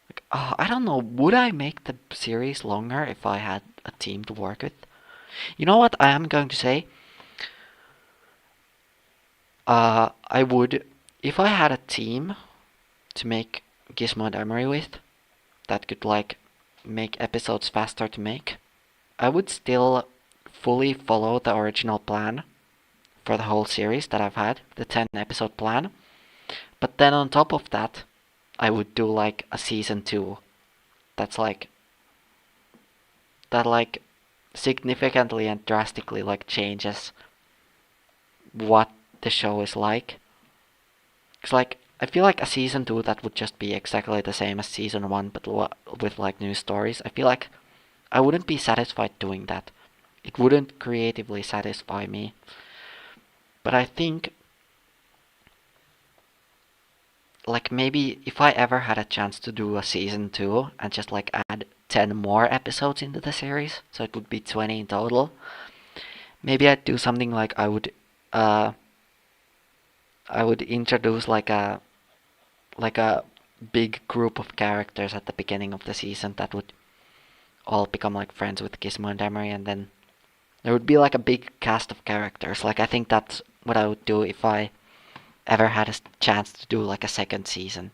like, I don't know, would I make the series longer if I had a team to work with? You know what I am going to say? I would, if I had a team to make Gizmo and Emery with, that could like make episodes faster to make, I would still fully follow the original plan for the whole series that I've had, the 10 episode plan. But then on top of that, I would do like a season 2 that's like that like significantly and drastically like changes what the show is like. It's like I feel like a season 2 that would just be exactly the same as season 1 but with like new stories. I feel like I wouldn't be satisfied doing that. It wouldn't creatively satisfy me. But I think like maybe if I ever had a chance to do a season 2 and just like add 10 more episodes into the series, so it would be 20 in total, maybe I'd do something like uh I would introduce like a big group of characters at the beginning of the season that would all become like friends with Gizmo and Emery, and then there would be like a big cast of characters. Like I think that's what I would do if I ever had a chance to do like a second season.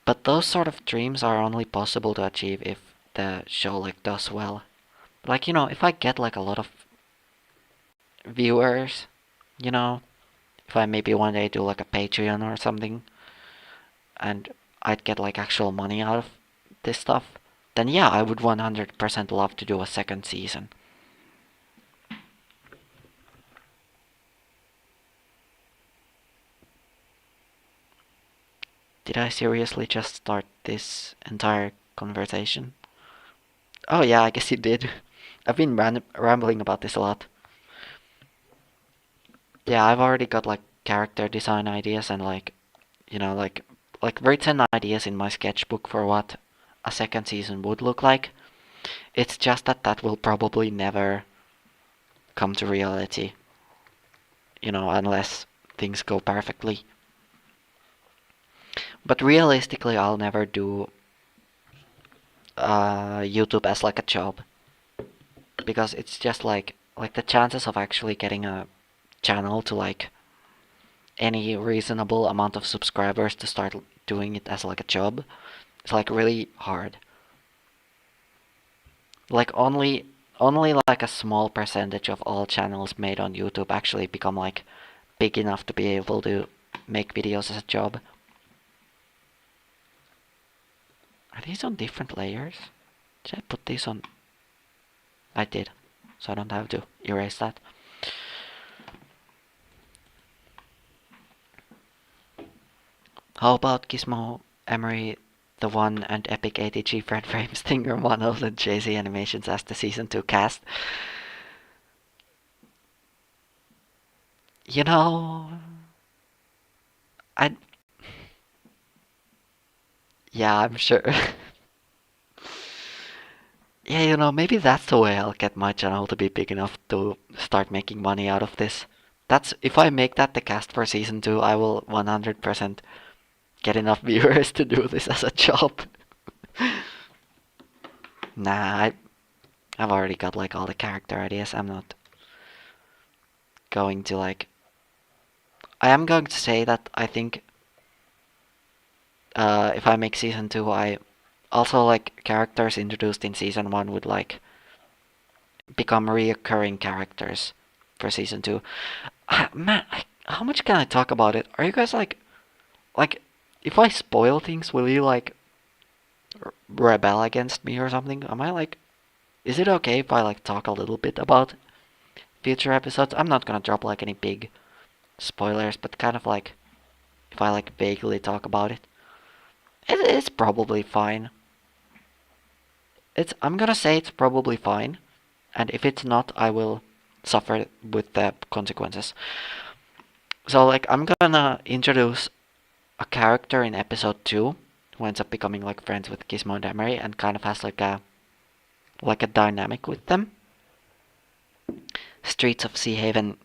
But those sort of dreams are only possible to achieve if the show like does well. Like, you know, if I get like a lot of viewers, you know, if I maybe one day do like a Patreon or something, and I'd get like actual money out of this stuff, then yeah, I would 100% love to do a second season. Did I seriously just start this entire conversation? Oh yeah, I guess you did. I've been rambling about this a lot. Yeah, I've already got like character design ideas and like, you know, like written ideas in my sketchbook for what a second season would look like. It's just that that will probably never come to reality, you know, unless things go perfectly. But realistically, I'll never do YouTube as like a job because it's just like the chances of actually getting a channel to like any reasonable amount of subscribers to start doing it as like a job is like really hard. Like only like a small percentage of all channels made on YouTube actually become like big enough to be able to make videos as a job. Are these on different layers? Did I put these on? I did, so I don't have to erase that. How about Gizmo, Emery, the One, and Epic ATG Fred Frames Stinger Models and JZ Animations as the Season 2 cast? You know, I yeah, I'm sure. Yeah, you know, maybe that's the way I'll get my channel to be big enough to start making money out of this. That's if I make that the cast for season 2, I will 100% get enough viewers to do this as a job. Nah, I've already got like all the character ideas. I'm not going to like. I am going to say that I think if I make season 2, I also like characters introduced in season 1 would like become reoccurring characters for season 2. Man, how much can I talk about it? Are you guys like, if I spoil things, will you like rebel against me or something? Am I like, is it okay if I like talk a little bit about future episodes? I'm not gonna drop like any big spoilers, but kind of like if I like vaguely talk about it, it's probably fine. I'm gonna say it's probably fine, and if it's not, I will suffer with the consequences. So like I'm gonna introduce a character in episode 2 who ends up becoming like friends with Gizmo and Emery and kind of has like a dynamic with them. Streets of Sea Haven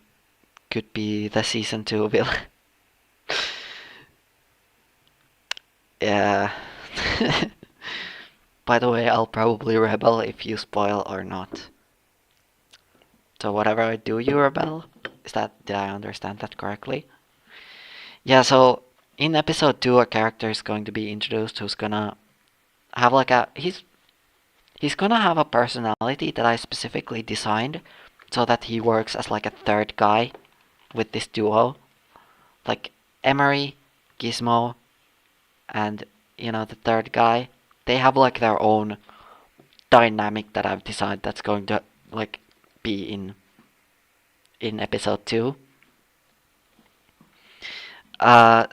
could be the season 2 villain. Yeah. By the way, I'll probably rebel if you spoil or not. So whatever I do, you rebel? Did I understand that correctly? Yeah, so in episode 2 a character is going to be introduced who's gonna have like he's gonna have a personality that I specifically designed so that he works as like a third guy with this duo. Like Emery, Gizmo, and the third guy, they have like their own dynamic that I've designed that's going to like be in episode 2.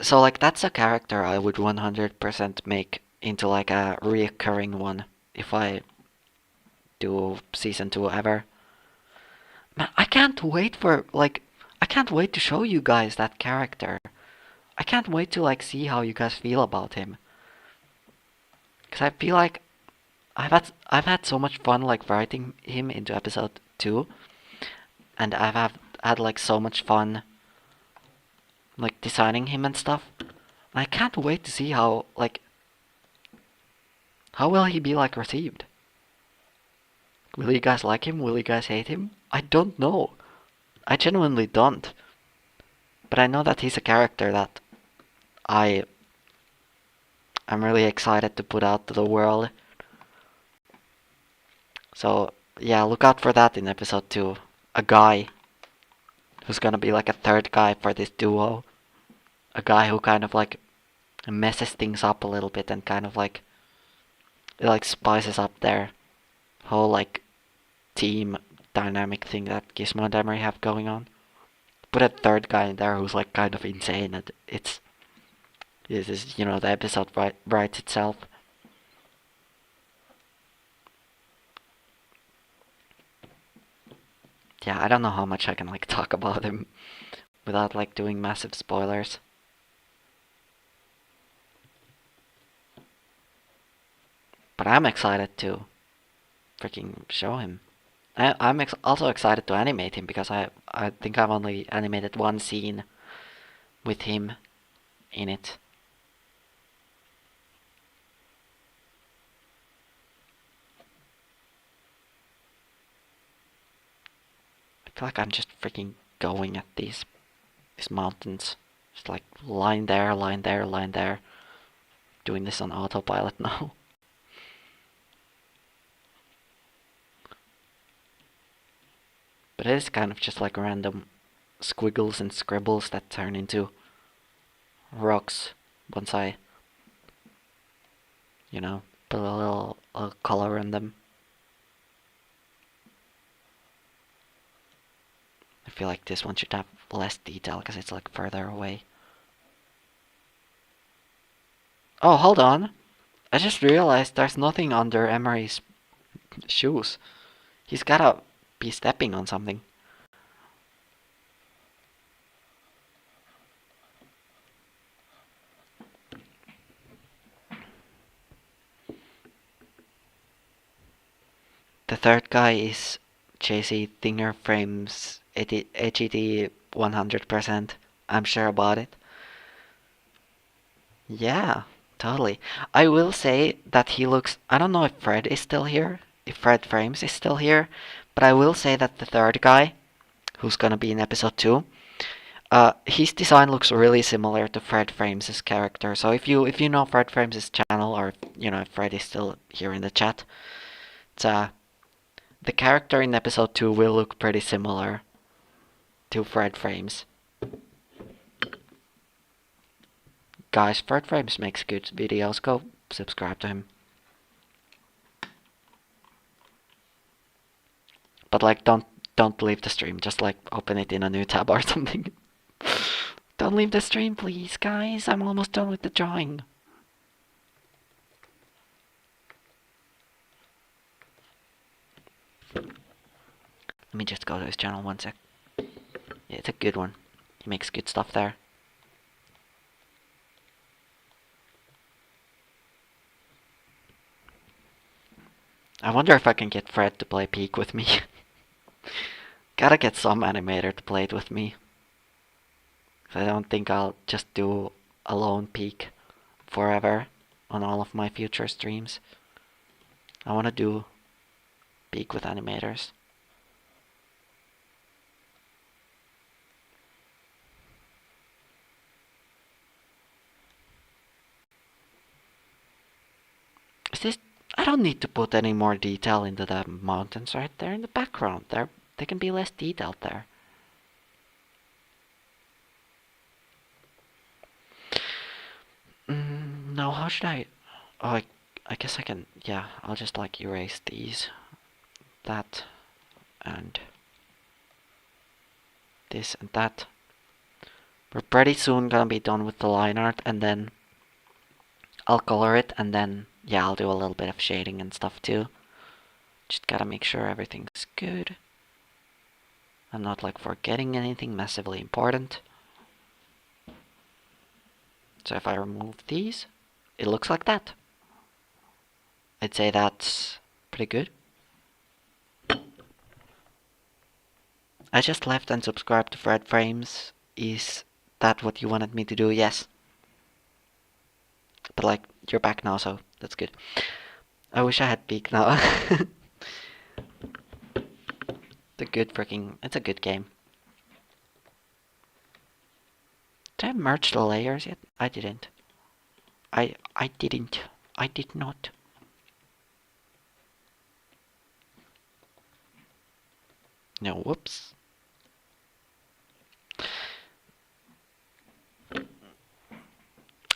So like that's a character I would 100% make into like a reoccurring one if I do season 2 ever. Man, I can't wait to show you guys that character. I can't wait to like see how you guys feel about him. Cause I feel like I've had so much fun like writing him into episode 2, and had like so much fun like designing him and stuff. And I can't wait to see how will he be like received. Will you guys like him? Will you guys hate him? I don't know. I genuinely don't. But I know that he's a character that I'm really excited to put out to the world. So yeah, look out for that in episode 2. A guy who's gonna be like a third guy for this duo. A guy who kind of like messes things up a little bit and kind of like spices up their whole like team dynamic thing that Gizmo and Emery have going on. Put a third guy in there who's like kind of insane, and this is the episode writes itself. Yeah, I don't know how much I can like talk about him without like doing massive spoilers. But I'm excited to freaking show him. I'm also excited to animate him because I think I've only animated one scene with him in it. I feel like I'm just freaking going at these mountains. Just like line there, line there, line there. Doing this on autopilot now. But it is kind of just like random squiggles and scribbles that turn into rocks once I, put a little color in them. I feel like this one should have less detail because it's like further away. Oh, hold on. I just realized there's nothing under Emery's shoes. He's gotta be stepping on something. The third guy is JC Thinger Frames HED 100%. I'm sure about it. Yeah, totally. I will say that he looks. I don't know if Fred is still here, if Fred Frames is still here, but I will say that the third guy, who's gonna be in episode 2, his design looks really similar to Fred Frames' character. So if you know Fred Frames' channel, or if Fred is still here in the chat, it's the character in episode 2 will look pretty similar to Fred Frames. Guys, Fred Frames makes good videos. Go subscribe to him. But like, don't leave the stream. Just like open it in a new tab or something. Don't leave the stream, please, guys. I'm almost done with the drawing. Let me just go to his channel one sec. Yeah, it's a good one. He makes good stuff there. I wonder if I can get Fred to play Peak with me. Gotta get some animator to play it with me. I don't think I'll just do alone Peak forever on all of my future streams. I want to do Peak with animators. Is this... I don't need to put any more detail into the mountains right there in the background. They can be less detailed there. Now how should I... Oh, I guess I can... Yeah, I'll just like erase these. That. And... this and that. We're pretty soon gonna be done with the line art, and then I'll color it, and then, yeah, I'll do a little bit of shading and stuff too. Just gotta make sure everything's good. I'm not like forgetting anything massively important. So if I remove these, it looks like that. I'd say that's pretty good. I just left and subscribed to Fred Frames. Is that what you wanted me to do? Yes. But like, you're back now, so that's good. I wish I had Peak now. It's a good game. Did I merge the layers yet? I didn't. I didn't. I did not. No, whoops.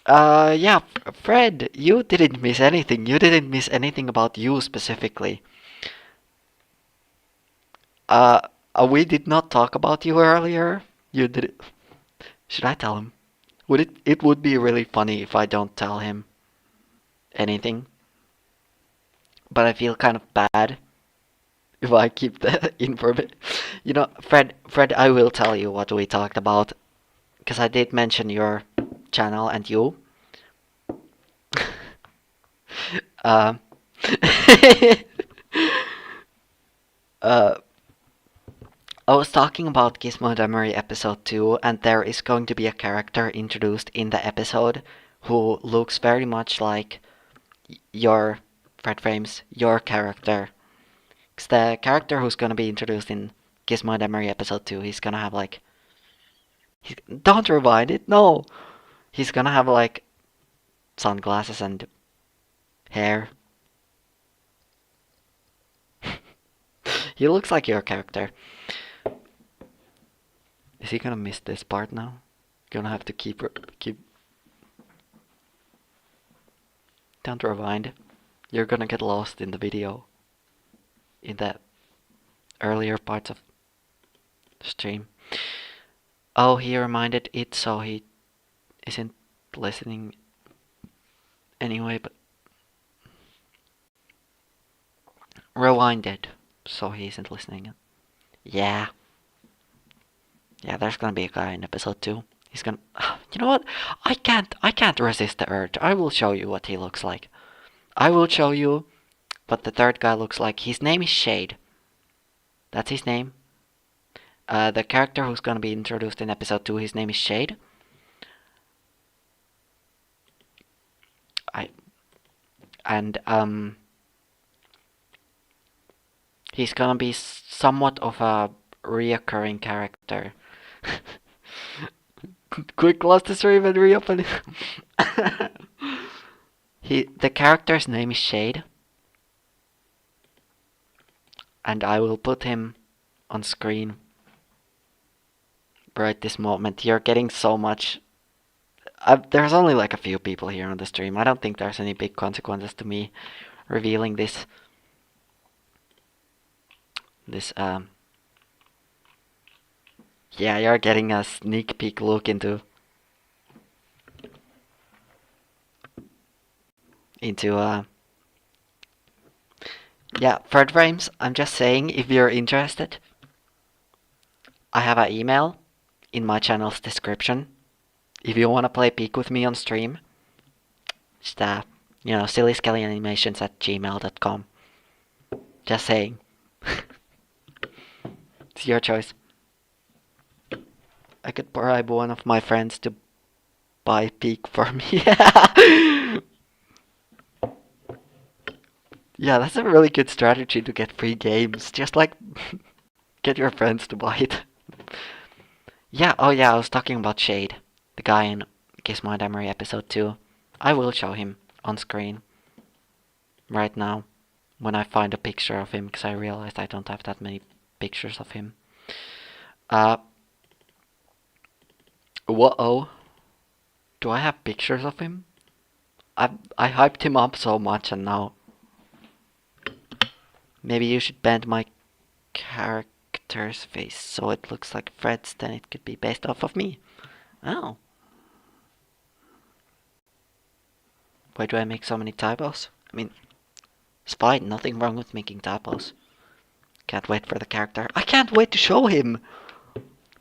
Yeah, Fred, you didn't miss anything. You didn't miss anything about you specifically. We did not talk about you earlier. You did it. Should I tell him? It would be really funny if I don't tell him anything. But I feel kind of bad if I keep the information. You know, Fred, I will tell you what we talked about. Because I did mention your channel and you. uh, I was talking about Gizmo Demery episode 2, and there is going to be a character introduced in the episode who looks very much like your, Fred Frames, your character. Because the character who's going to be introduced in Gizmo Demery episode 2, he's going to have like... Don't rewind it, no! He's going to have like sunglasses and hair. He looks like your character. Is he gonna miss this part now? Gonna have to keep... Don't rewind. You're gonna get lost in the video. In the earlier parts of the stream. Oh, he reminded it, so he isn't listening anyway, but... Rewind it, so he isn't listening. Yeah. Yeah, there's gonna be a guy in episode 2. He's gonna... You know what? I can't resist the urge. I will show you what he looks like. I will show you what the third guy looks like. His name is Shade. That's his name. The character who's gonna be introduced in episode 2, his name is Shade. He's gonna be somewhat of a reoccurring character. Quick, close the stream and reopen it. The character's name is Shade. And I will put him on screen right this moment. You're getting so much... there's only like a few people here on the stream. I don't think there's any big consequences to me revealing this. Yeah, you're getting a sneak peek look into yeah, Fred Frames, I'm just saying, if you're interested, I have an email in my channel's description. If you want to play Peak with me on stream, just, you know, sillyskellyanimations@gmail.com. Just saying. It's your choice. I could bribe one of my friends to buy Peak for me. Yeah, that's a really good strategy to get free games. Just like get your friends to buy it. Yeah, oh yeah, I was talking about Shade, the guy in Gizmo and Emery episode 2. I will show him on screen right now when I find a picture of him because I realized I don't have that many pictures of him. Whoa. Do I have pictures of him? I hyped him up so much and now maybe you should bend my character's face so it looks like Fred's, then it could be based off of me. Oh. Why do I make so many typos? I mean, it's fine, nothing wrong with making typos. Can't wait for the character. I can't wait to show him!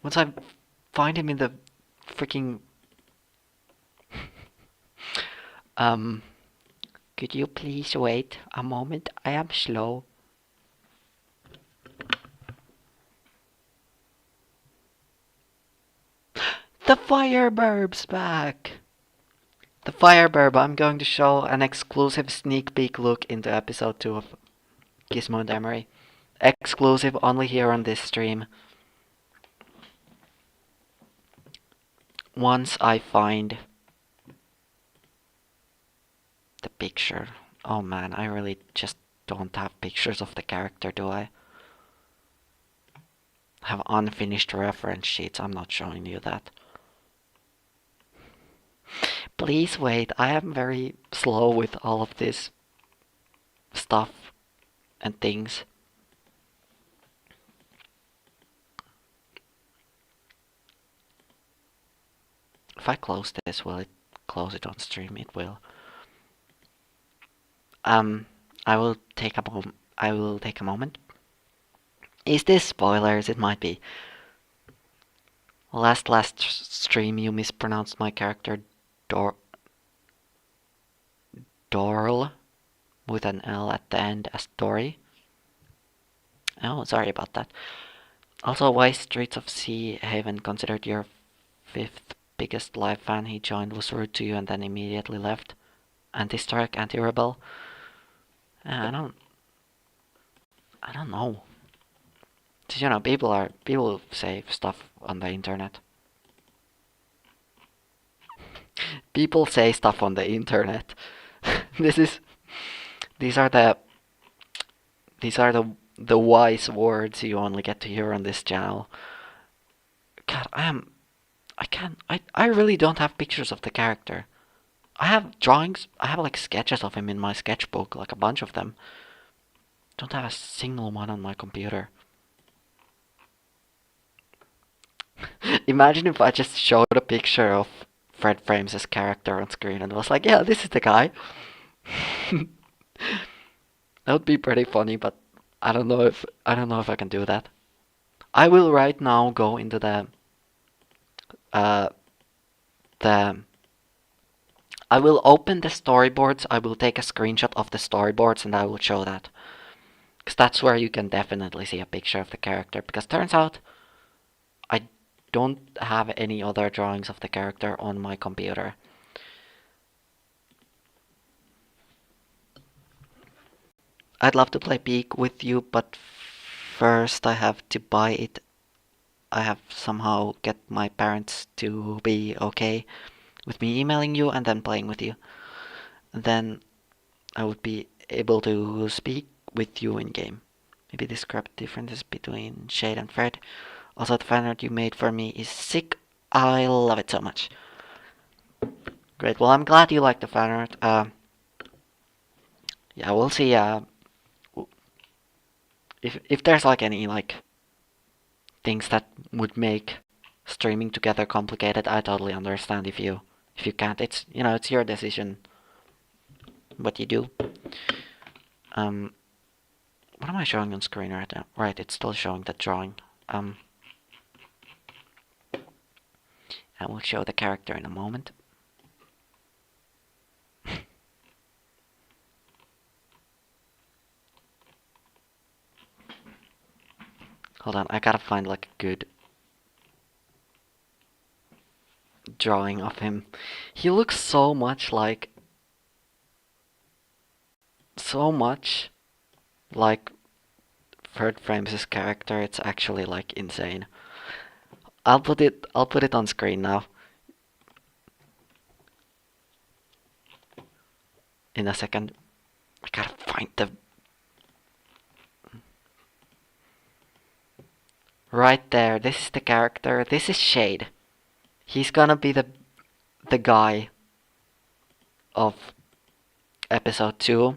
Once I find him in the freaking... Could you please wait a moment? I am slow. The Fireburb's back! The Fireburb, I'm going to show an exclusive sneak peek look into episode 2 of Gizmo and Emery. Exclusive only here on this stream. Once I find the picture. Oh man, I really just don't have pictures of the character, do I? I have unfinished reference sheets, I'm not showing you that. Please wait, I am very slow with all of this stuff and things. If I close this, will it close it on stream? It will. I will take a moment. Is this spoilers? It might be. Last stream you mispronounced my character Dorl with an L at the end as Dory. Oh, sorry about that. Also, why Streets of Sea Haven considered your fifth biggest live fan? He joined, was rude to you, and then immediately left. Anti-strike, anti-rebel. I don't know. You know, people say stuff on the internet. People say stuff on the internet. These are the wise words you only get to hear on this channel. God, I really don't have pictures of the character. I have drawings, I have like sketches of him in my sketchbook, like a bunch of them. Don't have a single one on my computer. Imagine if I just showed a picture of Fred Frames' character on screen and was like, yeah, this is the guy. That would be pretty funny, but I don't know if I can do that. I will right now go into I will open the storyboards, I will take a screenshot of the storyboards and I will show that. Because that's where you can definitely see a picture of the character. Because turns out I don't have any other drawings of the character on my computer. I'd love to play Peak with you, but first I have to buy it. I have somehow get my parents to be okay with me emailing you and then playing with you. And then I would be able to speak with you in game. Maybe describe differences between Shade and Fred. Also, the fan art you made for me is sick. I love it so much. Great. Well, I'm glad you like the fan art. Yeah, we'll see. If there's like any like things that would make streaming together complicated, I totally understand if you can't. It's it's your decision what you do. What am I showing on screen right now? Right, it's still showing the drawing. I will show the character in a moment. Hold on, I gotta find like a good drawing of him. He looks so much like Fred Frames' character. It's actually like insane. I'll put it on screen now. In a second. I gotta find the right there. This is the character. This is Shade. He's gonna be the guy of episode 2.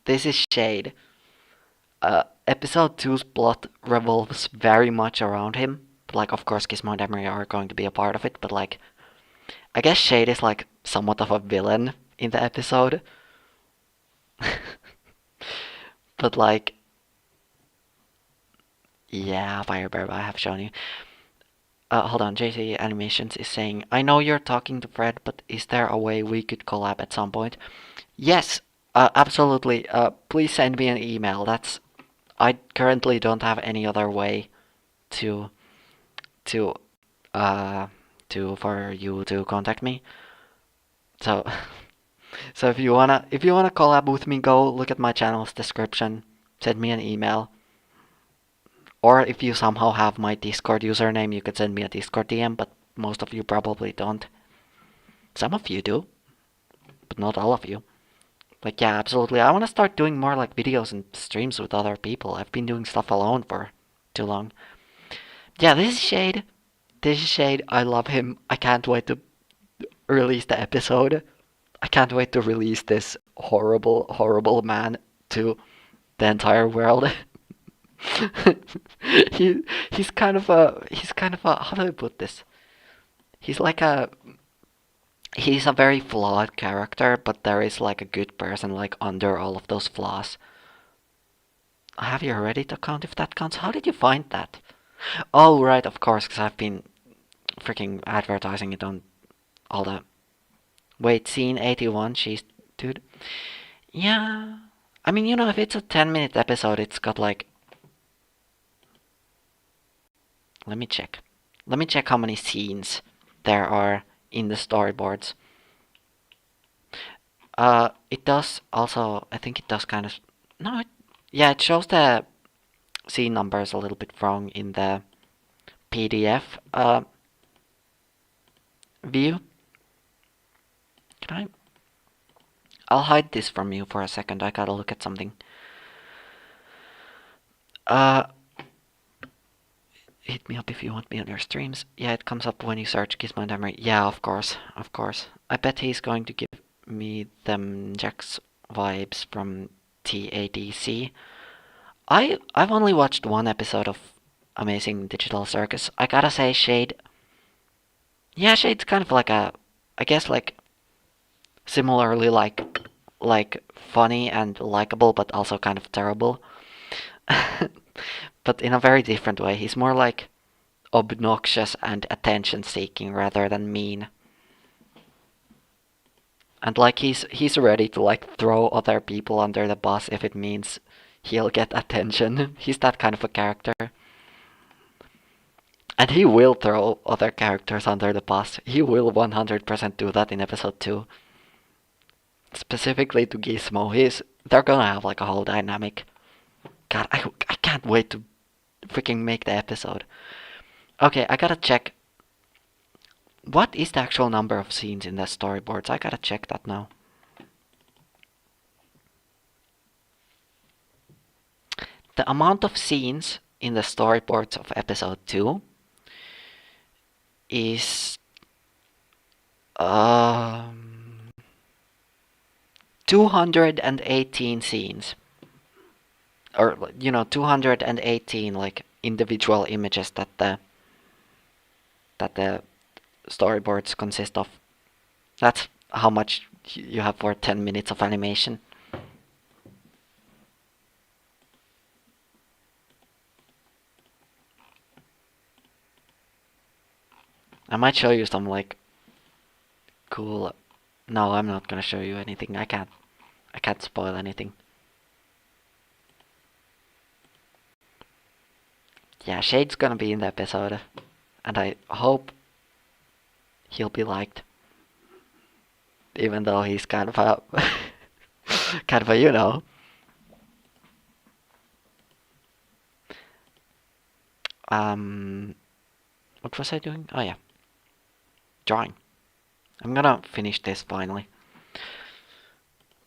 This is Shade. Episode 2's plot revolves very much around him. Like, of course, Gizmo and Emery are going to be a part of it, but like, I guess Shade is like somewhat of a villain in the episode. But like, yeah, Fire Bear, I have shown you. Hold on, JC Animations is saying, I know you're talking to Fred, but is there a way we could collab at some point? Yes, absolutely. Please send me an email. I currently don't have any other way to to for you to contact me. So so if you wanna collab with me, go look at my channel's description. Send me an email. Or if you somehow have my Discord username, you could send me a Discord DM, but most of you probably don't. Some of you do, but not all of you. Like, yeah, absolutely. I want to start doing more like videos and streams with other people. I've been doing stuff alone for too long. Yeah, this is Shade. This is Shade. I love him. I can't wait to release the episode. I can't wait to release this horrible, horrible man to the entire world. he he's kind of a how do I put this? He's like a he's a very flawed character, but there is like a good person like under all of those flaws. I have your Reddit account if that counts. How did you find that? Oh right, of course, because I've been freaking advertising it on all the. Wait, scene 81. She's dude. Yeah, I mean, if it's a 10-minute episode, it's got like. Let me check. Let me check how many scenes there are in the storyboards. It does also. I think it does kind of. No, yeah, it shows the scene numbers a little bit wrong in the PDF view. Can I? I'll hide this from you for a second. I gotta look at something. Hit me up if you want me on your streams. Yeah, it comes up when you search Gizmo and Emery. Yeah, of course, of course. I bet he's going to give me them Jax vibes from TADC. I've only watched one episode of Amazing Digital Circus. I gotta say, Shade. Yeah, Shade's kind of like I guess like similarly like funny and likable, but also kind of terrible. But in a very different way. He's more like obnoxious and attention seeking rather than mean. And like he's ready to like throw other people under the bus if it means he'll get attention. He's that kind of a character. And he will throw other characters under the bus. He will 100% do that in episode 2. Specifically to Gizmo, they're gonna have like a whole dynamic. God, I can't wait to freaking make the episode. Okay, I gotta check. What is the actual number of scenes in the storyboards? I gotta check that now. The amount of scenes in the storyboards of episode 2 is 218 scenes. Or 218 like individual images that the storyboards consist of. That's how much you have for 10 minutes of animation. I might show you some like cool. No, I'm not gonna show you anything. I can't. I can't spoil anything. Yeah, Shade's gonna be in the episode, and I hope he'll be liked, even though he's kind of a, kind of a, what was I doing? Oh yeah, drawing. I'm gonna finish this finally,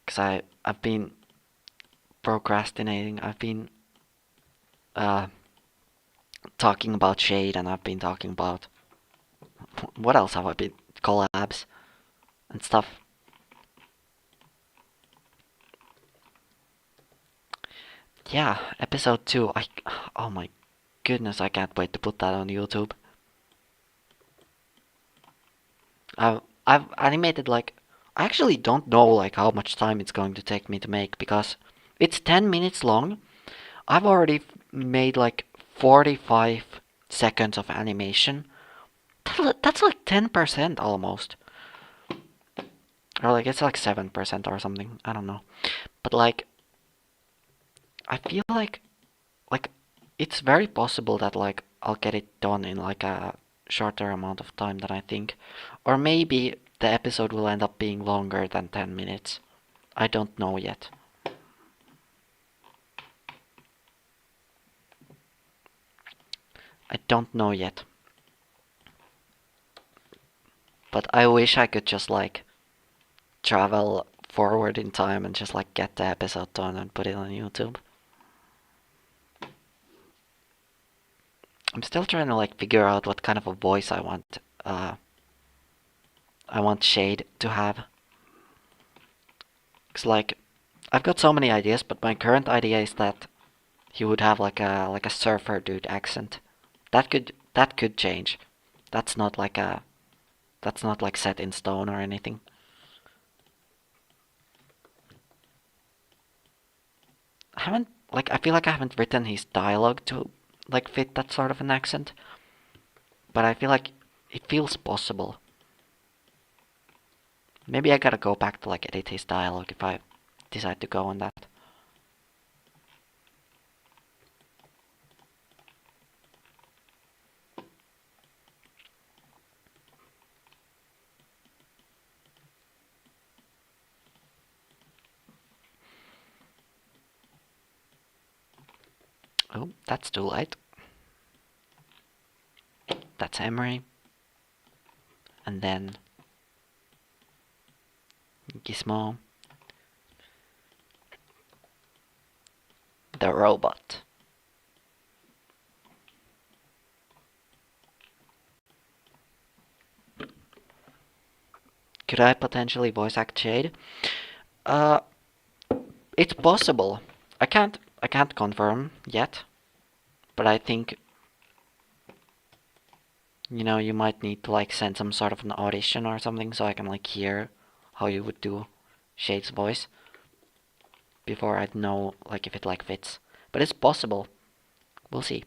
cause I've been procrastinating. I've been uh talking about Shade, and I've been talking about what else have I been collabs and stuff. Yeah, episode 2. Oh my goodness, I can't wait to put that on YouTube. I've animated like I actually don't know like how much time it's going to take me to make because it's 10 minutes long. I've already made like 45 seconds of animation. That's like 10% almost. Or like it's like 7% or something. I don't know. But like I feel like it's very possible that like I'll get it done in like a shorter amount of time than I think. Or maybe the episode will end up being longer than 10 minutes. I don't know yet. I don't know yet. But I wish I could just like travel forward in time and just like get the episode done and put it on YouTube. I'm still trying to like figure out what kind of a voice I want Shade to have. Cause like I've got so many ideas, but my current idea is that he would have like a surfer dude accent. That could change. That's not like a that's not like set in stone or anything. I haven't like I feel like I haven't written his dialogue to like fit that sort of an accent, but I feel like it feels possible. Maybe I gotta go back to like edit his dialogue if I decide to go on that. Oh, that's too light. That's Emery. And then Gizmo. The robot. Could I potentially voice act Shade? Uh, it's possible. I can't confirm yet, but I think you might need to like send some sort of an audition or something so I can like hear how you would do Shade's voice before I'd know like if it like fits. But it's possible. We'll see.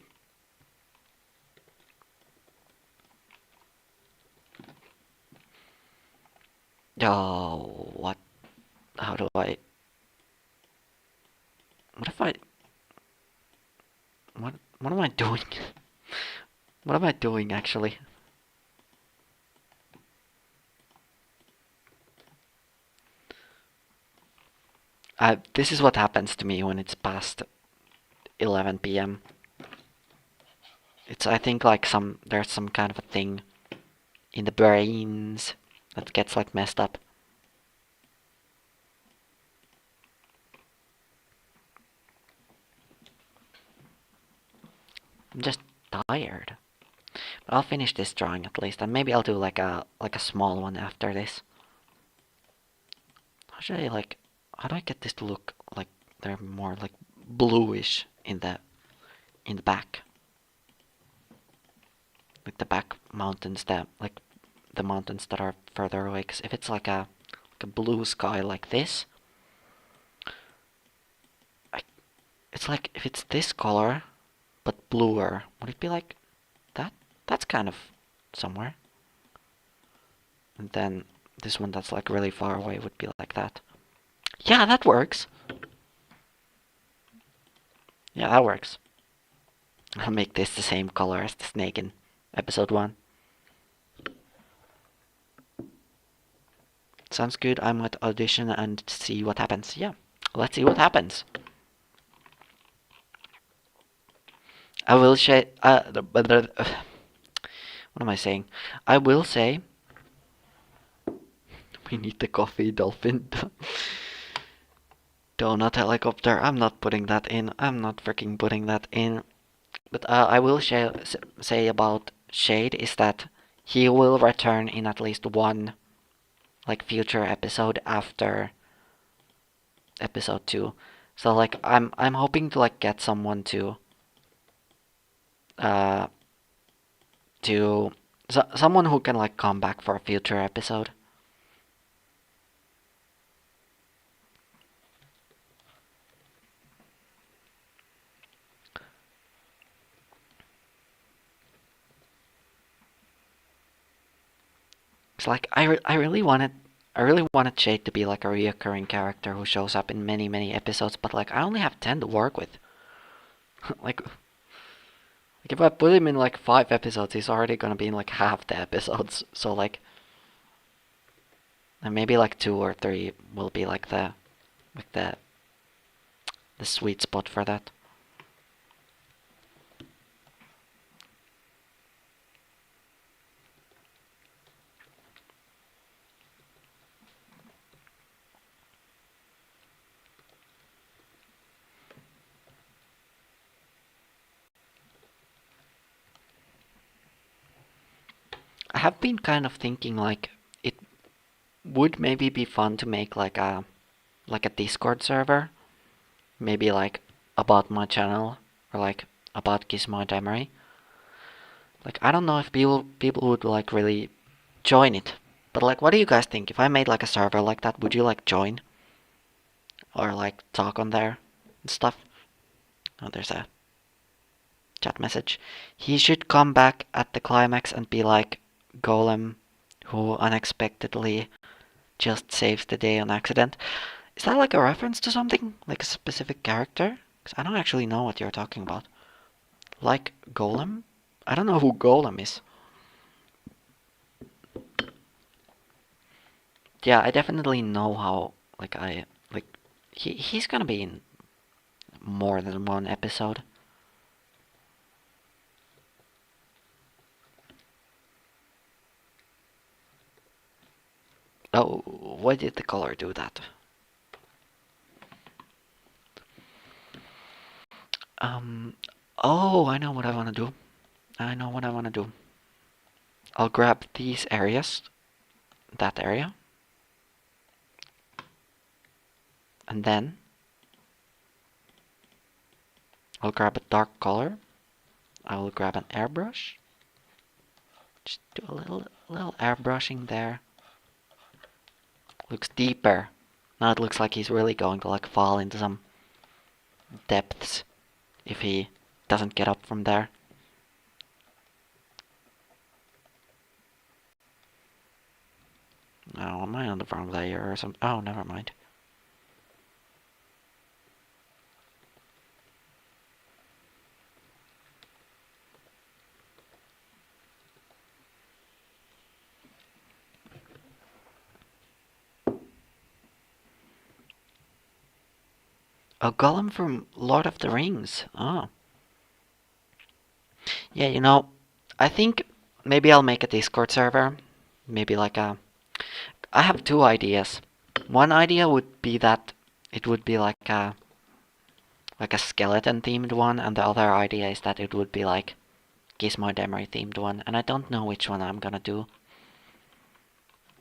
Oh, what? How do I? What if I? What am I doing? What am I doing actually? This is what happens to me when it's past 11 p.m. It's I think like there's some kind of a thing in the brains that gets like messed up. I'm just tired. But I'll finish this drawing at least, and maybe I'll do like a small one after this. How do I get this to look like they're more like bluish in the back? Like the back mountains that like the mountains that are further away. Cause if it's like a blue sky like this, it's like if it's this color but bluer, would it be like that? That's kind of somewhere. And then this one that's like really far away would be like that. Yeah, that works. Yeah, that works. I'll make this the same color as the snake in episode 1. Sounds good. I might audition and see what happens. Yeah, let's see what happens. I will say. What am I saying? I will say. We need the coffee dolphin donut helicopter. I'm not putting that in. I'm not freaking putting that in. But I will say about Shade is that he will return in at least one like future episode after episode 2. So like I'm hoping to like get someone uh to someone who can like come back for a future episode. It's like I really wanted Shade to be like a reoccurring character who shows up in many episodes, but like I only have 10 to work with. Like if I put him in like 5 episodes, he's already gonna be in like half the episodes. So like, and maybe like 2 or 3 will be like like the sweet spot for that. I have been kind of thinking like it would maybe be fun to make like a Discord server, maybe like about my channel or like about Gizmo Demery. Like I don't know if people would like really join it, but like what do you guys think? If I made like a server like that, would you like join or like talk on there and stuff? Oh, there's a chat message. He should come back at the climax and be like Golem, who unexpectedly just saves the day on accident. Is that like a reference to something? Like a specific character? Because I don't actually know what you're talking about. Like Golem? I don't know who Golem is. Yeah, I definitely know how. Like he's gonna be in more than one episode. Oh, why did the color do that? Um. Oh, I know what I wanna do. I know what I wanna do. I'll grab these areas, that area, and then I'll grab a dark color. I will grab an airbrush. Just do a little airbrushing there. Looks deeper. Now it looks like he's really going to like fall into some depths if he doesn't get up from there. Oh, am I on the wrong layer or something? Oh, never mind. A golem from Lord of the Rings. Oh. Yeah, I think maybe I'll make a Discord server. Maybe like a. I have two ideas. One idea would be that it would be like a skeleton themed one, and the other idea is that it would be like Gizmo Demery themed one, and I don't know which one I'm gonna do.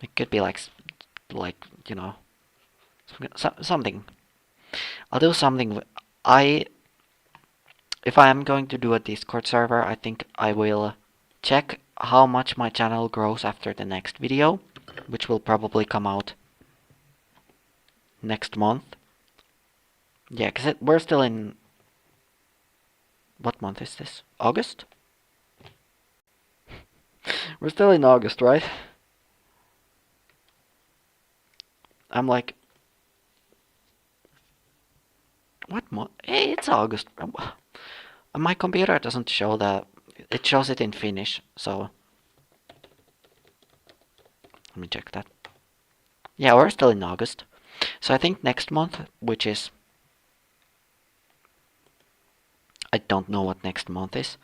It could be like something. I'll do something. I If I am going to do a Discord server, I think I will check how much my channel grows after the next video, which will probably come out next month. Yeah, because we're still in. What month is this? August? We're still in August, right? I'm like What month? Hey, it's August. My computer doesn't show that. It shows it in Finnish, so let me check that. Yeah, we're still in August. So I think next month, which is... I don't know what next month is.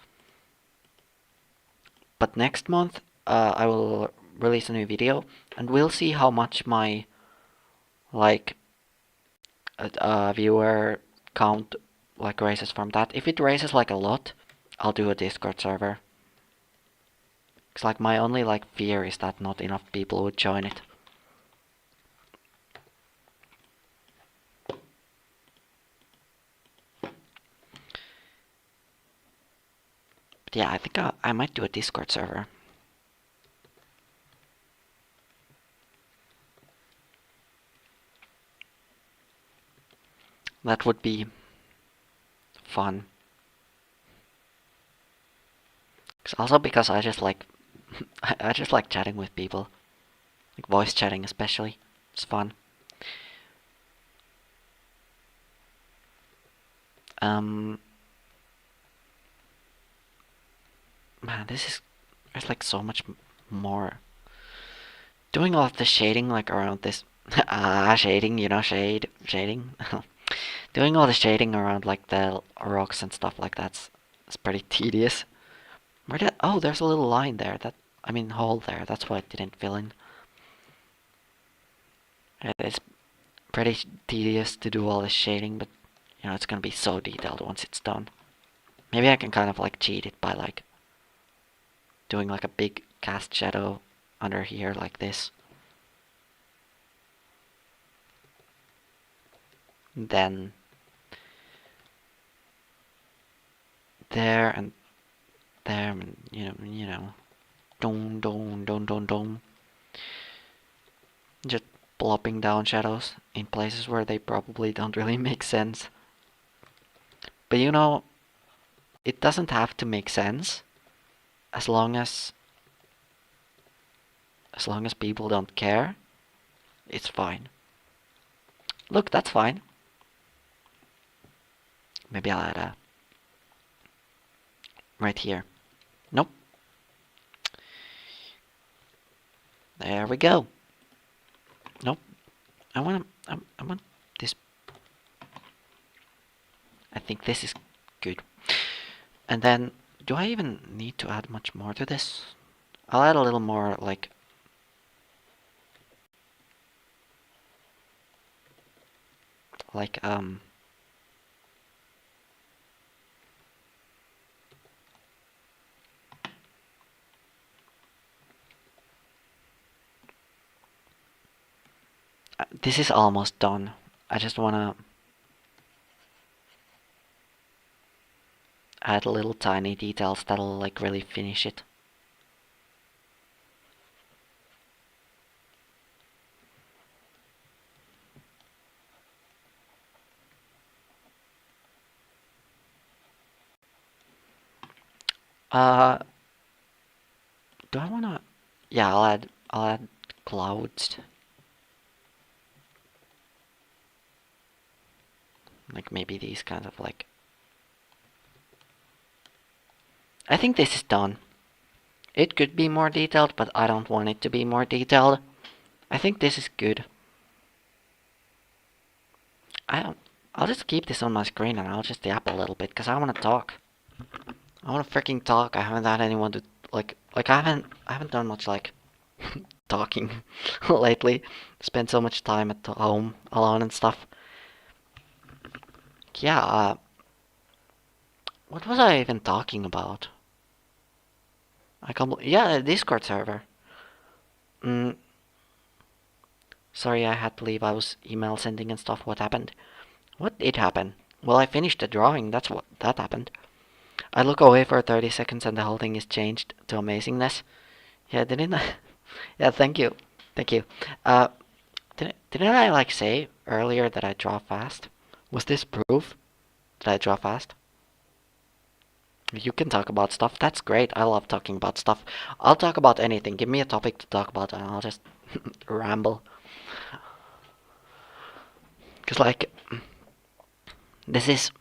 But next month, I will release a new video, and we'll see how much my, like, viewer count, like, raises from that. If it raises, like, a lot, I'll do a Discord server. Cause, like, my only, like, fear is that not enough people would join it. But yeah, I think I might do a Discord server. That would be fun. Also because I just like I just like chatting with people. Like voice chatting especially. It's fun. Man, there's like so much more. Doing all of the shading like around this shading, shading. Doing all the shading around like the rocks and stuff like that's pretty tedious. Oh, there's a little line there hole there. That's why it didn't fill in. It's pretty tedious to do all this shading, but it's gonna be so detailed once it's done. Maybe I can kind of like cheat it by like doing like a big cast shadow under here like this. Then there and there, and dong dong dong dong dong. Just plopping down shadows in places where they probably don't really make sense. But it doesn't have to make sense as long as people don't care. It's fine. Look, that's fine. Maybe I'll add a right here. Nope. There we go. Nope. I want this. I think this is good. And then, do I even need to add much more to this? I'll add a little more, like... This is almost done. I just wanna... add little tiny details that'll, like, really finish it. Do I wanna... Yeah, I'll add clouds. Like, maybe these kinds of, like... I think this is done. It could be more detailed, but I don't want it to be more detailed. I think this is good. I'll just keep this on my screen and I'll just yap a little bit, because I want to talk. I want to freaking talk. I haven't had anyone to, like I haven't done much, like, talking lately. Spent so much time at home alone and stuff. Yeah, what was I even talking about? Yeah, Discord server. Sorry, I had to leave. I was email sending and stuff. What happened? What did happen? Well, I finished the drawing. That's what that happened. I look away for 30 seconds and the whole thing is changed to amazingness. Yeah, didn't I? Yeah, thank you. Thank you. Didn't I like say earlier that I draw fast? Was this proof that I draw fast? You can talk about stuff. That's great. I love talking about stuff. I'll talk about anything. Give me a topic to talk about and I'll just ramble. Cause like This is.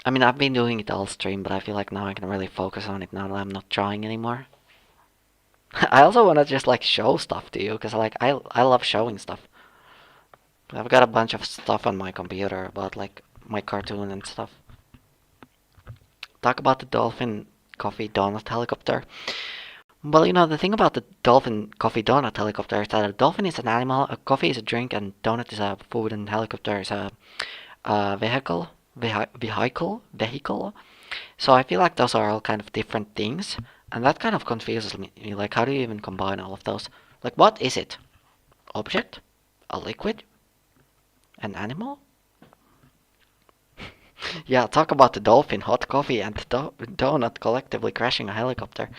I mean, I've been doing it all stream, but I feel like now I can really focus on it now that I'm not drawing anymore. I also want to just like show stuff to you because like I love showing stuff. I've got a bunch of stuff on my computer about like my cartoon and stuff. Talk about the dolphin coffee donut helicopter. Well, you know, the thing about the dolphin coffee donut helicopter is that a dolphin is an animal, a coffee is a drink, and donut is a food, and helicopter is a vehicle, vehicle. So I feel like those are all kind of different things, and that kind of confuses me. Like, how do you even combine all of those? Like, what is it? Object? A liquid? An animal? Yeah, talk about the dolphin, hot coffee, and the donut collectively crashing a helicopter.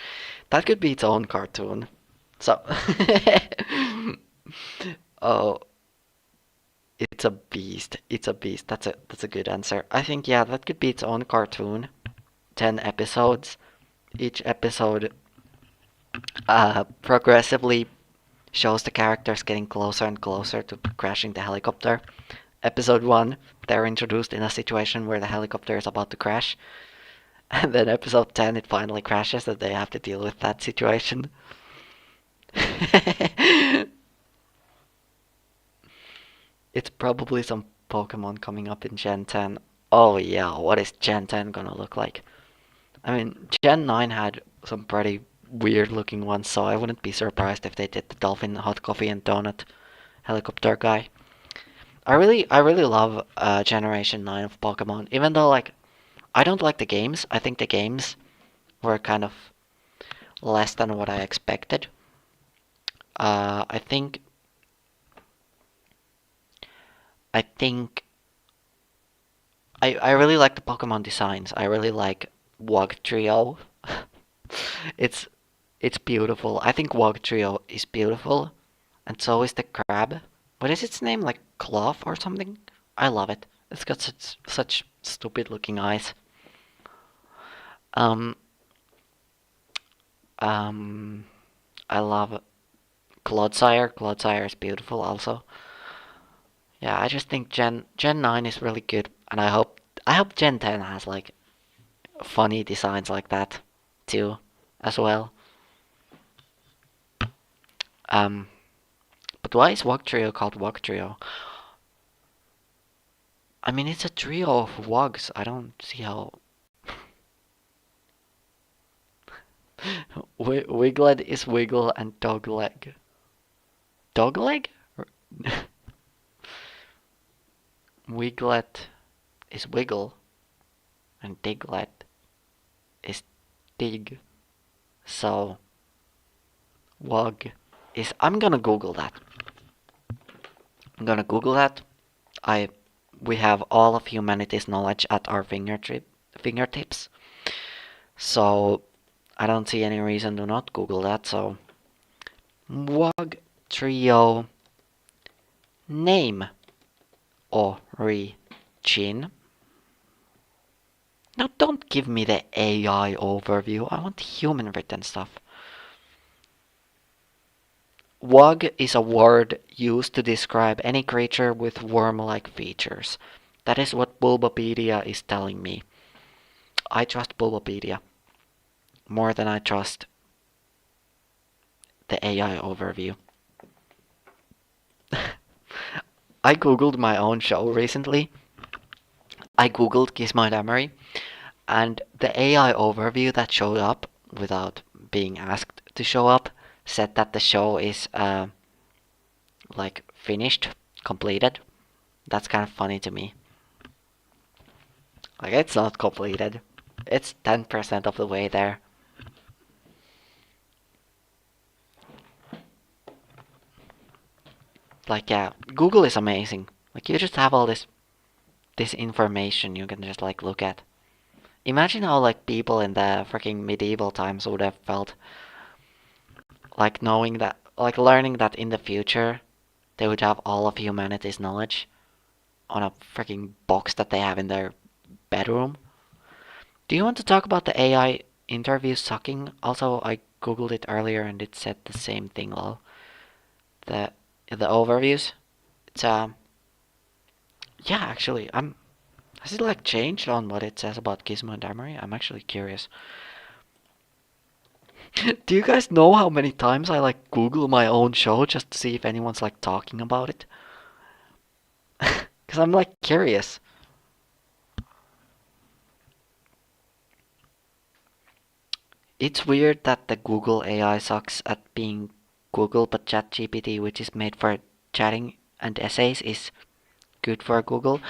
That could be its own cartoon. So, oh, it's a beast. It's a beast. That's a good answer. I think yeah, that could be its own cartoon. 10 episodes. Each episode progressively shows the characters getting closer and closer to crashing the helicopter. Episode 1, they're introduced in a situation where the helicopter is about to crash. And then episode 10, it finally crashes and they have to deal with that situation. It's probably some Pokemon coming up in Gen 10. Oh yeah, what is Gen 10 gonna look like? I mean, Gen 9 had some pretty weird looking ones, so I wouldn't be surprised if they did the dolphin, hot coffee, and donut helicopter guy. I really love Generation 9 of Pokemon, even though like I don't like the games. I think the games were kind of less than what I expected. I think I think I really like the Pokemon designs. I really like Wugtrio. it's it's beautiful. I think Wugtrio is beautiful, and so is the crab. What is its name? Like Cloth or something? I love it. It's got such stupid looking eyes. Um um I love Clodsire. Clodsire is beautiful also. Yeah, I just think Gen 9 is really good, and I hope Gen 10 has like funny designs like that too, as well. Um, but why is Wugtrio called Wugtrio? I mean, it's a trio of Wugs. I don't see how. Wiglet is Wiggle and Dogleg. Dogleg? Wiglet is Wiggle and Diglet is Dig. So Wug is. I'm gonna Google that. I'm gonna Google that. I we have all of humanity's knowledge at our fingertips. So I don't see any reason to not Google that. So Wug Trio name origin. Now don't give me the AI overview. I want human written stuff. Wug is a word used to describe any creature with worm-like features. That is what Bulbapedia is telling me. I trust Bulbapedia more than I trust the AI overview. I googled my own show recently. I googled Gizmo Emery, and the AI overview that showed up without being asked to show up said that the show is like finished, completed. That's kind of funny to me. Like it's not completed. It's 10% of the way there. Like yeah, Google is amazing. Like you just have all this information you can just like look at. Imagine how like people in the freaking medieval times would have felt like knowing that like learning that in the future they would have all of humanity's knowledge on a freaking box that they have in their bedroom. Do you want to talk about the AI interview sucking? Also, I googled it earlier and it said the same thing. Lol. The overviews. It's yeah. Actually, Has it like changed on what it says about Gizmo and Emery? I'm actually curious. Do you guys know how many times I like Google my own show just to see if anyone's like talking about it? Because I'm like curious. It's weird that the Google AI sucks at being Google, but ChatGPT, which is made for chatting and essays, is good for Google.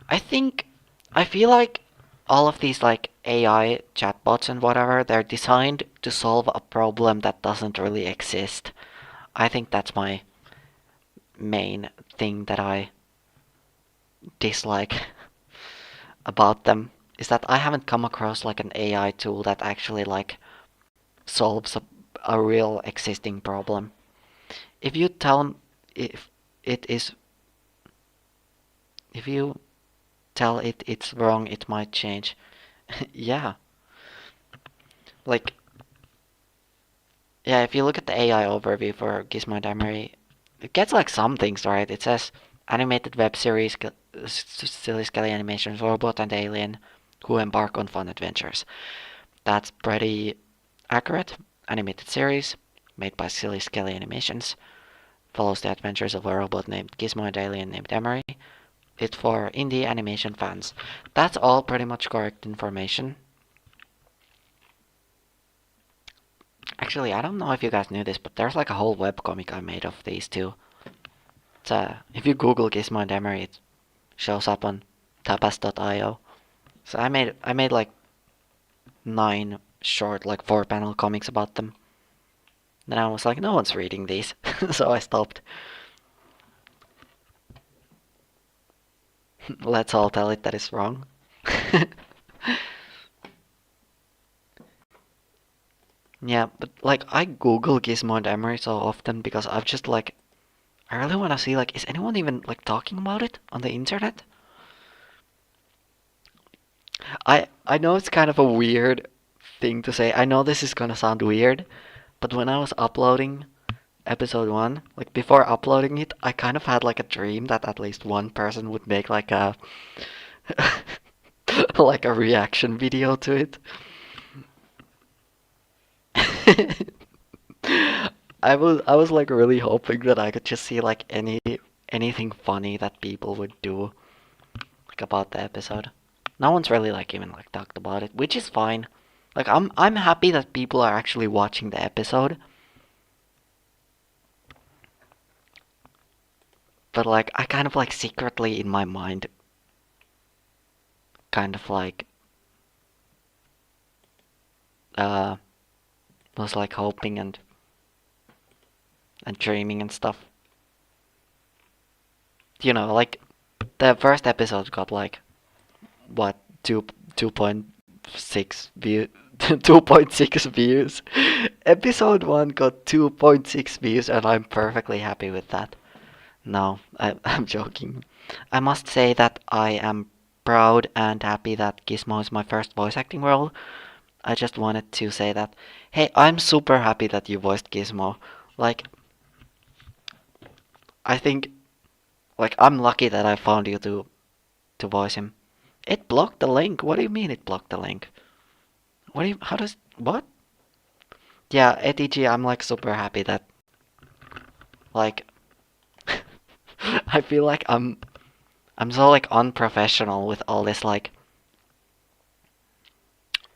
I think I feel like all of these like AI chatbots and whatever, they're designed to solve a problem that doesn't really exist. I think that's my main thing that I dislike about them is that I haven't come across like an AI tool that actually like solves a real existing problem. If you tell if it is if you tell it it's wrong, it might change. Yeah, like yeah, if you look at the AI overview for Gizmo and Emery, it gets like some things right. It says animated web series, silly skelly animations, robot and alien who embark on fun adventures. That's pretty accurate. Animated series made by Silly Skelly Animations follows the adventures of a robot named Gizmo and alien named Emery. It's for indie animation fans. That's all pretty much correct information. Actually, I don't know if you guys knew this, but there's like a whole webcomic I made of these two. If you Google Gizmo and Emery, it shows up on tapas.io. So I made like 9 short, like 4-panel comics about them. Then I was like, no one's reading these, so I stopped. Let's all tell it that it's wrong. Yeah, but like I Google Gizmo and Emery so often because I've just like I really want to see like is anyone even like talking about it on the internet? I know it's kind of a weird thing to say. I know this is gonna sound weird, but when I was uploading episode 1, like before uploading it, I kind of had like a dream that at least one person would make like a like a reaction video to it. I was like really hoping that I could just see like anything funny that people would do like about the episode. No one's really like even like talked about it, which is fine. Like I'm happy that people are actually watching the episode, but like I kind of like secretly in my mind kind of like uh was like hoping and dreaming and stuff. You know, like the first episode got like what 2.6 view 2.6 views. Episode 1 got 2.6 views and I'm perfectly happy with that. No, I'm joking. I must say that I am proud and happy that Gizmo is my first voice acting role. I just wanted to say that, hey, I'm super happy that you voiced Gizmo. Like, I think, like, I'm lucky that I found you to voice him. It blocked the link. What do you mean it blocked the link? How does, what? Yeah, ATG, I'm like super happy that, like, I feel like I'm so like unprofessional with all this like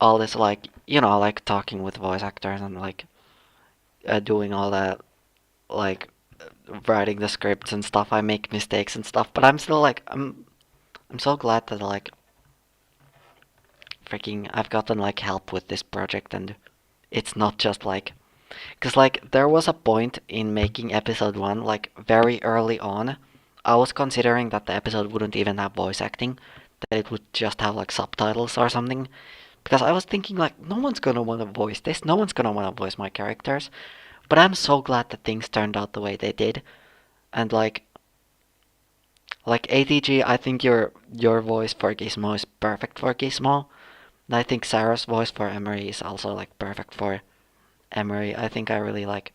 like talking with voice actors and like doing all that like writing the scripts and stuff. I make mistakes and stuff, but I'm still like I'm so glad that like freaking I've gotten like help with this project and it's not just like because like there was a point in making episode 1 like very early on. I was considering that the episode wouldn't even have voice acting, that it would just have like subtitles or something. Because I was thinking like no one's gonna wanna voice this, no one's gonna wanna voice my characters. But I'm so glad that things turned out the way they did. And like ATG, I think your voice for Gizmo is perfect for Gizmo. And I think Sarah's voice for Emery is also like perfect for Emery. I think I really like.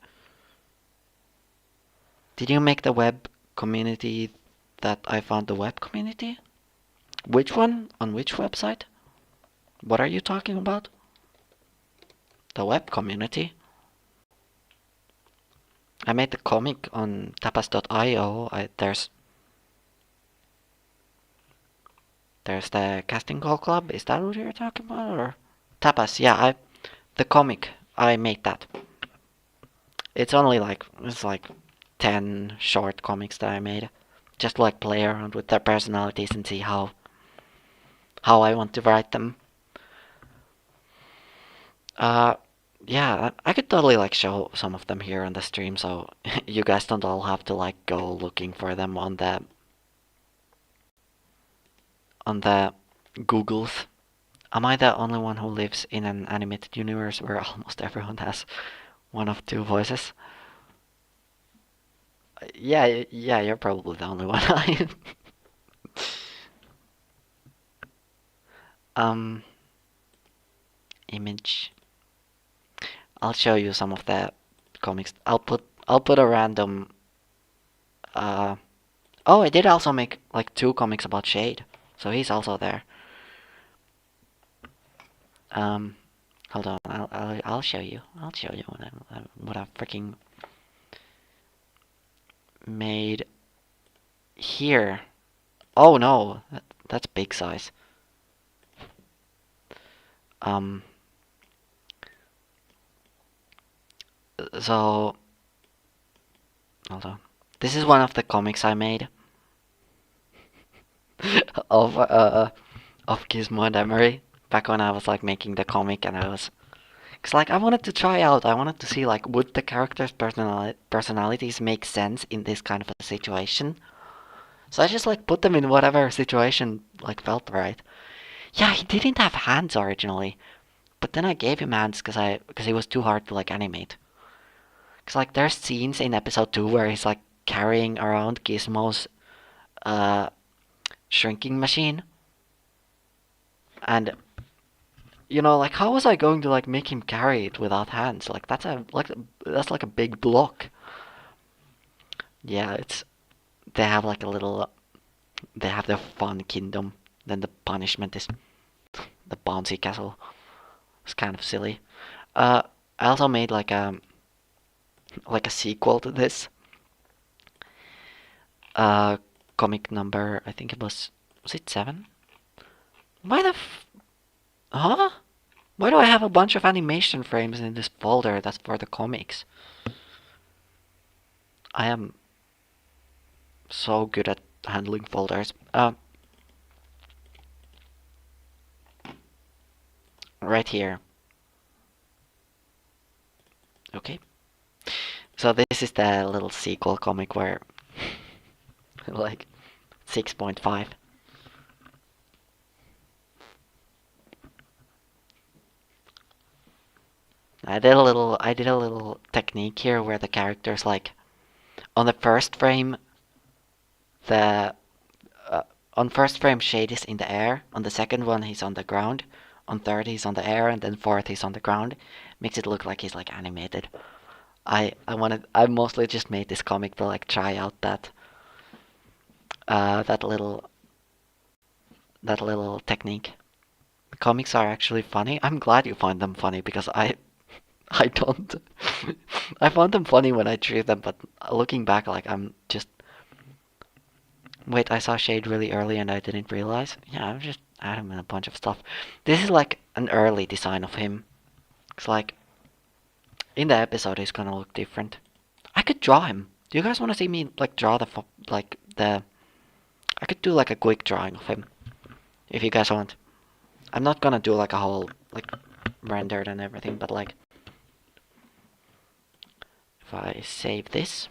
Did you make the web community that I found the web community? Which one? On which website? What are you talking about? The web community? I made the comic on tapas.io. There's the Casting Call Club. Is that what you're talking about? Or Tapas? Yeah, the comic. I made that. It's like 10 short comics that I made. Just like play around with their personalities and see how I want to write them. Yeah, I could totally like show some of them here on the stream, so you guys don't all have to like go looking for them on the Googles. Am I the only one who lives in an animated universe where almost everyone has one of two voices? Yeah, you're probably the only one. um, image. I'll show you some of the comics. I'll put a random. Oh, I did also make like 2 comics about Shade, so he's also there. Hold on. I'll show you. I'll show you what I freaking made here. Oh no, that's big size. Um. So hold on. This is one of the comics I made of Gizmo and Emery back when I was like making the comic, and cause like I wanted to try out. I wanted to see like would the characters' personalities make sense in this kind of a situation. So I just like put them in whatever situation like felt right. Yeah, he didn't have hands originally, but then I gave him hands because he was too hard to like animate. Cause like there's scenes in episode 2 where he's like carrying around Gizmo's uh shrinking machine, and like how was I going to like make him carry it without hands? Like that's like a big block. Yeah, they have like a little they have their fun kingdom. Then the punishment is the bouncy castle. It's kind of silly. Uh, I also made like a sequel to this. Uh, comic number I think it was it 7? Why the huh? Why do I have a bunch of animation frames in this folder that's for the comics? I am so good at handling folders. Right here. Okay. So this is the little sequel comic where like 6.5. I did a little technique here where the characters like on the first frame the on first frame Shade is in the air, on the second one he's on the ground, on third he's on the air, and then fourth he's on the ground. Makes it look like he's like animated. I mostly just made this comic to like try out that little technique. The comics are actually funny. I'm glad you find them funny because I don't. I found them funny when I drew them, but looking back, like I'm just. Wait, I saw Shade really early and I didn't realize. Yeah, I'm just adding a bunch of stuff. This is like an early design of him. It's like in the episode he's gonna look different. I could draw him. Do you guys want to see me like draw the? I could do like a quick drawing of him if you guys want. I'm not gonna do like a whole like rendered and everything, but like if I save this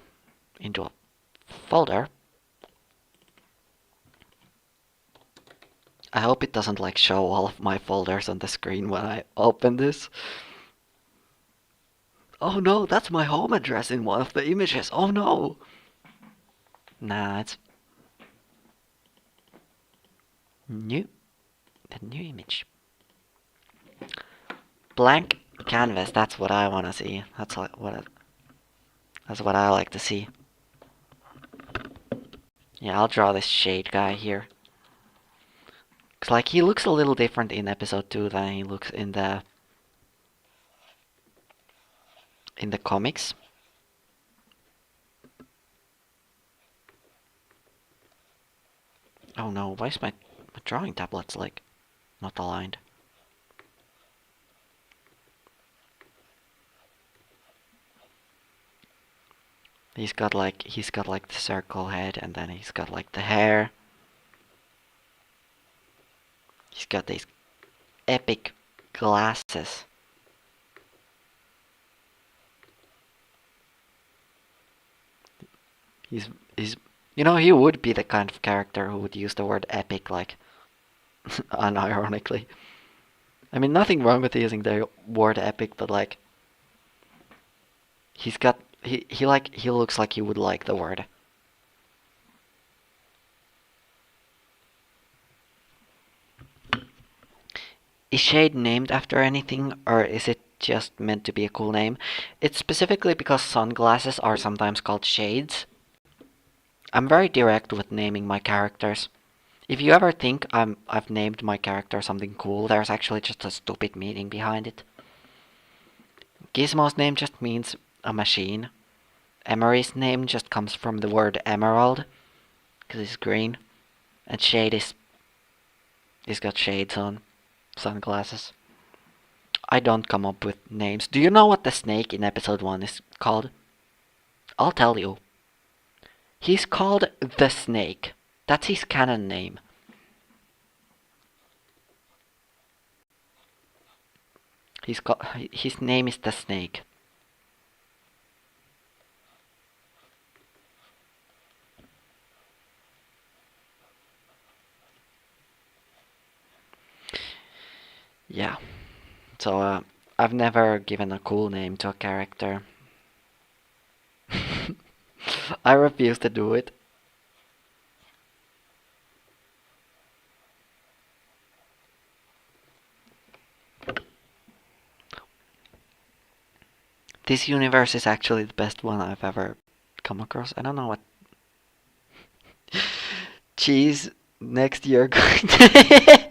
into a folder. I hope it doesn't like show all of my folders on the screen when I open this. Oh no, that's my home address in one of the images. Oh no. Nah, it's new. The new image. Blank canvas. That's what I want to see. That's what I like to see. Yeah, I'll draw this Shade guy here. 'Cause like he looks a little different in episode 2 than he looks in the comics. Oh no, why is my drawing tablet's like not aligned? He's got like the circle head, and then he's got like the hair. He's got these epic glasses. He's he would be the kind of character who would use the word epic like unironically. I mean, nothing wrong with using the word epic, but like he looks like he would like the word. Is Shade named after anything, or is it just meant to be a cool name? It's specifically because sunglasses are sometimes called shades. I'm very direct with naming my characters. If you ever think I've named my character something cool, there's actually just a stupid meaning behind it. Gizmo's name just means a machine. Emery's name just comes from the word emerald, because he's green. And Shade he's got shades on, sunglasses. I don't come up with names. Do you know what the snake in episode 1 is called? I'll tell you. He's called the Snake. That's his canon name. His name is the Snake. Yeah. So I've never given a cool name to a character. I refuse to do it. This universe is actually the best one I've ever come across. I don't know what. Cheese, next year going to.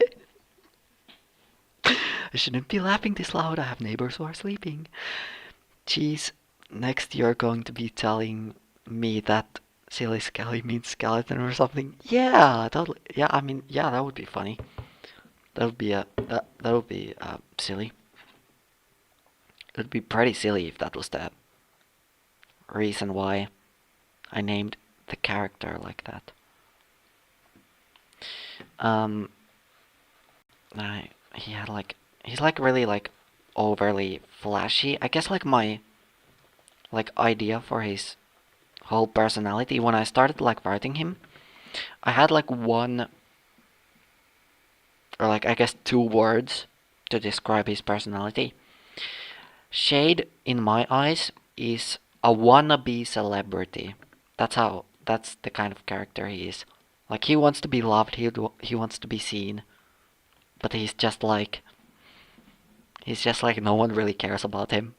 I shouldn't be laughing this loud. I have neighbors who are sleeping. Cheese, next you're going to be telling me that silly Skelly means skeleton or something. Yeah, totally. Yeah, I mean, yeah, that would be funny. That would be silly. It would be pretty silly if that was the reason why I named the character like that. He had like he's like really like overly flashy. I guess like my idea for his whole personality when I started like writing him, I had like one or like I guess 2 words to describe his personality. Shade, in my eyes, is a wannabe celebrity. That's the kind of character he is. Like he wants to be loved, he wants to be seen, but he's just like no one really cares about him.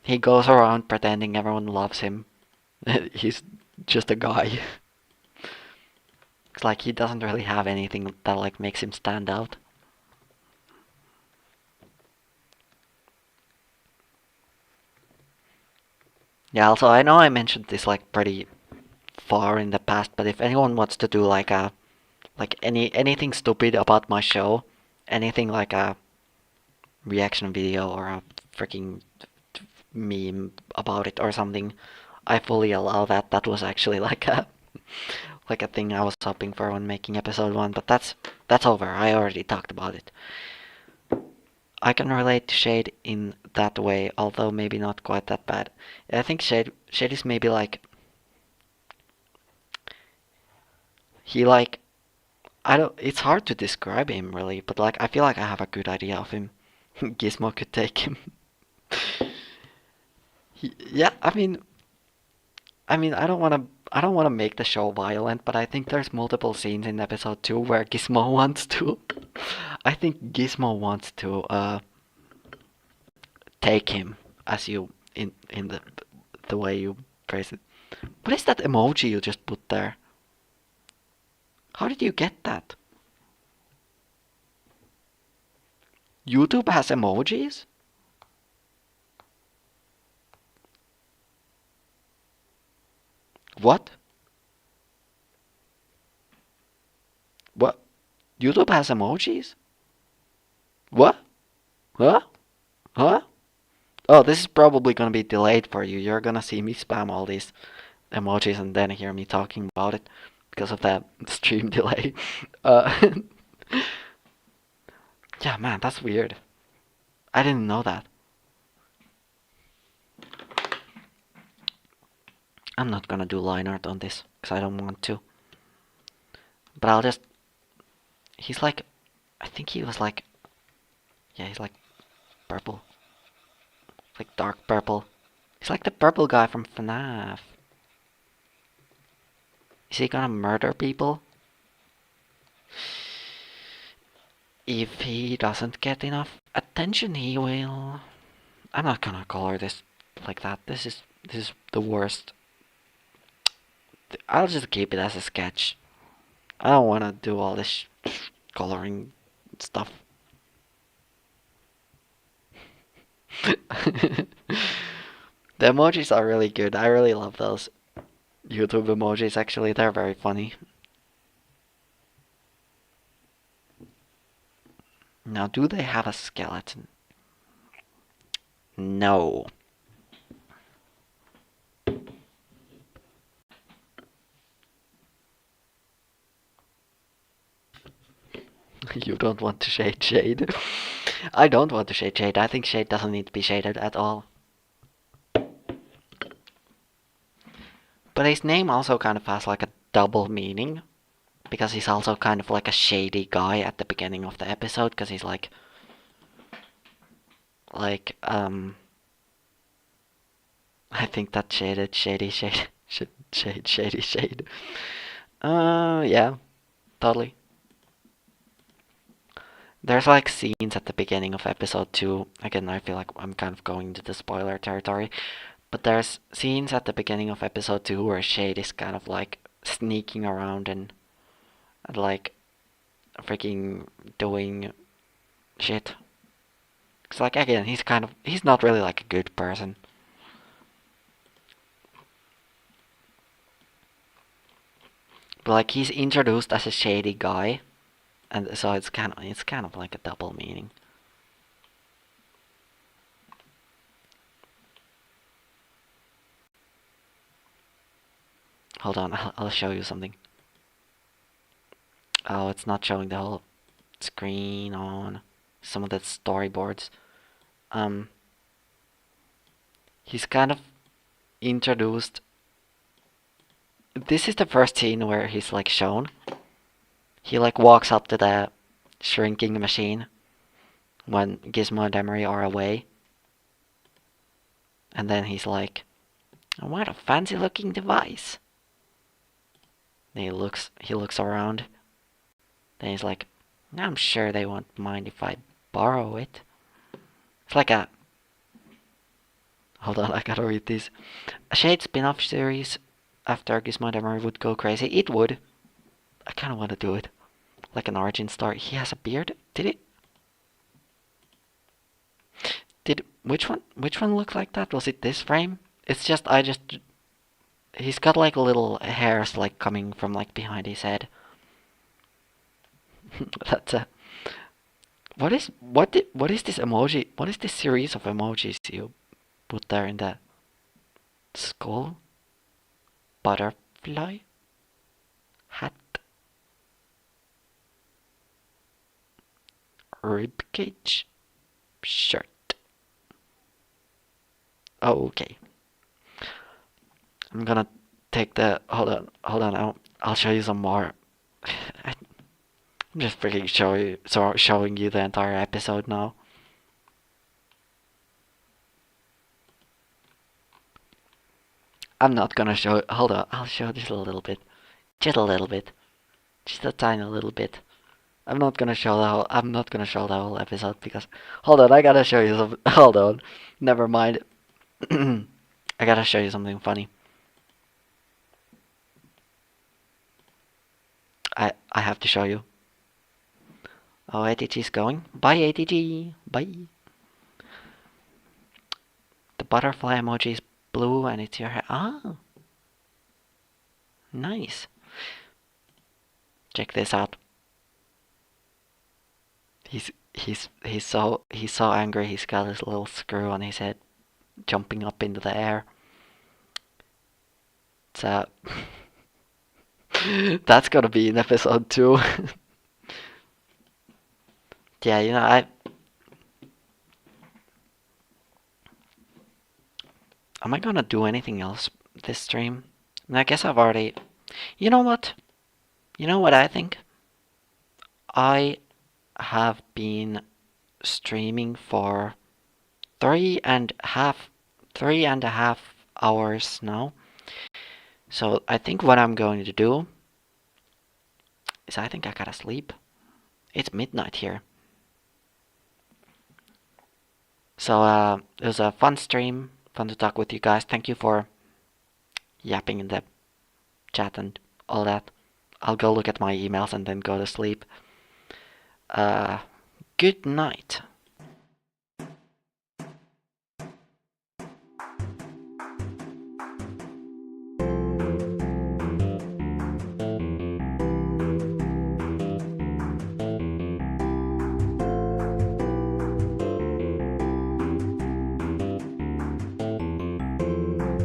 He goes around pretending everyone loves him. He's just a guy. It's like he doesn't really have anything that like makes him stand out. Yeah, also I know I mentioned this like pretty far in the past, but if anyone wants to do like anything stupid about my show, anything like a reaction video or a freaking meme about it or something, I fully allow that. That was actually like a thing I was hoping for when making episode 1, but that's over. I already talked about it. I can relate to Shade in that way, although maybe not quite that bad. I think Shade is maybe like he like I don't. It's hard to describe him really, but like I feel like I have a good idea of him. Gizmo could take him. Yeah, I mean, I don't want to make the show violent, but I think there's multiple scenes in episode 2 where Gizmo wants to. I think Gizmo wants to take him, as you in the way you phrase it. What is that emoji you just put there? How did you get that? YouTube has emojis? What? What? YouTube has emojis? What? Huh? Huh? Oh, this is probably gonna be delayed for you. You're gonna see me spam all these emojis and then hear me talking about it because of that stream delay. Uh, yeah, man, that's weird. I didn't know that. I'm not gonna do line art on this because I don't want to. But I'll just. He's like. I think he was like. Yeah, he's like purple. Like dark purple. He's like the purple guy from FNAF. Is he gonna murder people? If he doesn't get enough attention, he will. I'm not gonna color this like that. This is the worst. I'll just keep it as a sketch. I don't wanna do all this coloring stuff. The emojis are really good. I really love those YouTube emojis. Actually, they're very funny. Now, do they have a skeleton? No. You don't want to shade Shade. I don't want to shade Shade. I think Shade doesn't need to be shaded at all. But his name also kind of has like a double meaning. Because he's also kind of like a shady guy at the beginning of the episode. Because he's like... I think that shaded, shady, shade... Shade, shady, shade. Yeah. Totally. There's like scenes at the beginning of episode 2. Again, I feel like I'm kind of going into the spoiler territory. But there's scenes at the beginning of episode 2 where Shade is kind of like sneaking around and like freaking doing shit. It's like, again, he's not really like a good person. But like he's introduced as a shady guy, and so it's kind of like a double meaning. Hold on, I'll show you something. Oh, it's not showing the whole screen on some of the storyboards. He's kind of introduced. This is the first scene where he's like shown. He like walks up to the shrinking machine when Gizmo and Emery are away. And then he's like, oh, what a fancy looking device. Then he looks around. Then he's like, I'm sure they won't mind if I borrow it. It's like a... Hold on, I gotta read this. A Shade spin-off series after Gizmo and Emery would go crazy. It would. I kinda wanna do it. Like an origin story. He has a beard? Did it? Which one looked like that? Was it this frame? It's just he's got like little hairs like coming from like behind his head. That's a what is this emoji? What is this series of emojis you put there in the skull? Butterfly? Hat? Ribcage? Shirt. Oh, okay. I'm gonna take the hold on, I'll show you some more. I'm just freaking showing you the entire episode now. I'm not gonna show. Hold on, I'll show just a little bit, just a little bit, just a tiny little bit. I'm not gonna show the whole. I'm not gonna show the whole episode because. Hold on, I gotta show you some. Hold on, never mind. I gotta show you something funny. I have to show you. Oh, ATG's going. Bye, ATG. Bye. The butterfly emoji is blue and it's your hair. Ah. Nice. Check this out. He's so angry. He's got his little screw on his head, jumping up into the air. It's that's gonna be in episode 2. Yeah, you know, am I gonna do anything else this stream? I guess I've already. You know what? You know what I think? I have been streaming for 3.5 hours now. So I think what I'm going to do is I think I gotta sleep. It's midnight here. So it was a fun stream, fun to talk with you guys. Thank you for yapping in the chat and all that. I'll go look at my emails and then go to sleep. Good night.